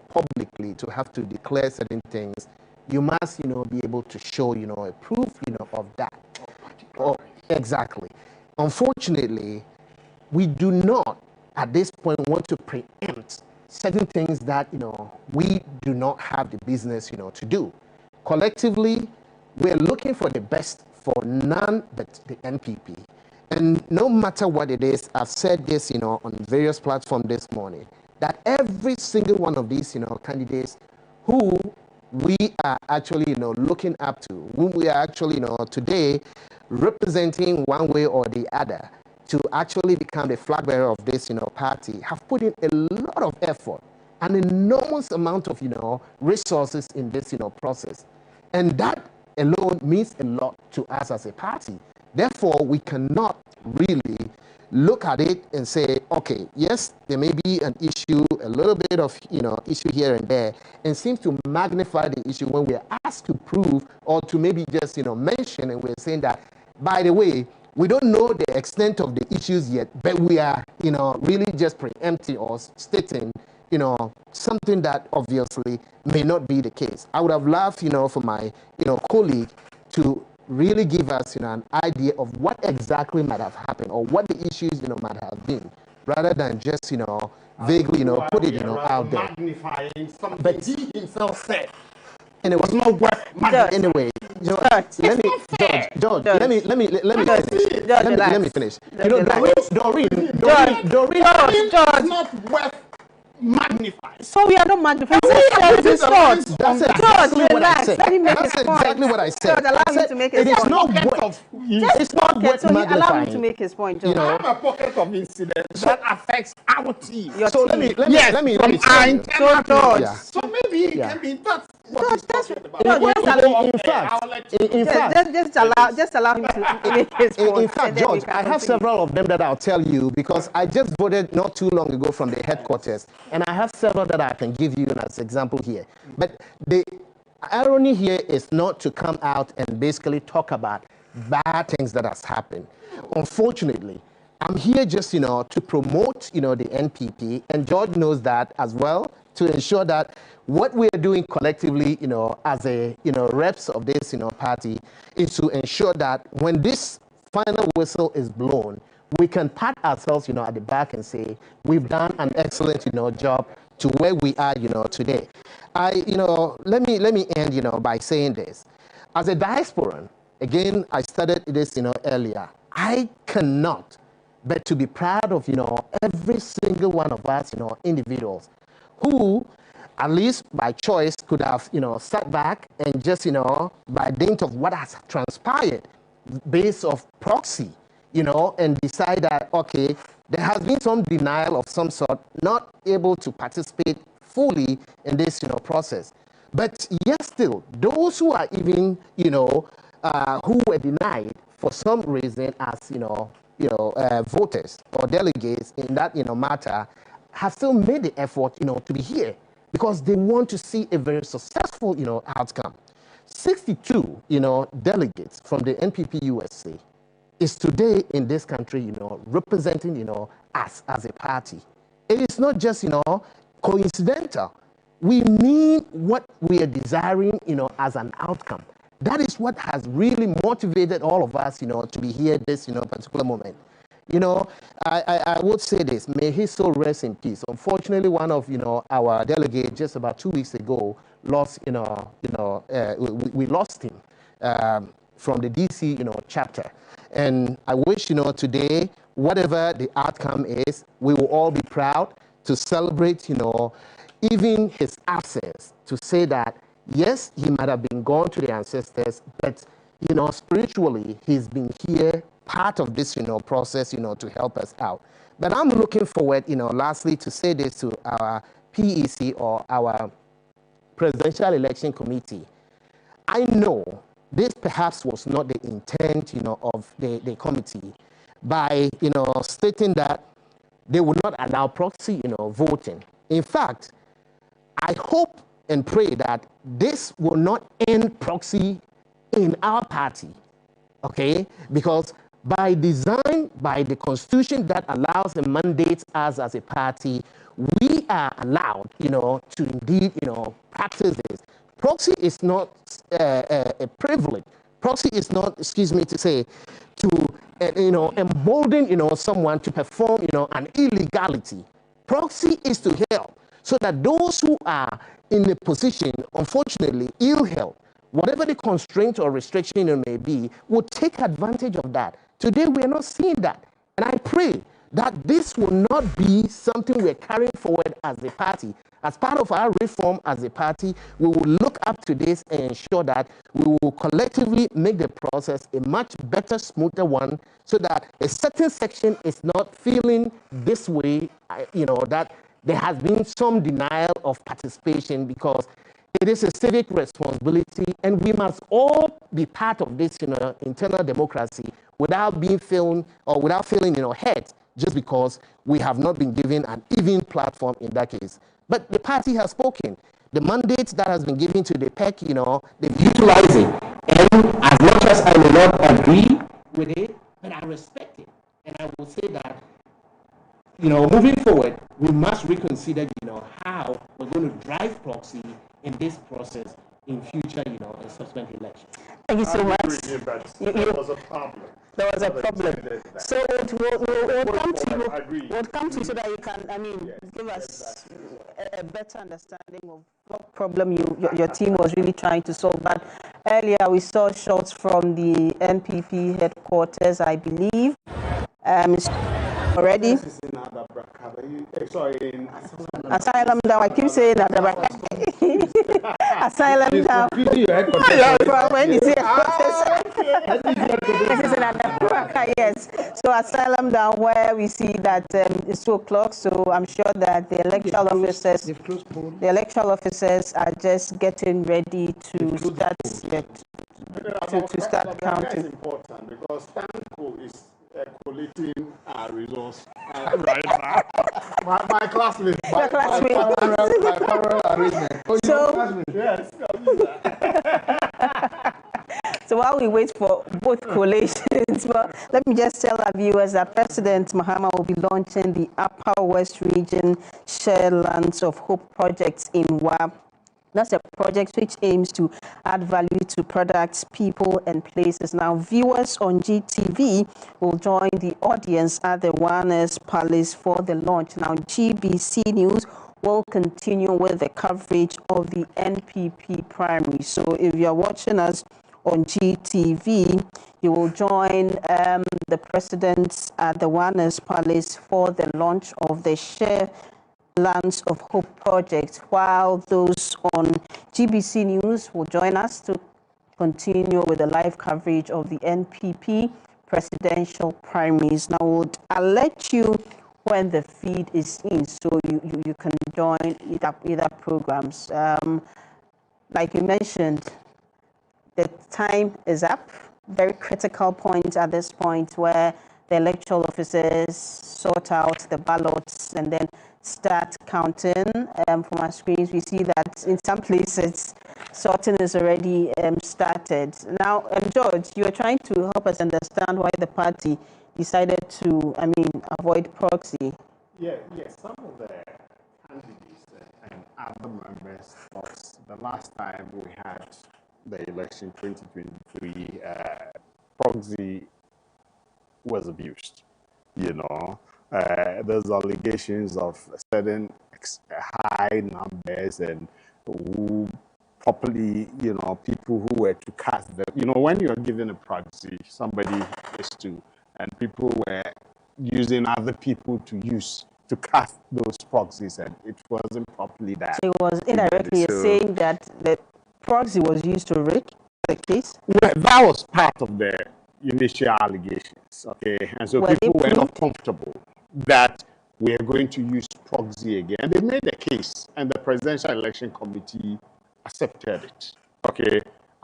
publicly to have to declare certain things, you must, be able to show, a proof, of that. Oh, exactly. Unfortunately, we do not, at this point, want to preempt certain things that, we do not have the business, to do. Collectively, we're looking for the best for none but the NPP. And no matter what it is, I've said this, on various platforms this morning, that every single one of these, candidates who we are actually, looking up to, whom we are actually, today representing one way or the other to actually become the flag bearer of this, party, have put in a lot of effort, an enormous amount of, resources in this, process. And that alone means a lot to us as a party. Therefore, we cannot really look at it and say, okay, yes, there may be an issue, a little bit of, issue here and there, and seems to magnify the issue when we're asked to prove or to maybe just, mention, and we're saying that, by the way, we don't know the extent of the issues yet, but we are, really just preempting or stating, something that obviously may not be the case. I would have loved, for my, colleague to really give us, an idea of what exactly might have happened or what the issues, might have been, rather than just, vaguely, put it, out there. Magnifying something But he himself said. Anyway, was not worth magnifying. Anyway, George, let me finish. Doreen, it's not worth magnifying. So we are not magnifying. That's exactly what I said. That's exactly what I said. George, allow him to make his point. It's not worth magnifying. Allow him to make his point. You have a pocket of incidents that affects our team. So let me So maybe he can be in touch. Just allow him to make his point. In fact, George, I have several of them that I'll tell you because I just voted not too long ago from the headquarters, and I have several that I can give you as example here. But the irony here is not to come out and basically talk about bad things that has happened. Unfortunately, I'm here just, to promote, the NPP, and George knows that as well, to ensure that what we are doing collectively, as a, reps of this, party, is to ensure that when this final whistle is blown, we can pat ourselves, at the back and say, we've done an excellent, job to where we are, today. Let me end, by saying this. As a diasporan, again, I started this, earlier. I cannot but to be proud of, every single one of us, individuals who, at least by choice, could have, sat back and just, by dint of what has transpired, based of proxy, and decide that, okay, there has been some denial of some sort, not able to participate fully in this, process. But yet still, those who are even, who were denied for some reason as, voters or delegates in that, matter, have still made the effort, to be here because they want to see a very successful, outcome. 62, delegates from the NPP USA is today in this country, representing, us as a party. It is not just, coincidental. We mean what we are desiring, as an outcome. That is what has really motivated all of us, to be here at this, particular moment. I would say this, may his soul rest in peace. Unfortunately, one of, our delegates just about 2 weeks ago lost, we lost him from the DC, chapter. And I wish, today, whatever the outcome is, we will all be proud to celebrate, even his absence, to say that, yes, he might have been gone to the ancestors, but, spiritually, he's been here, part of this, process, to help us out. But I'm looking forward, lastly, to say this to our PEC or our Presidential Election Committee. I know this perhaps was not the intent, of the committee by, stating that they would not allow proxy, voting. In fact, I hope and pray that this will not end proxy in our party, okay? Because by design, by the constitution that allows and mandates us as a party, we are allowed, to indeed, practice this. Proxy is not a privilege. Proxy is not, to embolden, someone to perform, an illegality. Proxy is to help so that those who are in a position, unfortunately, ill health, whatever the constraint or restriction it may be, will take advantage of that. Today, we are not seeing that. And I pray that this will not be something we're carrying forward as a party. As part of our reform as a party, we will look up to this and ensure that we will collectively make the process a much better, smoother one, so that a certain section is not feeling this way, that there has been some denial of participation, because it is a civic responsibility, and we must all be part of this, internal democracy without being feeling hurt just because we have not been given an even platform in that case. But the party has spoken. The mandate that has been given to the PEC, they've utilized it. And as much as I may not agree with it, but I respect it. And I will say that, moving forward, we must reconsider, how we're going to drive proxy in this process in future, in subsequent elections. Thank you so much. There was a problem. There was a problem. So we'll come to you. We'll come to you so that you can, give us a better understanding of what problem your team was really trying to solve. But earlier we saw shots from the NPP headquarters, I believe. Already. Sorry, Asylum down. I keep saying that. Asylum down. When you say yes. So asylum down, where we see that it's 2 o'clock. So I'm sure that the electoral officers are just getting ready to start to start counting. That's important because Stanco is collating our results right now. My classmate. My parallel arrangement. So, yes. So while we wait for both collations, but let me just tell our viewers that President Mahama will be launching the Upper West Region Share Lands of Hope projects in WA. That's a project which aims to add value to products, people, and places. Now, viewers on GTV will join the audience at the Warner's Palace for the launch. Now, GBC News will continue with the coverage of the NPP primary. So if you're watching us on GTV, you will join the president at the Warner's Palace for the launch of the Share Lands of Hope project, while those on GBC News will join us to continue with the live coverage of the NPP presidential primaries. Now, I'll let you when the feed is in, so you can join either programs. Like you mentioned, the time is up. Very critical point at this point, where the electoral officers sort out the ballots and then start counting. From our screens, we see that in some places, sorting is already started. Now, George, you are trying to help us understand why the party decided to, avoid proxy. Yes, some of the candidates and other members thought the last time we had the election 2023, proxy was abused, There's allegations of certain high numbers and who properly, you know, people who were to cast them. You know, when you're given a proxy, somebody is to, and people were using other people to use to cast those proxies, and it wasn't properly done. So it was indirectly saying that the proxy was used to rig the case? Well, that was part of the initial allegations, okay? And so people were not comfortable that we are going to use proxy again. They made a case, and the Presidential Election Committee accepted it, okay?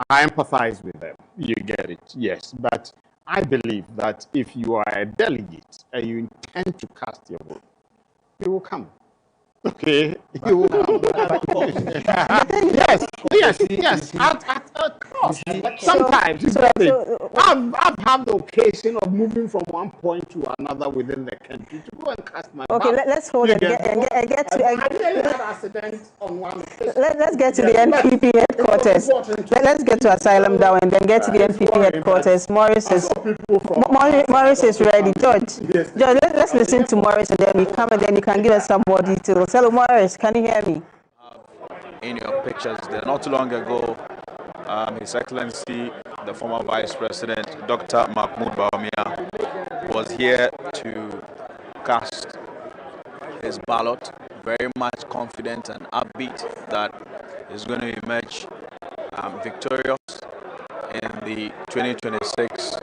I empathize with them, you get it, yes. But I believe that if you are a delegate and you intend to cast your vote, you will come. Okay, you will come. yes, of course. Sometimes I've had the occasion of moving from one point to another within the country to go and cast my vote. Okay, let's hold it and get to. I really had accidents on one. Let's get to the NPP headquarters. Let's get to Asylum Down and then get to the NPP headquarters. Morris is ready. George, let's listen to Morris and then we come and then you can give us some more details. Hello, Morris, can you hear me? In your pictures there, not too long ago, His Excellency, the former Vice President, Dr. Mahmoud Bawumia, was here to cast his ballot, very much confident and upbeat that he's going to emerge victorious in the 2026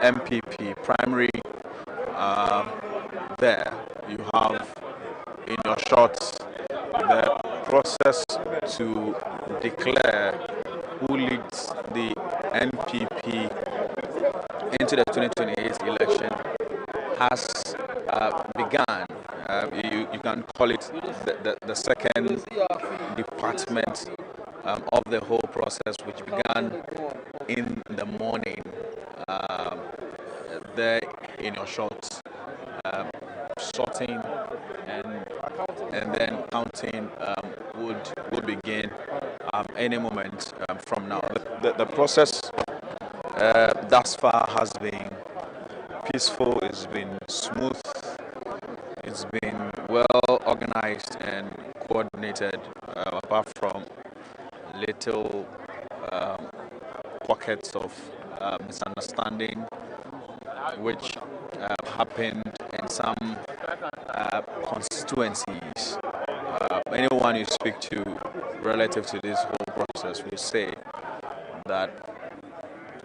MPP primary. There you have in your shots the process to declare who leads the NPP into the 2028 election has begun. You can call it the second department of the whole process, which began in the morning. There in your shots, sorting and then counting would begin any moment from now. The process thus far has been peaceful, it's been smooth, it's been well organized and coordinated, apart from little pockets of misunderstanding which happened in some constituencies. Anyone you speak to relative to this whole process will say that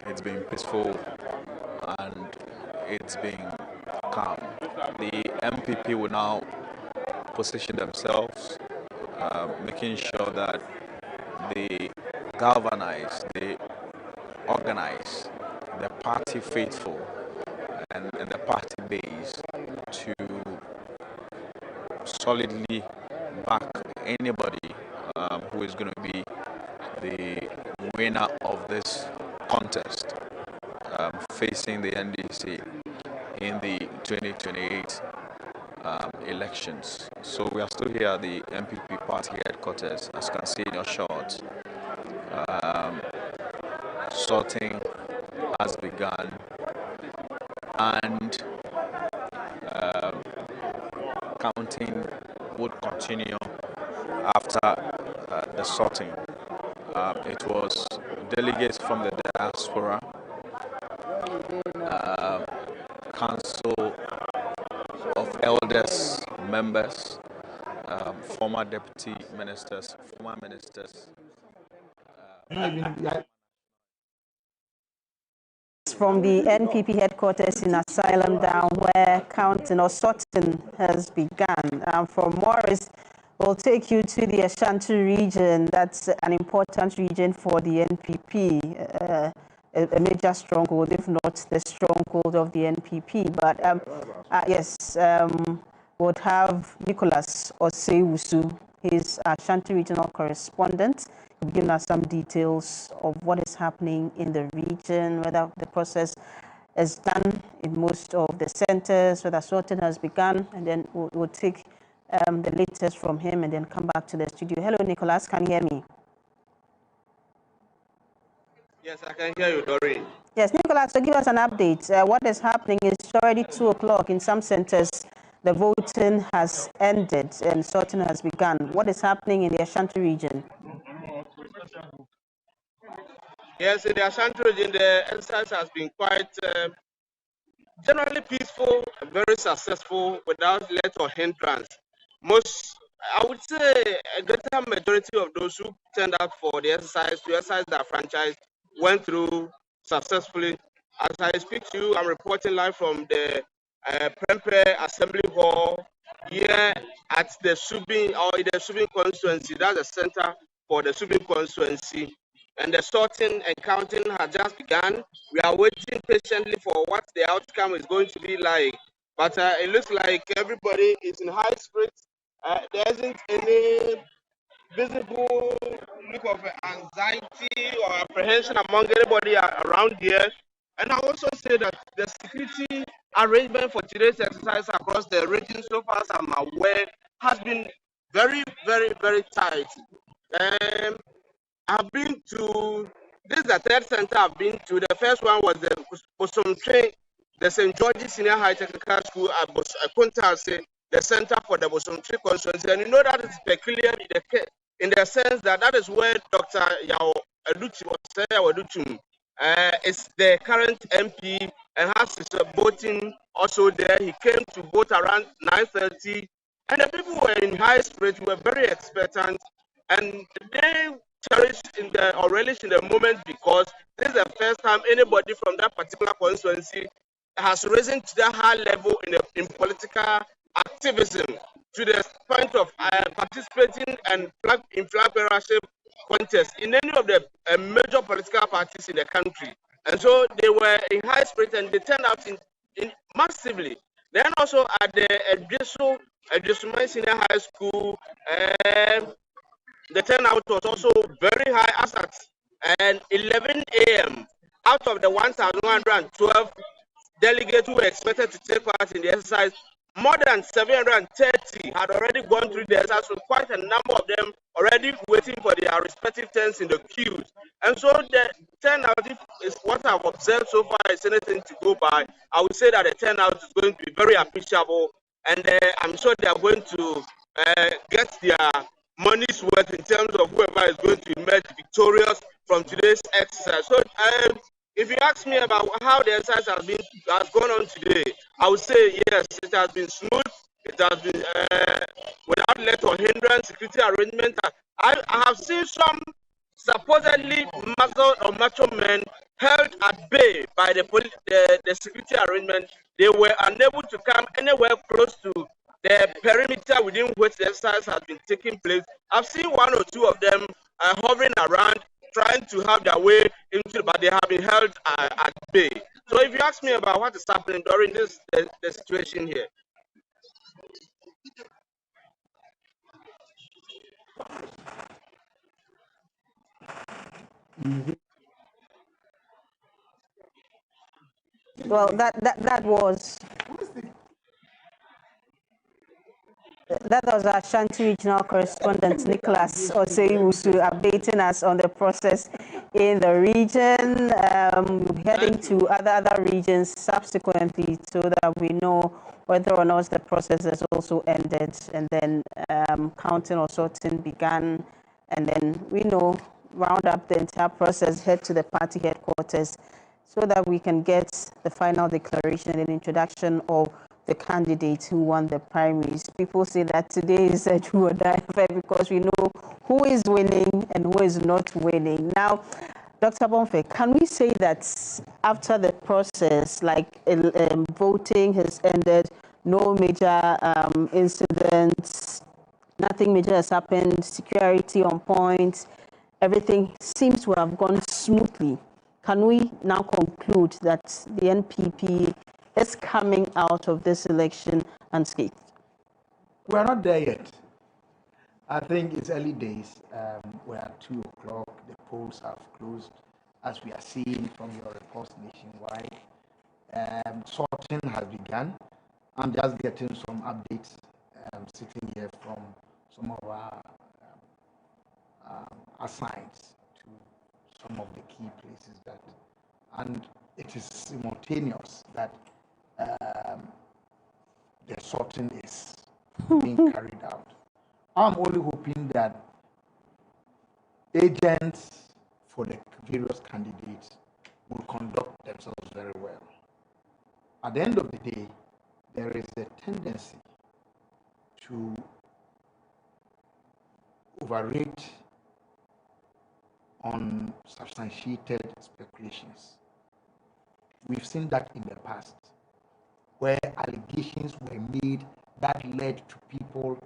it's been peaceful and it's been calm. The MPP will now position themselves, making sure that they galvanize, they organize the party faithful and the party base to solidly back anybody who is going to be the winner of this contest facing the NDC in the 2028 elections. So we are still here at the MPP party headquarters, as you can see in your shot. Sorting has begun and counting would continue after the sorting. It was delegates from the diaspora, Council of Elders members, former deputy ministers, former ministers. From the NPP headquarters in Asylum Down, where counting or sorting has begun. From Morris, we'll take you to the Ashanti region. That's an important region for the NPP, a major stronghold, if not the stronghold of the NPP. But yes, we'll have Nicholas Osei-Wusu. He's Ashanti regional correspondent. He'll give us some details of what is happening in the region, whether the process is done in most of the centers, whether sorting has begun, and then we'll take the latest from him and then come back to the studio. Hello, Nicholas, can you hear me? Yes, I can hear you, Doreen. Yes, Nicholas, so give us an update. What is happening? It's already 2 o'clock. In some centers, the voting has ended and sorting has begun. What is happening in the Ashanti region? Yes, in the Ashanti region, the exercise has been quite generally peaceful, very successful, without let or hindrance. Most, I would say, a greater majority of those who turned out for the exercise to exercise their franchise went through successfully. As I speak to you, I'm reporting live from the Prempeh Assembly Hall here at the Subin or in the Subin constituency. That's the center for the Subin constituency. And the sorting and counting has just begun. We are waiting patiently for what the outcome is going to be like. But it looks like everybody is in high spirits. There isn't any visible look of anxiety or apprehension among anybody around here. And I also say that the security arrangement for today's exercise across the region, so far as I'm aware, has been very, very, very tight. I've been to, this is the third center I've been to. The first one was the Bosomtwe, the St. George's Senior High Technical School at Kuntase, the center for the Bosomtwe constituency. And you know that is peculiar in the sense that that is where Dr. Yao Adutum is the current MP and has his voting also there. He came to vote around 9:30, and the people were in high spirit, were very expectant, and they cherish in the or relish in the moment because this is the first time anybody from that particular constituency has risen to that high level in political activism to the point of participating and in flag bearership contest in any of the major political parties in the country. And so they were in high spirit and they turned out in massively. Then also at the Edrisumai Senior High School, the turnout was also very high as at 11 a.m. Out of the 1,112 delegates who were expected to take part in the exercise, more than 730 had already gone through the exercise, with quite a number of them already waiting for their respective turns in the queues. And so the turnout is what I've observed so far is anything to go by. I would say that the turnout is going to be very appreciable, and I'm sure they are going to get their money's worth in terms of whoever is going to emerge victorious from today's exercise. So if you ask me about how the exercise has gone on today, I would say yes, it has been smooth. It has been without let or hindrance. Security arrangement. I have seen some supposedly muzzled or macho men held at bay by the security arrangement. They were unable to come anywhere close to the perimeter within which the exercise has been taking place. I've seen one or two of them hovering around, trying to have their way into, but they have been held at bay. So if you ask me about what is happening during the situation here, Well, that was our Ashanti regional correspondent Nicholas Oseiwusu updating us on the process in the region. Heading to other regions subsequently so that we know whether or not the process has also ended, and then counting or sorting began, and then we know round up the entire process, head to the party headquarters so that we can get the final declaration and introduction of the candidates who won the primaries. People say that today is a do or die affair because we know who is winning and who is not winning. Now, Dr. Bonfe, can we say that after the process, like voting has ended, no major incidents, nothing major has happened, security on point, everything seems to have gone smoothly? Can we now conclude that the NPP is coming out of this election unscathed? We are not there yet. I think it's early days. We're at 2 o'clock. The polls have closed, as we are seeing from your reports nationwide. Sorting has begun. I'm just getting some updates sitting here from some of our assigns to some of the key places and it is simultaneous that the sorting is being carried out. I'm only hoping that agents for the various candidates will conduct themselves very well. At the end of the day, there is a tendency to overrate on substantiated speculations. We've seen that in the past, where allegations were made that led to people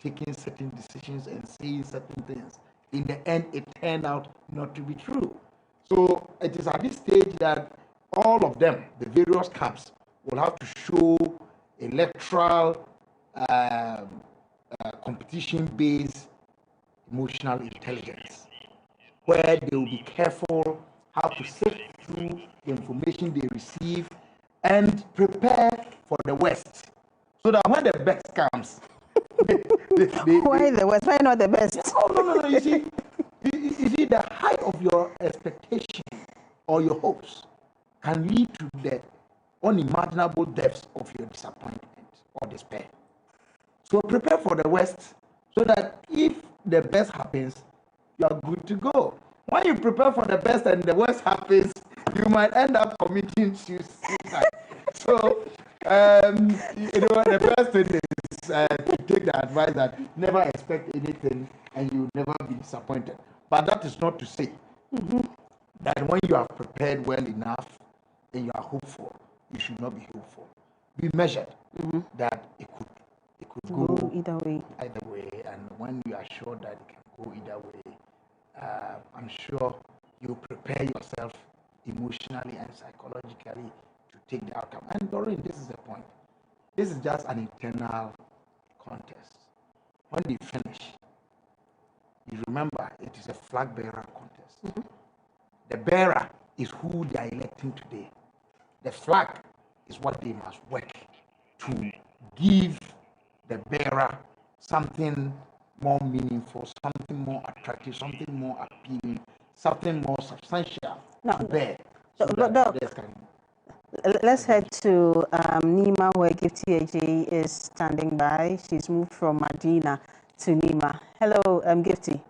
taking certain decisions and saying certain things. In the end, it turned out not to be true. So it is at this stage that all of them, the various camps, will have to show electoral competition-based emotional intelligence, where they will be careful how to sift through the information they receive and prepare for the West, so that when the best comes, why the West? Why not the best? Oh, no. You see, the height of your expectation or your hopes can lead to the unimaginable depths of your disappointment or despair. So prepare for the West, so that if the best happens, you are good to go. When you prepare for the best and the worst happens, you might end up committing suicide. So, the best thing is to take the advice that never expect anything and you'll never be disappointed. But that is not to say that when you are prepared well enough and you are hopeful, you should not be hopeful. Be measured that it could go either way. And when you are sure that it can go either way, I'm sure you prepare yourself emotionally and psychologically to take the outcome. And Doreen, this is the point. This is just an internal contest. When they finish, you remember it is a flag bearer contest. The bearer is who they are electing today. The flag is what they must work to give the bearer something more meaningful, something more attractive, something more appealing, something more substantial to bear. Let's head to Nima, where Gifty AJ is standing by. She's moved from Medina to Nima. Hello, Gifty.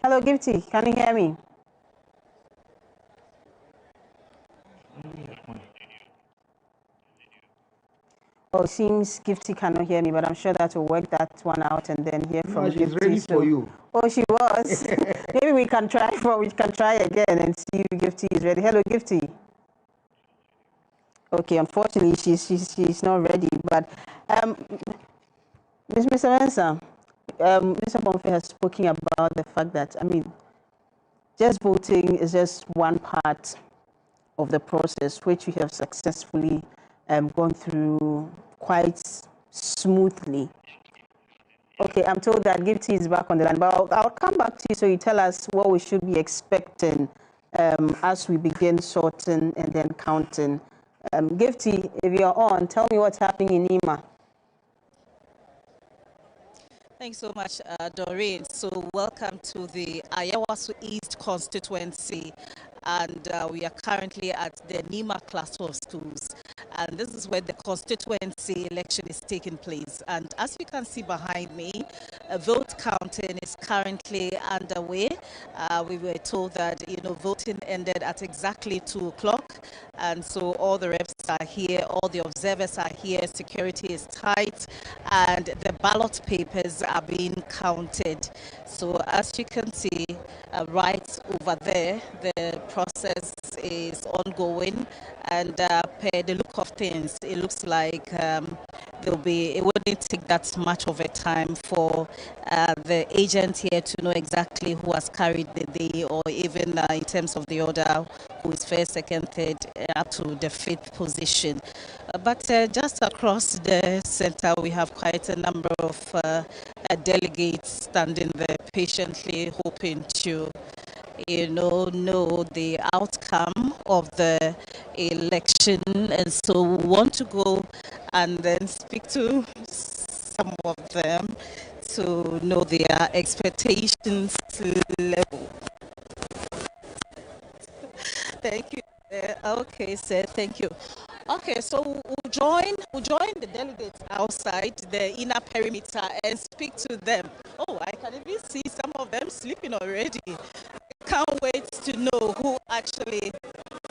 Hello, Gifty. Can you hear me? Oh, seems Gifty cannot hear me, but I'm sure that will work that one out and then hear from Gifty. She's ready for you. Oh, she was. Maybe we can try again and see if Gifty is ready. Hello, Gifty. Okay, unfortunately, she's not ready. But Mr. Mensah, Mr. Bonfe has spoken about the fact that, just voting is just one part of the process, which we have successfully gone through quite smoothly. Okay, I'm told that Gifty is back on the line, but I'll come back to you so you tell us what we should be expecting as we begin sorting and then counting. Gifty, if you're on, tell me what's happening in Nima. Thanks so much, Doreen. So welcome to the Ayawaso East constituency. And we are currently at the Nima cluster of schools. And this is where the constituency election is taking place. And as you can see behind me, vote counting is currently underway. We were told that, voting ended at exactly 2 o'clock. And so all the reps are here, all the observers are here, security is tight, and the ballot papers are being counted. So as you can see, right over there, the process is ongoing, and per the look of things, it looks like it wouldn't take that much of a time for the agent here to know exactly who has carried the day, or even in terms of the order, who is first, second, third, up to the 5th position. But just across the center, we have quite a number of delegates standing there patiently hoping to know the outcome of the election, and so we want to go and then speak to some of them to know their expectations level. Thank you. Okay, sir. Thank you. Okay, so we'll join the delegates outside the inner perimeter and speak to them. Oh, I can even see some of them sleeping already. Can't wait to know who actually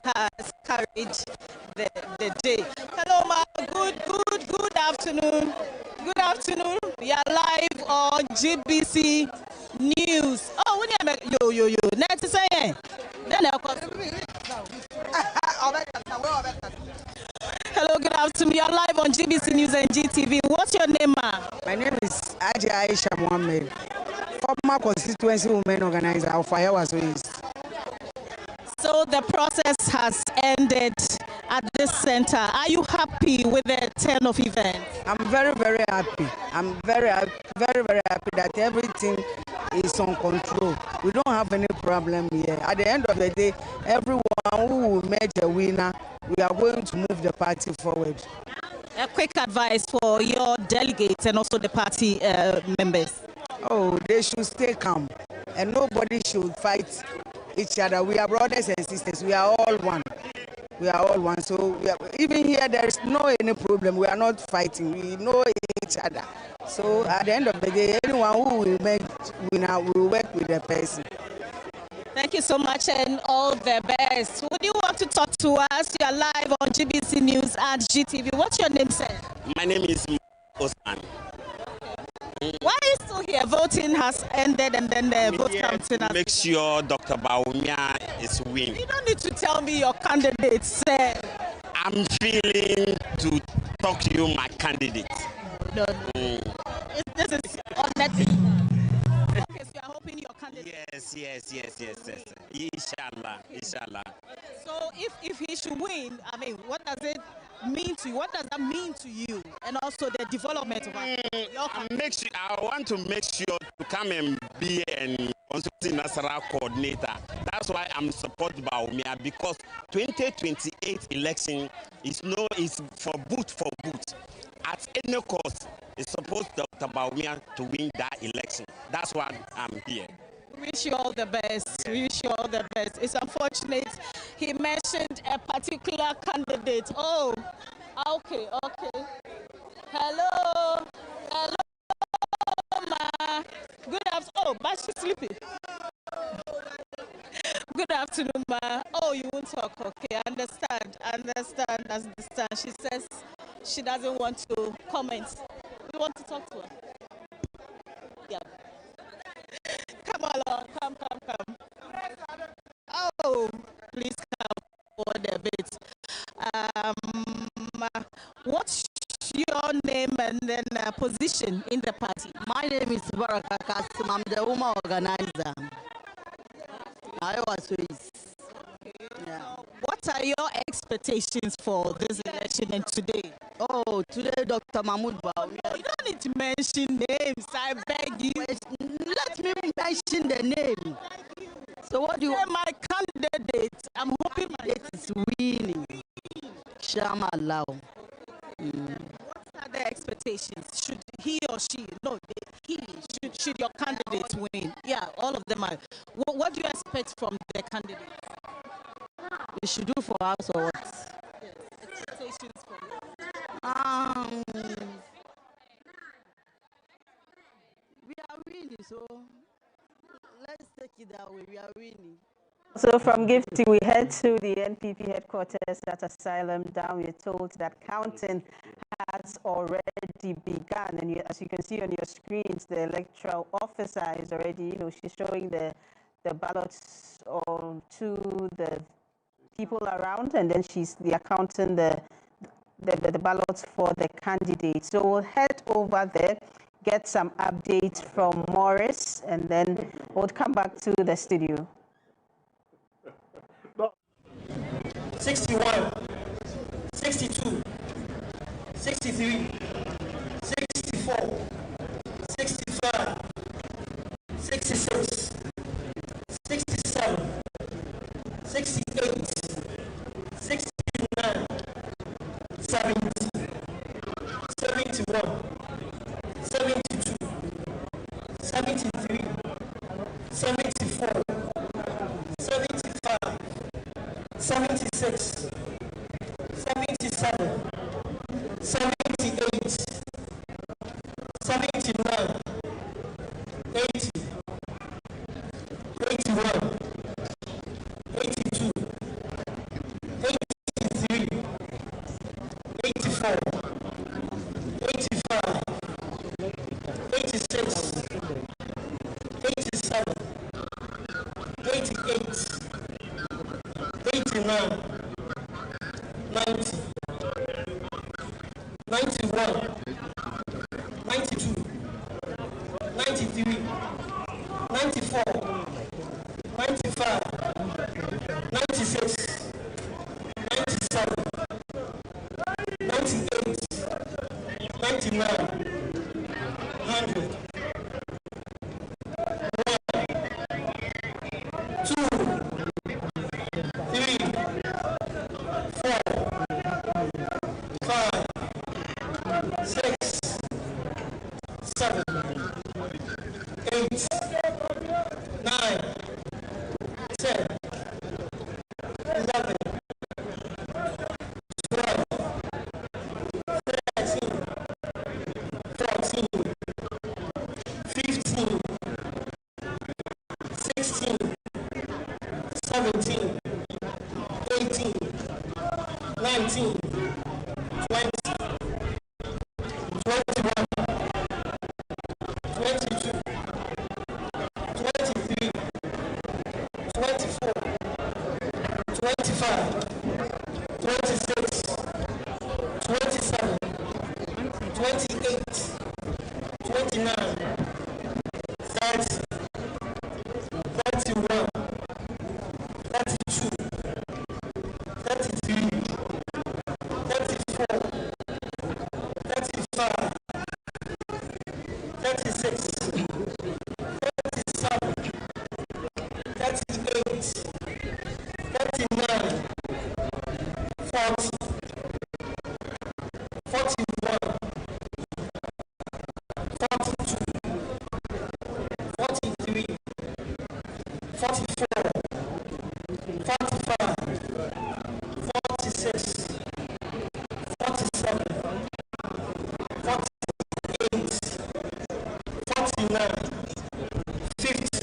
has carried the day. Hello, ma. Good afternoon. Good afternoon. We are live on GBC News. Oh, yo. Next is saying. Hello, good afternoon. You are live on GBC News and GTV. What's your name, ma? My name is Aja Aisha Mohammed, former constituency women organizer of Ayawaso East. So the process has ended at this center. Are you happy with the turn of events? I'm very, very happy. I'm very happy that everything is on control. We don't have any problem here. At the end of the day, everyone who will make a winner, we are going to move the party forward. A quick advice for your delegates and also the party members. Oh, they should stay calm and nobody should fight each other. We are brothers and sisters. We are all one. We are all one. So even here, there is no any problem. We are not fighting. We know each other. So at the end of the day, anyone who will make winner will work with the person. Thank you so much and all the best. Would you want to talk to us? You are live on GBC News and GTV. What's your name, sir? My name is Osman. Why are you still here? Voting has ended and then the vote counting has... Make sure Dr. Bawumia is winning. You don't need to tell me your candidate, sir. I'm feeling to talk to you, my candidate. No. This is unnecessary. Okay, so you are hoping your candidate... Yes. Inshallah. So if he should win, I mean, what does it mean to you? What does that mean to you? And also the development of I want to make sure to come and be an Constituency National coordinator. That's why I'm supported by Bawumia, because 2028 election is for boot. At any cost, it's supposed Dr. Bawumia to win that election. That's why I'm here. Wish you all the best. Wish you all the best. It's unfortunate he mentioned a particular candidate. Oh, okay. Hello, ma. Good afternoon. Oh, but she's sleeping. Good afternoon, ma. Oh, you won't talk. Okay, understand. She says she doesn't want to comment. You want to talk to her? Yeah. Come along, come. Oh, please come forward a bit. What's your name and then position in the party? My name is Baraka Kasim. I'm the woman organizer. Ayawaso East. Yeah. What are your expectations for this election and today? Oh, today Dr. Mahmoud Bawumia. You don't need to mention names, I beg you. Let me mention the name. So what do you... My candidate, I'm hoping my candidate is winning. Shama Lao. What are the expectations? Should he or she, should your candidate win? Yeah, all of them are. What do you expect from the candidate? They should do for us or what? Yes, expectations from them. We are winning, so let's take it that way. We are winning. So from Gifty, we head to the NPP headquarters at Asylum Down. We're told that counting has already begun. And as you can see on your screens, the electoral officer is already, she's showing the ballots to the people around, and then they are counting the ballots for the candidates. So we'll head over there, get some updates from Morris, and then we'll come back to the studio. 61, 62, 63, 64, 65, 66, 67, 68, 69, 70, 71, 72, 73, 74, 75, 76, 77, 78, 79, 80, 81, 82, 83, 84, 85, 86, 87, 88, 89, 90, 91, 92, 93, 94, 95, 96, 97, 98, 99, 100, 17, 18, 19, 20, 21, 22, 23, 24, 25, 26, 27, 28, 29, 30, 31, 32, 33, 34, 35, 36, 37, 38, 39, 40, 41, 42, 43, 44, 45, 46, 47, 48, 49, 50,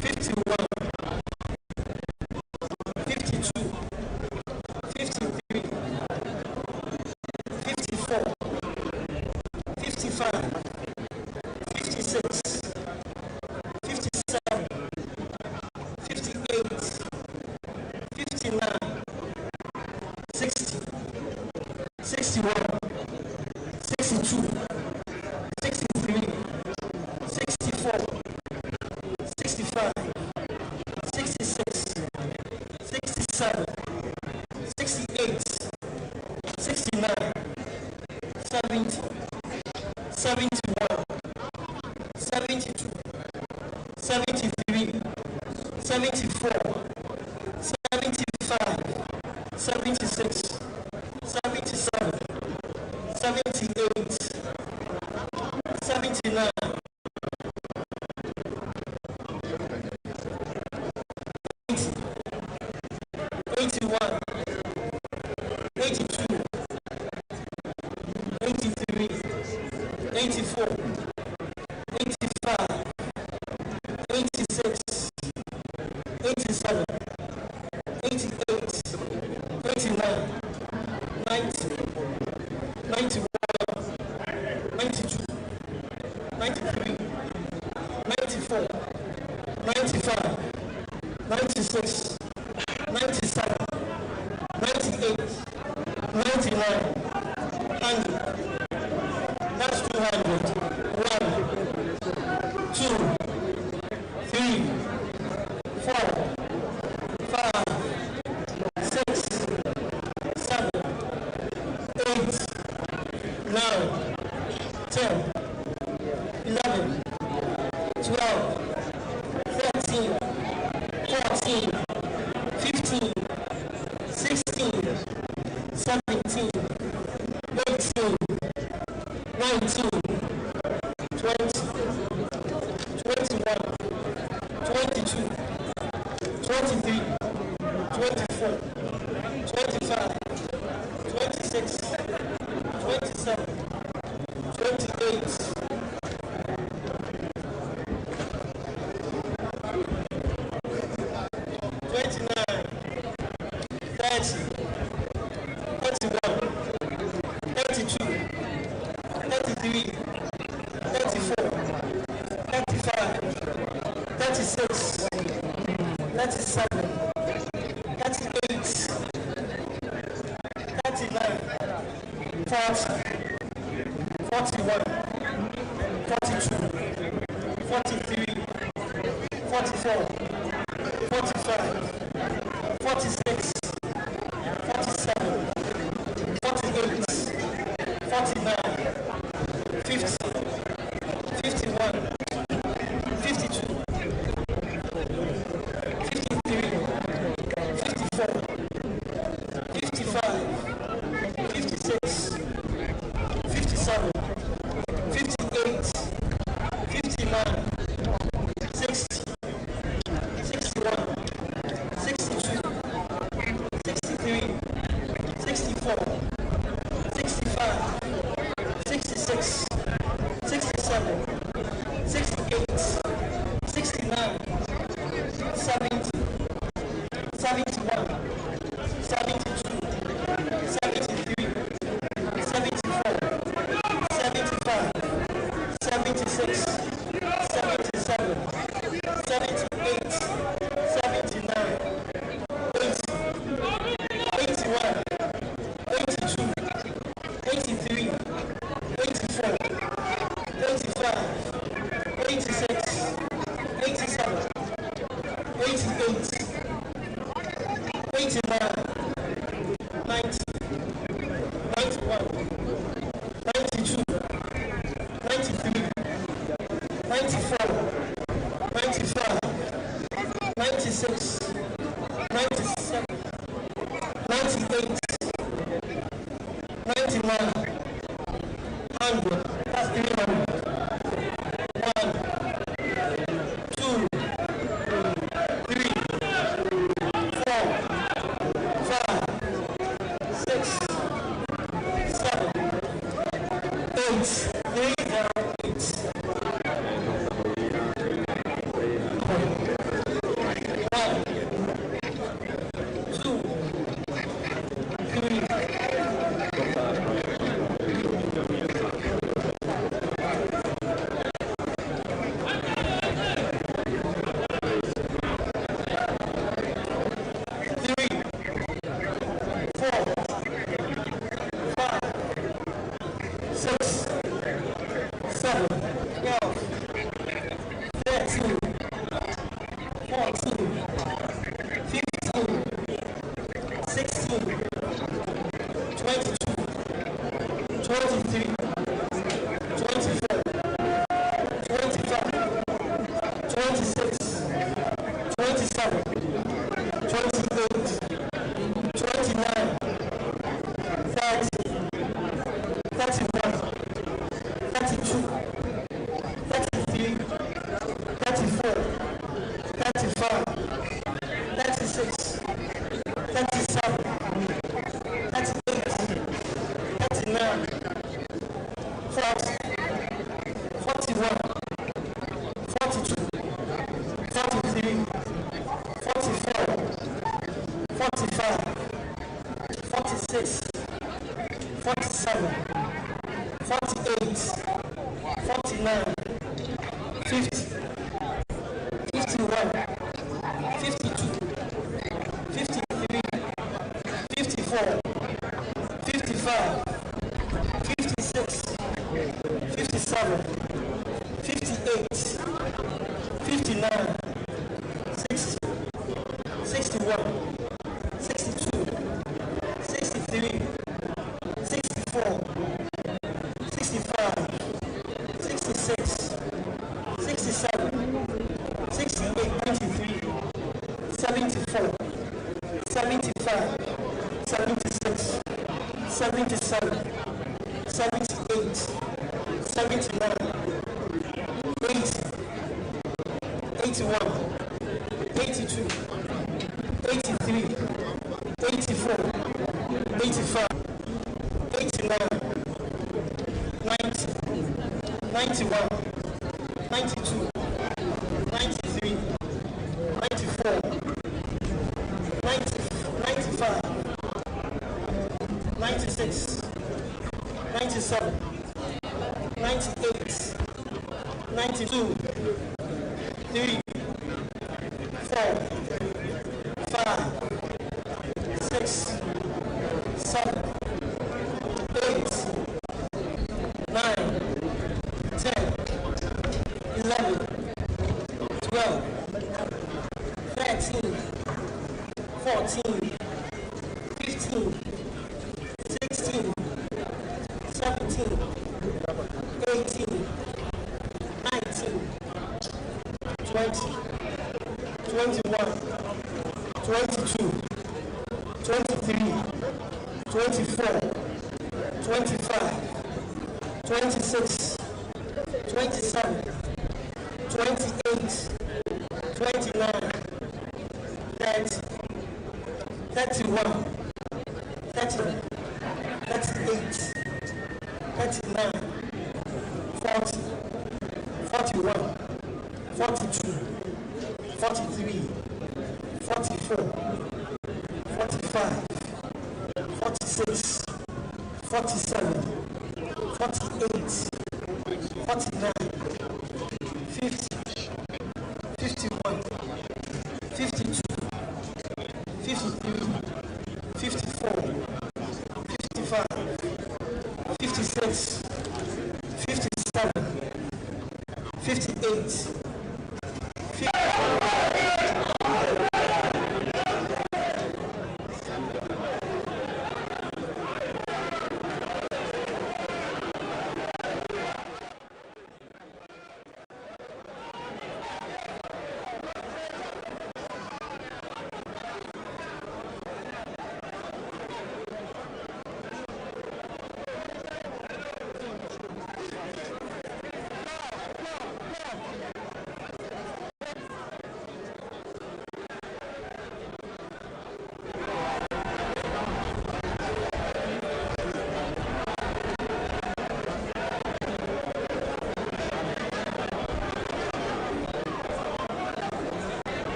51, 52, 53, 54, 55, 56, 57, 58, 59, 60, 61, 62, 63, 64, 65, 66, 67, 68, 69, 70, 71, 72, 73, 74, 75, 76, 77, 78, 79, 80, 81, 82, 83, 84, 85, 86, 87, 88, 89, 90, 91, 92, 93, 94, 95, 96, 97, 98, 99, 100. That's 200. 1, 2, 3, 4, 5, 6, 7, 8, 9, 10, 11, 12, 13, 14, 15, 16, 17, 18, 19, 20, 21, 22, 23, 24, 25, 26, 96, 97, 98, 92, 3, 4, 5, 6, 7, 8, 9, 10, 11, 12, 13, 14, 15, 16, 17, 18, 19, 20, 21, 22, 23, 24, 25, 26, 27, 28, 29, 30, 31, 30, 38, 39, 40, 41, 42, 43, 44, 45, 46, 47, 48, 49, 50, 51, 52, 53, 54, 55, 56, 57, 58,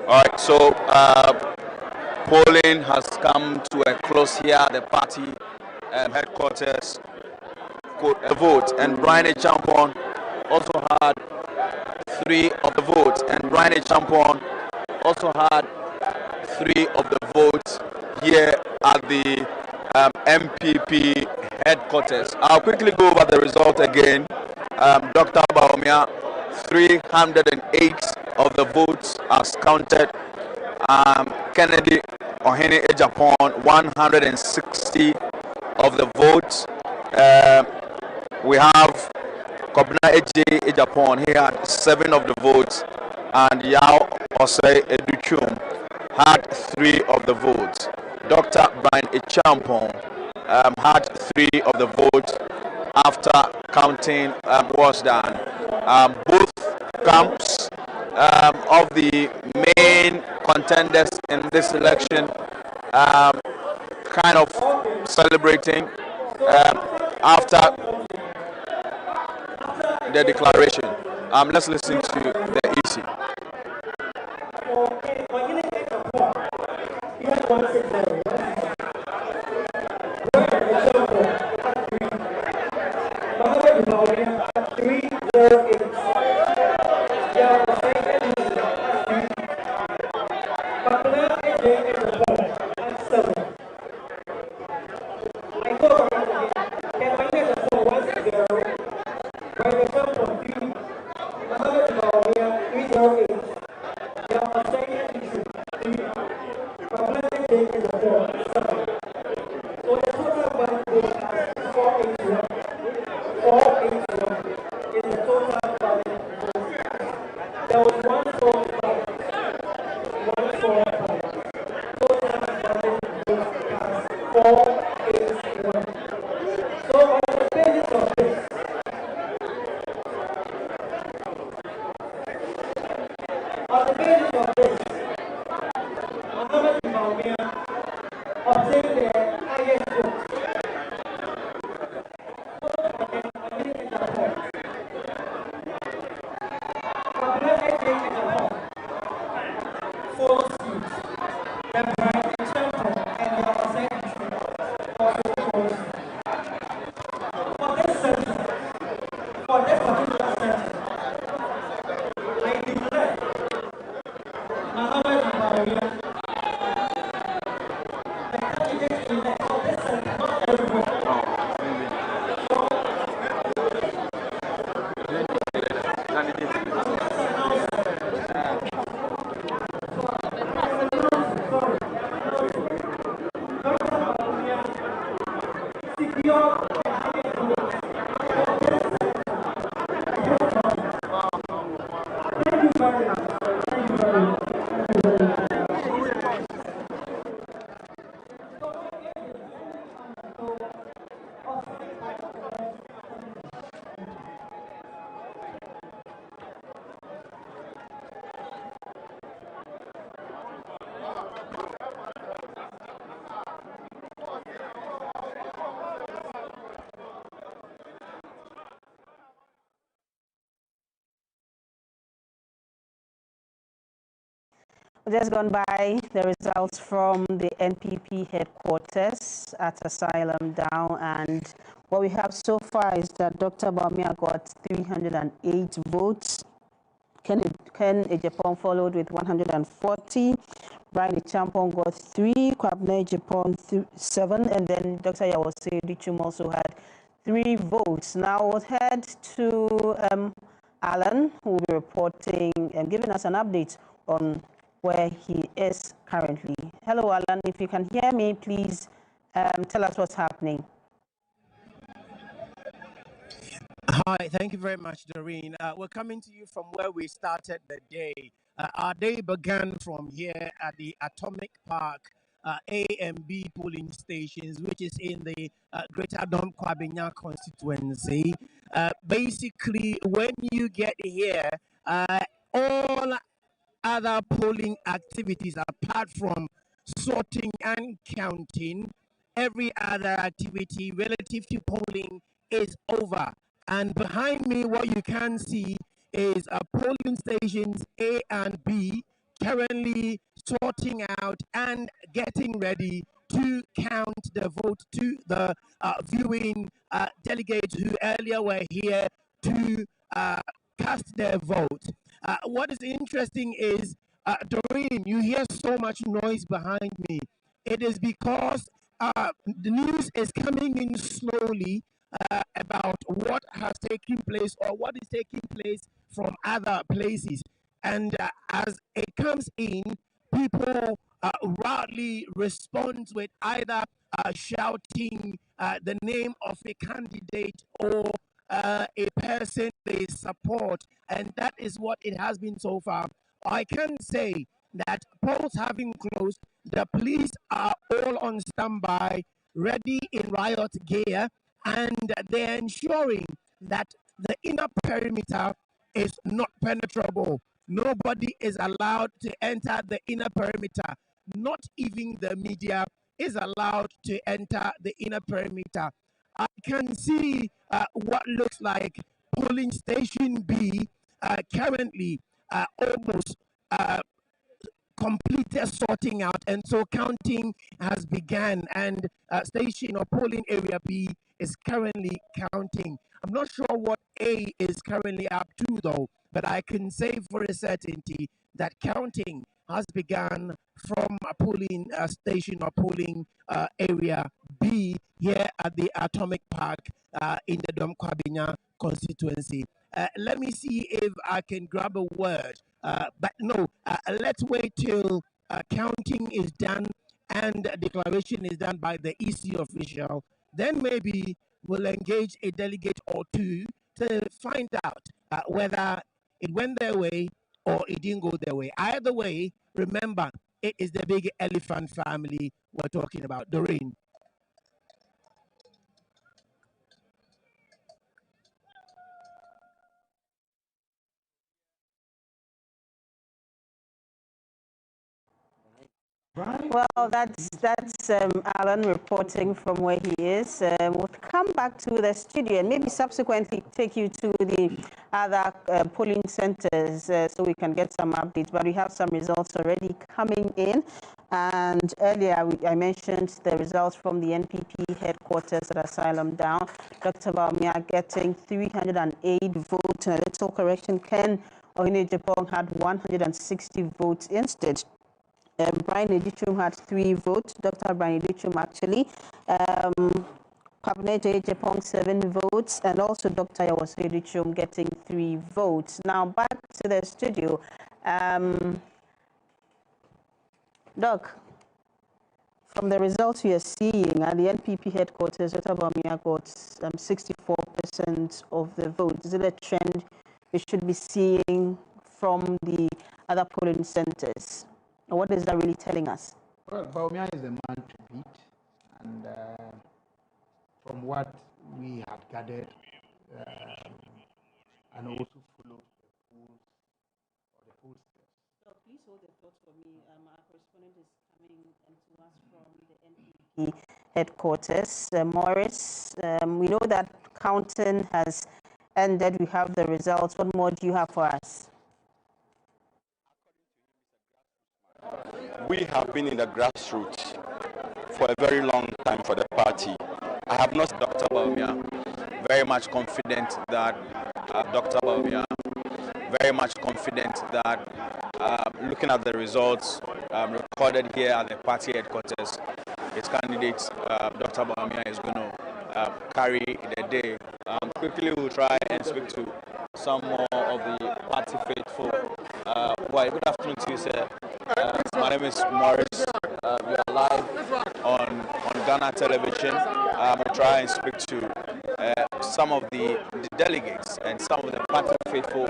All right, so polling has come to a close here at the party headquarters. A vote, and Brian Champon also had 3 of the votes, and Brian Champon also had 3 of the votes here at the MPP headquarters. I'll quickly go over the result again. Dr. Bawumia, 308 of the votes as counted. Kennedy Ohene Ejapon, 160 of the votes. We have Kobna Eje Ejapon, he had 7 of the votes, and Yao Osei Educhum had 3 of the votes. Dr. Brian Echampon had 3 of the votes after counting was done. Both camps of the main contenders in this election kind of celebrating after the declaration. Let's listen to the EC. Obtain follow suit. The Brian Chapel and the secretary also follow suit. For this center, for this particular center, I declare Muhammad Maria, the candidate elect for this center, not everybody. Just gone by the results from the NPP headquarters at Asylum Down, and what we have so far is that Dr. Bawumia got 308 votes. Ken Ejapong followed with 140. Brian Champong got 3, Kwabena Ejapong 7, and then Dr. Yawose Dichum also had 3 votes. Now we'll head to Alan, who will be reporting and giving us an update on where he is currently. Hello, Alan. If you can hear me, please tell us what's happening. Hi, thank you very much, Doreen. We're coming to you from where we started the day. Our day began from here at the Atomic Park A and B polling stations, which is in the Greater Dom Kwabena constituency. Basically, when you get here, all other polling activities apart from sorting and counting, every other activity relative to polling is over. And behind me, what you can see is polling stations A and B currently sorting out and getting ready to count the vote to the viewing delegates who earlier were here to cast their vote. What is interesting is, Doreen, you hear so much noise behind me. It is because the news is coming in slowly about what has taken place or what is taking place from other places. And as it comes in, people loudly respond with either shouting the name of a candidate or a person they support, and that is what it has been so far. I can say that polls having closed, the police are all on standby, ready in riot gear, and they're ensuring that the inner perimeter is not penetrable. Nobody is allowed to enter the inner perimeter. Not even the media is allowed to enter the inner perimeter. I can see what looks like polling station B currently almost completed sorting out, and so counting has begun, and station or polling area B is currently counting. I'm not sure what A is currently up to though, but I can say for a certainty that counting has begun from a polling station or polling area B here at the Atomic Park in the Dom Kwabena constituency. Let me see if I can grab a word. But no, let's wait till counting is done and declaration is done by the EC official. Then maybe we'll engage a delegate or two to find out whether it went their way or it didn't go their way. Either way, remember, it is the big elephant family we're talking about. Doreen. Well, that's Alan reporting from where he is. We'll come back to the studio and maybe subsequently take you to the other polling centers so we can get some updates. But we have some results already coming in. And earlier I mentioned the results from the NPP headquarters at Asylum Down. Dr. Bawumia getting 308 votes. A little correction, Ken Ohene-Agyapong had 160 votes instead. Brian Edichum had 3 votes, Dr. Brian Edichum actually. Kwabena Agyapong 7 votes, and also Dr. Yawosu Edichum getting 3 votes. Now back to the studio. Doc, from the results we are seeing at the NPP headquarters, Dr. Bawumia got 64% of the votes. Is it a trend we should be seeing from the other polling centers? What is that really telling us? Well, Bawumia is the man to beat, and from what we had gathered and also followed the pollsters. So please hold the thought for me. Our correspondent is coming to us from the NPP headquarters. Morris, we know that counting has ended. We have the results. What more do you have for us? We have been in the grassroots for a very long time for the party. I have not seen Dr. Bawumia. Very much confident that Dr. Bawumia, very much confident that looking at the results recorded here at the party headquarters, his candidate, Dr. Bawumia, is going to carry the day. Quickly, we'll try and speak to some more of the party faithful. Good afternoon to you, sir. My name is Morris. We are live on Ghana television. We'll try and speak to some of the delegates and some of the party faithful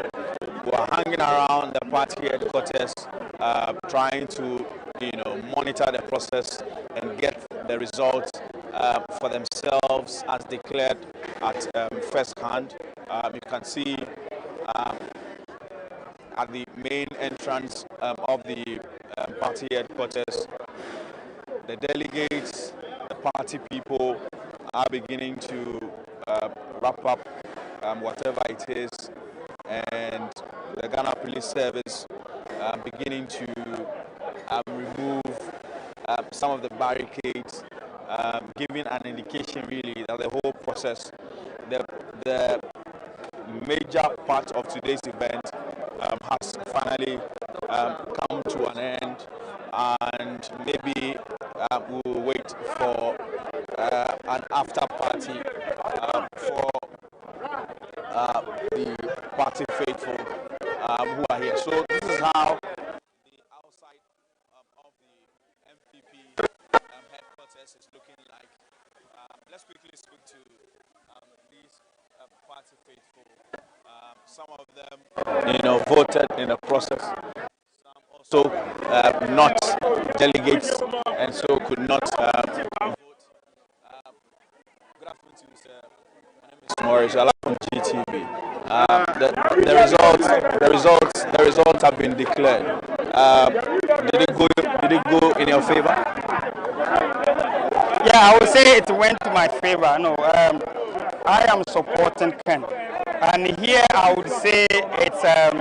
who are hanging around the party headquarters, trying to monitor the process and get the results for themselves as declared at first hand. You can see at the main entrance of the party headquarters, the delegates, the party people are beginning to wrap up whatever it is, and the Ghana Police Service beginning to remove some of the barricades, giving an indication really that the whole process, the major part of today's event has finally come to an end, and maybe we'll wait for an after party for the party faithful who are here. So this is how the outside of the MPP headquarters is looking like. Let's quickly speak to these party faithful. Some of them, voted in the process. Some also not delegates, and so could not vote. Good afternoon to you, sir. My name is Morris. I like on GTV. The results have been declared. Did it go in your favor? Yeah, I would say it went to my favor. No, I am supporting Ken. And here I would say it's, I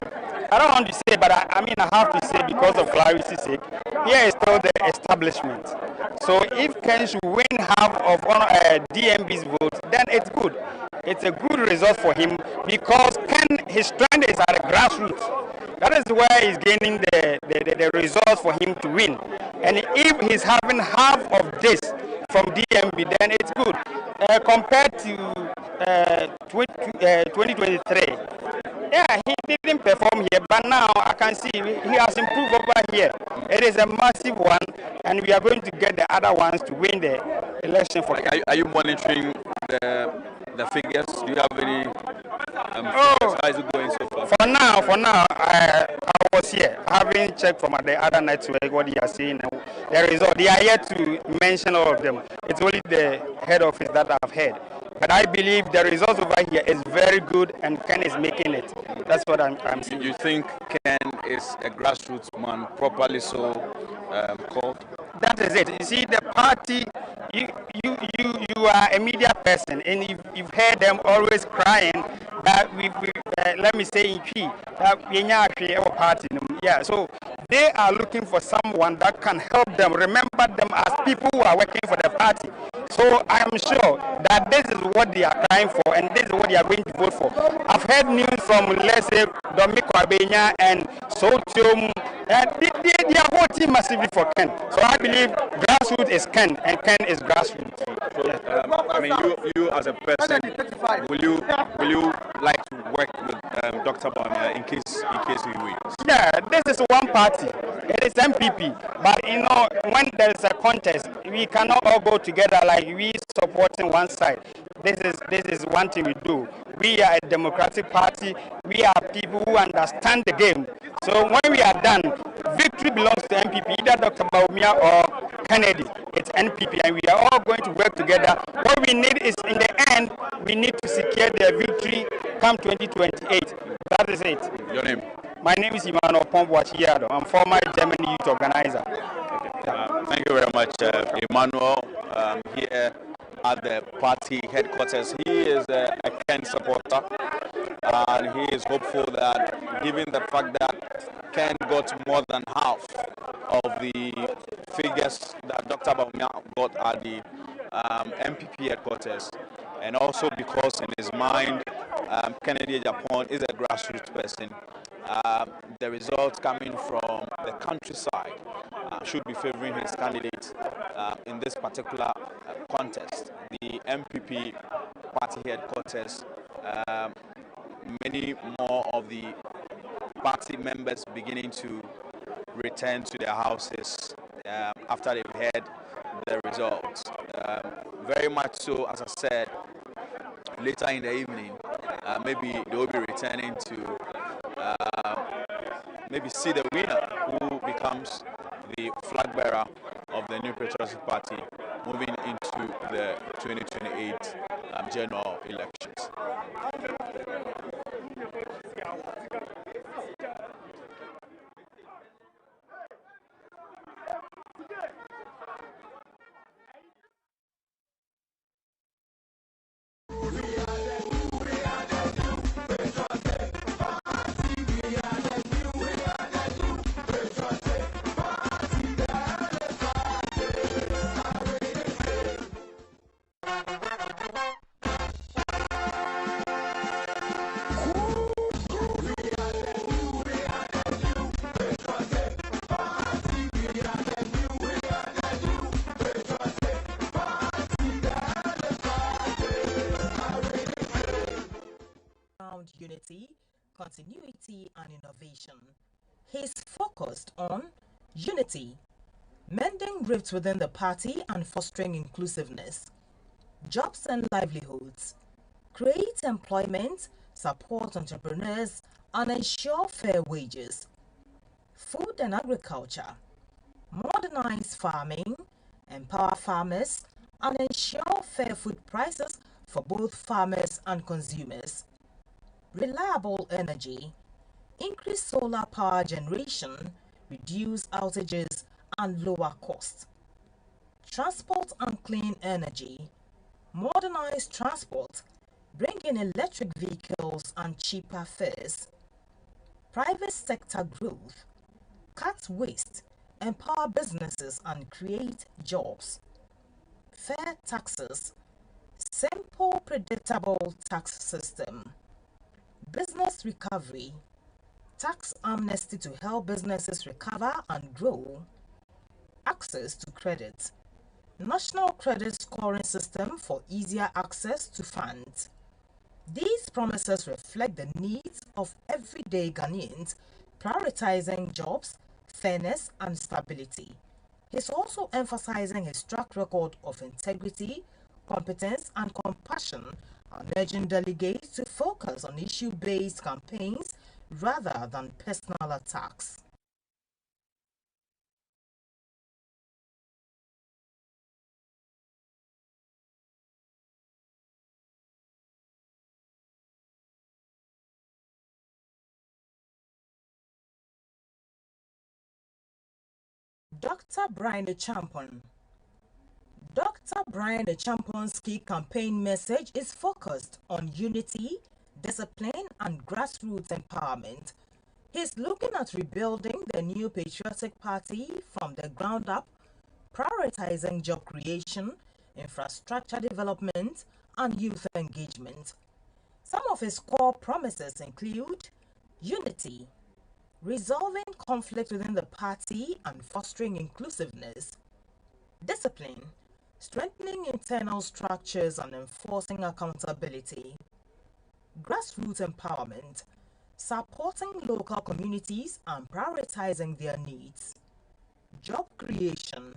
don't want to say, but I mean I have to say because of clarity's sake, here is still the establishment. So if Ken should win half of DMB's votes, then it's good. It's a good result for him because Ken, his strength is at the grassroots. That is where he's gaining the results for him to win. And if he's having half of this from DMB, then it's good. Compared to 2023, yeah, he didn't perform here, but now I can see he has improved over here. It is a massive one, and we are going to get the other ones to win the election for. Are you monitoring the figures? Do you have any? How is it going so far? For now, I was here. I haven't checked from the other network what they are saying. The result, they are yet to mention all of them. It's only the head office that I've heard. But I believe the results over here is very good, and Ken is making it. That's what I'm seeing. You think Ken is a grassroots man, properly so called? that is it. You see, the party, you are a media person, and you've heard them always crying that let me say in P, that we our party. Yeah, so they are looking for someone that can help them, remember them as people who are working for the party. So I am sure that this is what they are crying for, and this is what they are going to vote for. I've heard news from, let's say, Dominic Wabenya and Sotium, and they are voting massively for Ken. So I believe grassroots is Ken, and Ken is grassroots. I mean, you as a person, will you like to work with Dr. Bawumia in case he wins? Yeah, this is one party. It is MPP, but you know, when there is a contest, we cannot all go together like we supporting one side. This is one thing we do. We are a democratic party. We are people who understand the game. So when we are done, victory belongs to MPP, either Dr. Bawumia or Kennedy. It's NPP, and we are all going to work together. What we need is, in the end, we need to secure the victory come 2028. That is it. Your name? My name is Emmanuel Pomboachiado. I'm former German youth organizer. Thank you very much, Emmanuel, here at the party headquarters. He is a Ken supporter, and he is hopeful that, given the fact that Ken got more than half of the figures that Dr. Bawumia got at the MPP headquarters, and also because in his mind, Kennedy Japan is a grassroots person, the results coming from the countryside should be favoring his candidate in this particular contest. The MPP party headquarters, many more of the party members beginning to return to their houses after they've heard the results. Very much so, as I said, later in the evening, maybe they will be returning to maybe see the winner who becomes the flag bearer of the New Patriotic Party moving into the 2028 general elections. Unity, continuity, and innovation. He's focused on unity, mending rifts within the party and fostering inclusiveness, jobs and livelihoods, create employment, support entrepreneurs, and ensure fair wages, food and agriculture, modernize farming, empower farmers, and ensure fair food prices for both farmers and consumers. Reliable energy, increase solar power generation, reduce outages and lower costs. Transport and clean energy, modernize transport, bring in electric vehicles and cheaper fares. Private sector growth, cut waste, empower businesses and create jobs. Fair taxes, simple predictable tax system. Business recovery, tax amnesty to help businesses recover and grow. Access to credit, national credit scoring system for easier access to funds. These promises reflect the needs of everyday Ghanaians, prioritizing jobs, fairness, and stability. He's also emphasizing his track record of integrity, competence, and compassion, and urging delegates to focus on issue-based campaigns rather than personal attacks. Dr. Brian Acheampong. Dr. Brian Acheampong's key campaign message is focused on unity, discipline, and grassroots empowerment. He's looking at rebuilding the new patriotic party from the ground up, prioritizing job creation, infrastructure development, and youth engagement. Some of his core promises include unity, resolving conflict within the party and fostering inclusiveness, discipline, strengthening internal structures and enforcing accountability, grassroots empowerment, supporting local communities and prioritizing their needs, job creation,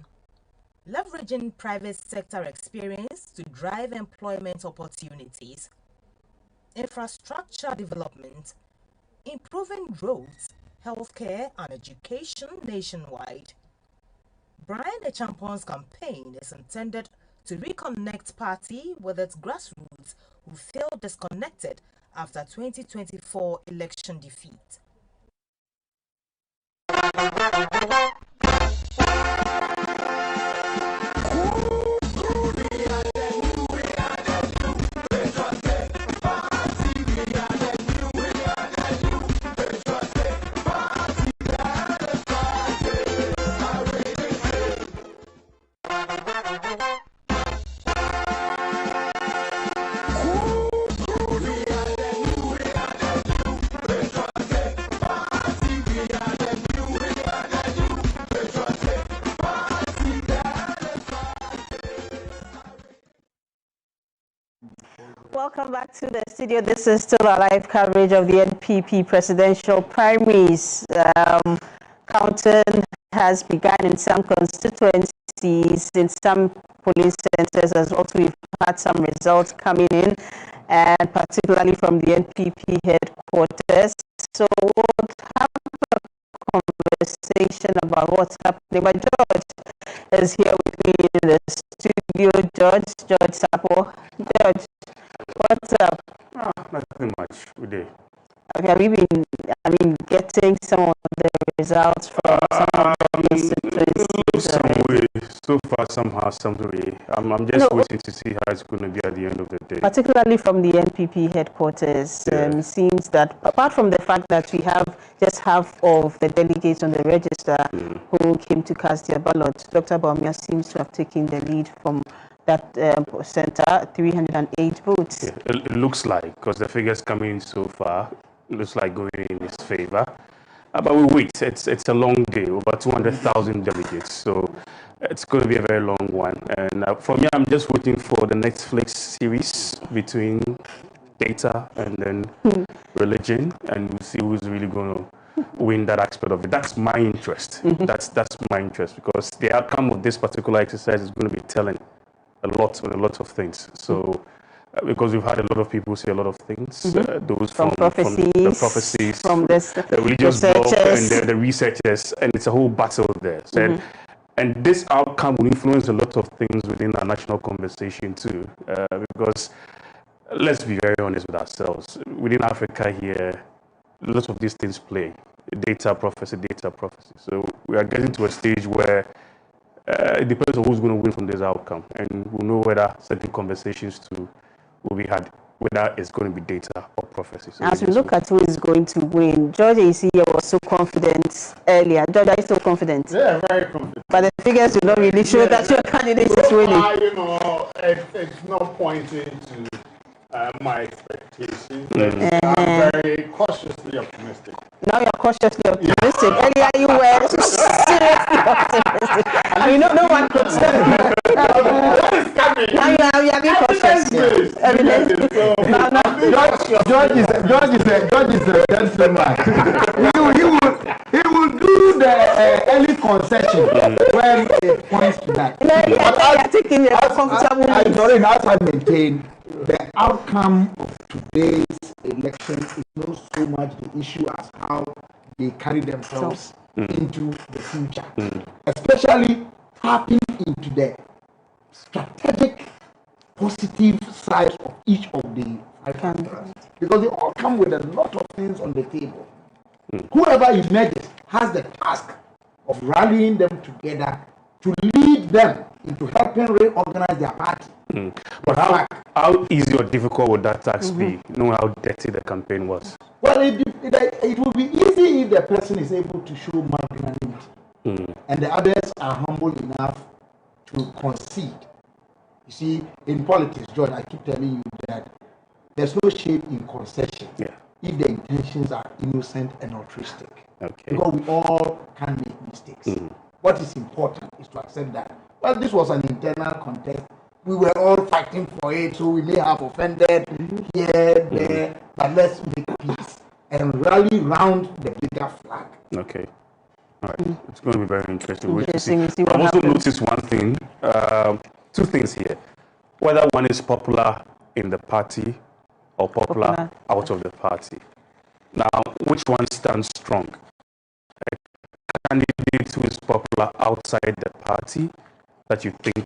leveraging private sector experience to drive employment opportunities, infrastructure development, improving roads, healthcare, and education nationwide. Brian Acheampong's campaign is intended to reconnect party with its grassroots who feel disconnected after 2024 election defeat. Welcome back to the studio. This is still a live coverage of the NPP presidential primaries. Counting has begun in some constituencies, in some polling centers as also. We've had some results coming in, and particularly from the NPP headquarters. So we'll have a conversation about what's happening. But George is here with me in the studio. George Sapo. George, what's up? Oh, nothing much. Good day. Okay, have you been, getting some of the results from some of the constituencies? Some way. So far, somehow, some way. I'm just waiting to see how it's going to be at the end of the day. Particularly from the NPP headquarters, it seems that apart from the fact that we have just half of the delegates on the register who came to cast their ballot, Dr. Bawumia seems to have taken the lead from that center, 308 votes. Yeah, it looks like, because the figures coming in so far, it looks like going in his favor. But we wait. It's a long day, over 200,000 delegates. So it's going to be a very long one. And for me, I'm just waiting for the Netflix series between data and then religion, and we'll see who's really going to win that aspect of it. That's my interest. That's my interest, because the outcome of this particular exercise is going to be telling a lot on a lot of things. So because we've had a lot of people say a lot of things, those from the prophecies, from the religious bloc, and the researchers, and it's a whole battle there. So and this outcome will influence a lot of things within our national conversation too, because let's be very honest with ourselves. Within Africa here, lots of these things play. Data prophecy. So we are getting to a stage where it depends on who's going to win from this outcome, and we'll know whether certain conversations will be had, whether it's going to be data or prophecy. So as we look at who is going to win, George Isiya was so confident earlier. George, are you still confident? Yeah, very confident. But the figures do not really show that your candidate is winning. It's not pointing to my expectations. I'm very cautiously optimistic. Now you're cautiously optimistic. Earlier you were seriously optimistic. No one could stand. Now you are being cautious. George is a gentleman. He will do the early concession when it points to that. As I maintain, the outcome of today's election is not so much the issue as how they carry themselves into the future, especially tapping into the strategic, positive side of each of the five candidates, because they all come with a lot of things on the table. Whoever emerges has the task of rallying them together to lead them into helping reorganize their party. But how easy or difficult would that task be, knowing how dirty the campaign was? Well, it would be easy if the person is able to show magnanimity, and the others are humble enough to concede. You see, in politics, George, I keep telling you that there's no shame in concession if the intentions are innocent and altruistic. Because we all can make mistakes. What is important is to accept that, well, this was an internal contest. We were all fighting for it, so we may have offended here, there, but let's make peace and rally round the bigger flag. Okay. All right. It's going to be very interesting. Interesting. I've also noticed one thing, two things here. Whether one is popular in the party or popular out of the party. Now, which one stands strong? A candidate who is popular outside the party that you think